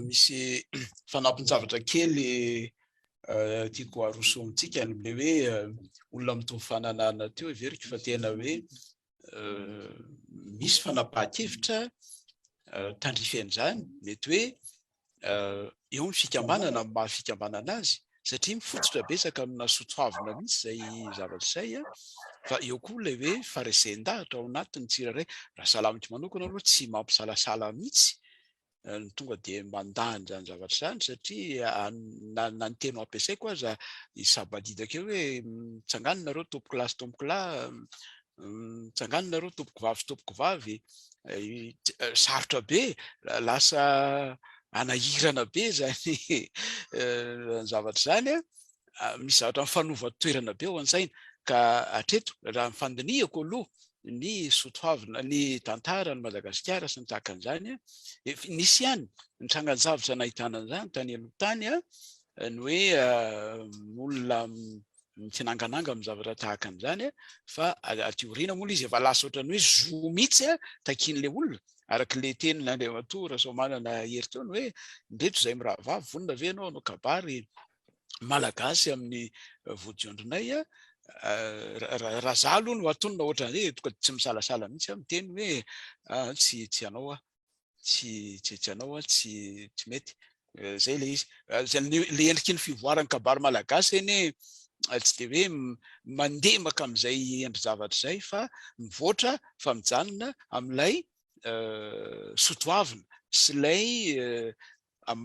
Misy fanampin-javatra kely tiako aroso amintsika le hoe olona mitovy fananana teo everiko fa tena hoe misy fanapahan-kevitra tandrify an'izany mety hoe eo ny fikambanana amin'ny mahafikambanana azy satria mifototra betsaka amina sotoavina mihitsy zay zavatra zay fa eo koa ilay hoe faresendahatra ao anatiny tsiraray raha salamiko manokana aloha tsy mampisalasala mihitsy ny tonga dia mandany zany zavatra zany satria na ny teno ampiasaiko aza isabalidaka eo hoe mitsanganonareo tompokilasy tompokilahy mitsanganonareo tompoko vavy sarotra be lasa anahirana be zany zavatra zany misy zavatra mifanova toerana be ao an-tsaina ka hatreto raha mifandinihako aloha ny sotoavina ny tantara ny Madagasikara sy ny tahaka an'izany nisy ihany ny trangan-javatra nahitana an'izany tany aloha tany ny hoe olona mitsinangananga amin'ny zavatra tahaka an'izany fa aty orina moa izy efa lasa ohatran'ny hoe zo mihitsy takin'le olona araka le tenina Andriamatoa Rasoamanana hery teo hoe ndreto izay mirahava vonona ve anao kabary malagasy amin'ny vodiondrinay raha za aloha no atonona ohatran'izay tonga tsy misalasala mihitsy miteny hoe tsy anao tsy anao tsy mety zay le izy le endriky ny fivoarany kabary malagasy eny tsy de hoe mandeha maka amin'izay endry zavatra zay fa mivoatra fa mijanona amin'ilay sotoavina sy ilay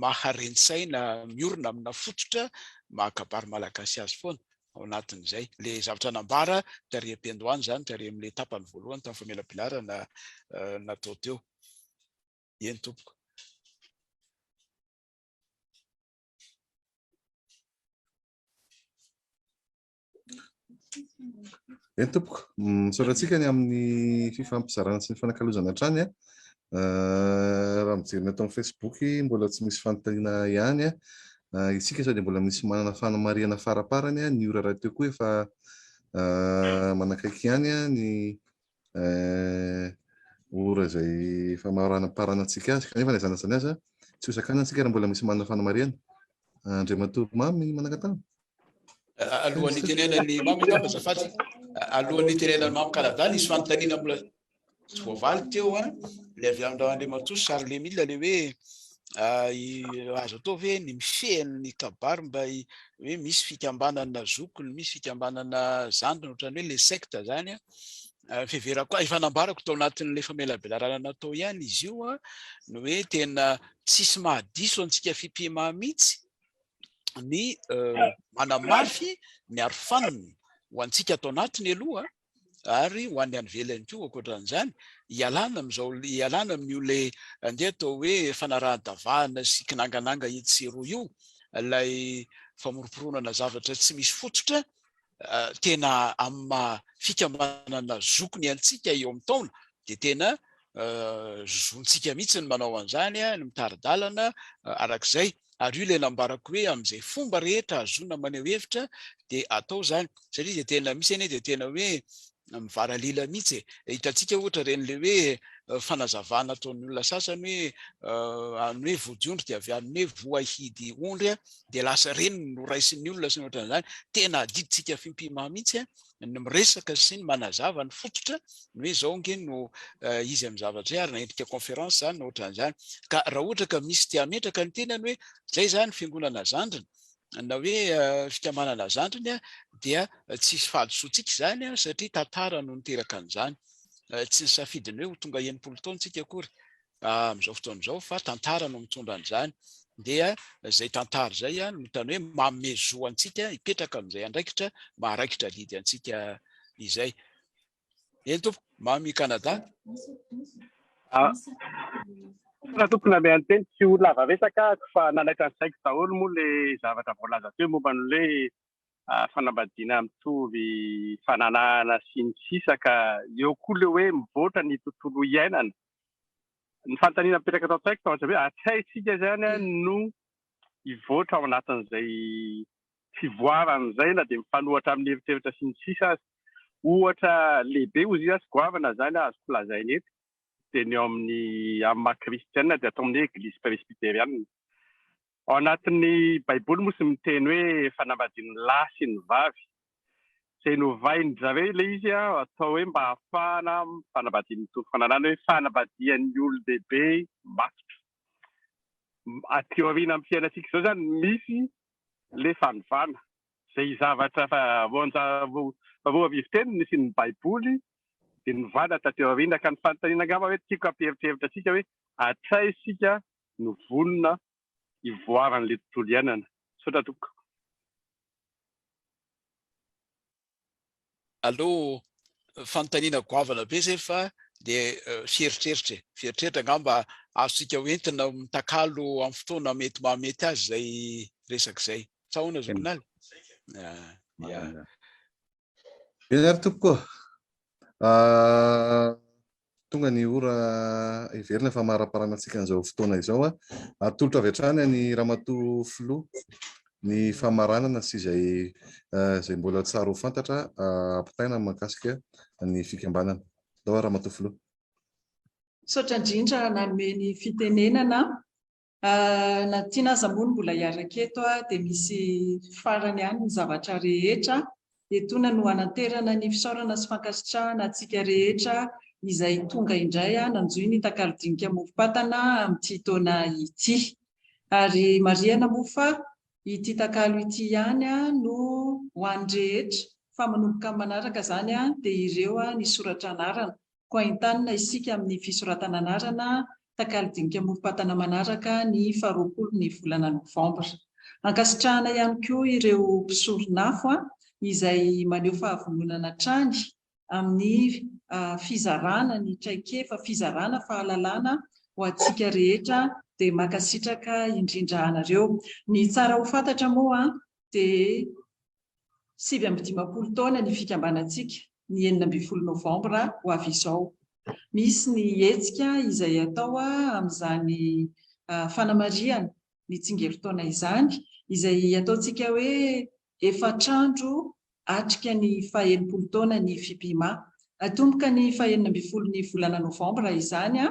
maharensaina miorina amina fototra mahakabary malagasy azy foana ao anatin'izay le zavatra nambara tary am-piandohany zany tary amin'le tapany voalohany tamin'ny famelam-pilarana natao teo eny tompoko. Eny tompoko misaotratsika ny amin'ny fifampizarana sy ny fanakalozana hatrany raha mijerina atao amin'ny Facebook mbola tsy misy fanontaniana ihany isika sao dia mbola misy manana fanamariana faraparany ny ora raha teo koa efa manakaiky ihany ny ora izay efa maranam-parana antsika azy kanefa ny zanazany azy tsy hosakanana antsika raha mbola misy manana fanamariana. Andriamatoa-mamy manakatana alohan'ny tenenany mamy azafady alohan'ny tenenany mamy Kanada nisy fanontaniana mbola tsy voavaly teo le avy Andriamatoa sary le mila le hoe azo atao ve ny mifehan'ny kabary mba hoe misy fikambanana zokony misy fikambanana zandriny ohatran'ny hoe le secte zany fiheverako efa nambarako tao anatin'le famelabelarana natao ihany izy io no hoe tena tsisy mahadiso antsika FI.MPI.MA mihitsy ny manamafy ny arofanina ho antsika atao anatiny aloha ary ho an'ny anyvelany koa ankoatran'izany ialana amin'io le andeha atao hoe fanarahan-davahana sy kinangananga etsero io ilay famoroporonana zavatra tsy misy fototra tena amin'ny fikambanana zokony antsika eo amin'ny taona dia tena zontsika mihitsy ny manao an'izany ny mitaridalana arak'izay ary io le nambarako hoe amin'izay fomba rehetra azona maneho hevitra dia atao zany satria dia tena misy eny dia tena hoe mivaralila mihitsy hitantsika ohatra ren'le hoe fanazavana ataon'ny olona sasany hoe vodiondry dia avy amin'ny hoe voahidy ondry dia lasa reny no raisin'ny olona sy ny ohatran'izany tena adiditsika FI.MPI.MA mihitsy ny miresaka sy ny manazava ny fototra ny hoe zao nge no izy amin'ny zavatra ary naendrika conférence zany na ohatran'izany ka raha ohatra ka misy tia metraka ny tenany hoe zay zany fiangonana zandriny na hoe fikamanana zandriny dia tsisy fahadisoantsika zany satria tantara no niteraka an'izany tsy ny safidiny hoe ho tonga 90 taona tsika akory amin'izao fotoan'izao fa tantara no mitondra an'izany dia zay tantara zay no mitany hoe mamezo antsika hipetraka amin'izay andraikitra maharaikitra lidy antsika izay eny tompoko mamy Kanada raha tokony ame anteny tsy ho lavavesaka fa nanaitra ny saiko daholo moa le zavatra voalaza teo momba n'le fanambadiana mitovy fananahana sy ny sisa ka eo koa le hoe mivoatra ny tontolo iainana ny fanontaniana mipetraka atao saiko tao hoe atsaitsika zany no hivoatra ao anatin'izay fivoaran'izay na dia mifanohatra amin'ny heritreritra sy ny sisa azy ohatra lehibe ozy azy goavana zany azoko lazainy eto dia ny eo amin'ny kristianina dia atao amin'ny église presbytérienne ao anatin'ny baiboly moa sy miteny hoe fanambadian'ny lahy sy ny vavy izay novainy zareo ilay izy atao hoe mba hahafahana fanambadian'ny mitovy fananana hoe fanambadian'ny olon-dehibe matotra aty aoriana amin'ny fiainantsika izao zany misy le fanovana izay zavatra voaviviteny nisy ny baiboly dia novana taty aoriana ka ny fanontaniana angamba hoe tiako ampieritreritra antsika hoe atsaisika no vonona hivoaran'le tontolo iainana sotra toko aloha fanontaniana goavana be zay fa dia fieritreritra angamba azontsika hoentina mitakalo amin'ny fotoana mety mahamety azy zay resaka izay tsahoana zokonaly eny ary tompoko tonga ny ora iverina fa maharaparana antsika an'izao fotoana izao atolotra avy hatrany ny ramatoa filoha ny famaranana sy izay mbola tsara ho fantatra ampitaina mahakasika ny fikambanana. Dao raha matofilo. Saotra indrindra nanome ny fitenenana na tiana aza moa mbola hiaraka eto dia misy farany ihany ny zavatra rehetra etona no hanaterana ny fisaorana sy fankasitrahana antsika rehetra izay tonga indray nanjoy ny takalo dinika mofo-patana amin'ity taona ity. Ary marihana moa fa ity takalo ity ihany no ho an'ny rehetra fa manomboka manaraka zany dia ireo ny soratra anarana. Koa entanina isika amin'ny fisoratana anarana takalo dinika mofo-patana manaraka ny 20 ny volana Novambra. Ankasitrahana ihany koa ireo mpisoronafo izay maneho fahavononana trany amin'ny fizarana ny traikefa fizarana fahalalana ho antsika rehetra dia makasitraka indrindra anareo. Ny tsara ho fantatra moa dia 7-20 taona ny fikambanantsika ny 9 Novambra ho avy izao. Misy ny hetsika izay atao amin'izany fanamariana ny tsingeritaona izany izay ataontsika hoe efatrandro atrika ny 70 taona ny FI.MPI.MA. Atomboka ny 19 ny volana Novambra izany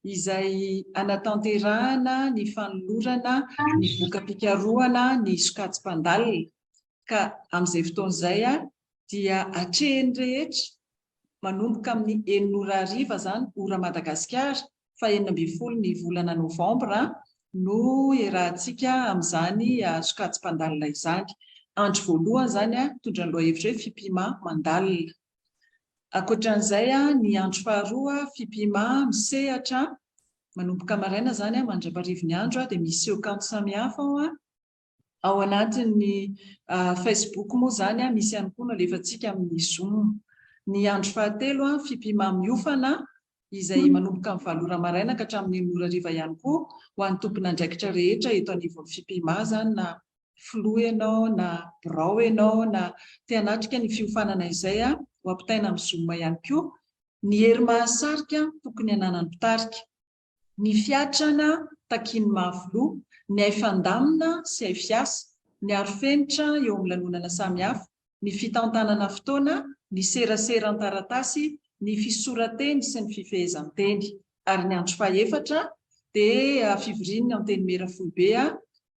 izay anatanterahana ny fanolorana ny voka-pikarohana ny sokajim-pandalina. Ka amin'izay fotoana izay dia atrehany rehetra manomboka amin'ny 900 zany ora Madagasikara 19 ny volana Novambra no iarahantsika amin'izany sokajim-pandalina izany. Andro voalohany zany tondra ny lohahevitra hoe FI.MPI.MA mandalina. Ankoatran'izay ny andro faharoa FI.MPI.MA misehatra manomboka maraina zany mandraparivo ny andro dia misy kanto samihafa ao anatin'ny Facebook moa zany misy ihany koa nalefantsika amin'ny Zoom. Ny andro fahatelo FI.MPI.MA miofana izay manomboka amin'ny 7 ora maraina ka hatramin'ny 9 hariva ihany koa ho an'ny tompon'andraikitra rehetra eto anivon'ny FI.MPI.MA zany na filoha ianao na birao ianao na te hanatrika ny fiofanana izay ho ampitaina amin'ny Zoom ihany koa. Ny hery mahasarika tokony hananany mpitarika. Ny fiatrana takiany mahafiloha, ny haifandamina sy haifiasa, ny arofenitra eo amin'ny lanonana samihafa, ny fitantanana fotoana, ny serasera an-taratasy, ny fisorateny sy ny fifehezanteny. Ary ny andro fahaefatra dia fivoriana amin'ny teny mera foibe.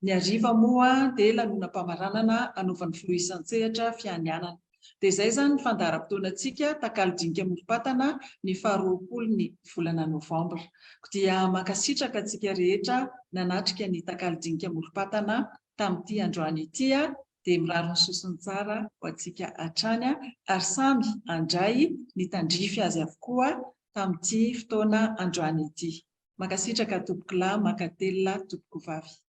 Ny hariva moa dia lanonam-pamaranana anaovan'ny filoha isan-tsehatra fianianana. Dia izay zany ny fandaharam-potoanantsika takalo dinika mofo-patana ny 20 ny volana Novambra. Dia makasitraka antsika rehetra nanatrika ny takalo dinika mofo-patana tamin'ity androany ity dia miraro ny sosiny tsara ho antsika hatrany ary samy handray ny tandrify azy avokoa tamin'ity fotoana androany ity. Makasitraka tompoko lahy, makatelina tompoko vavy.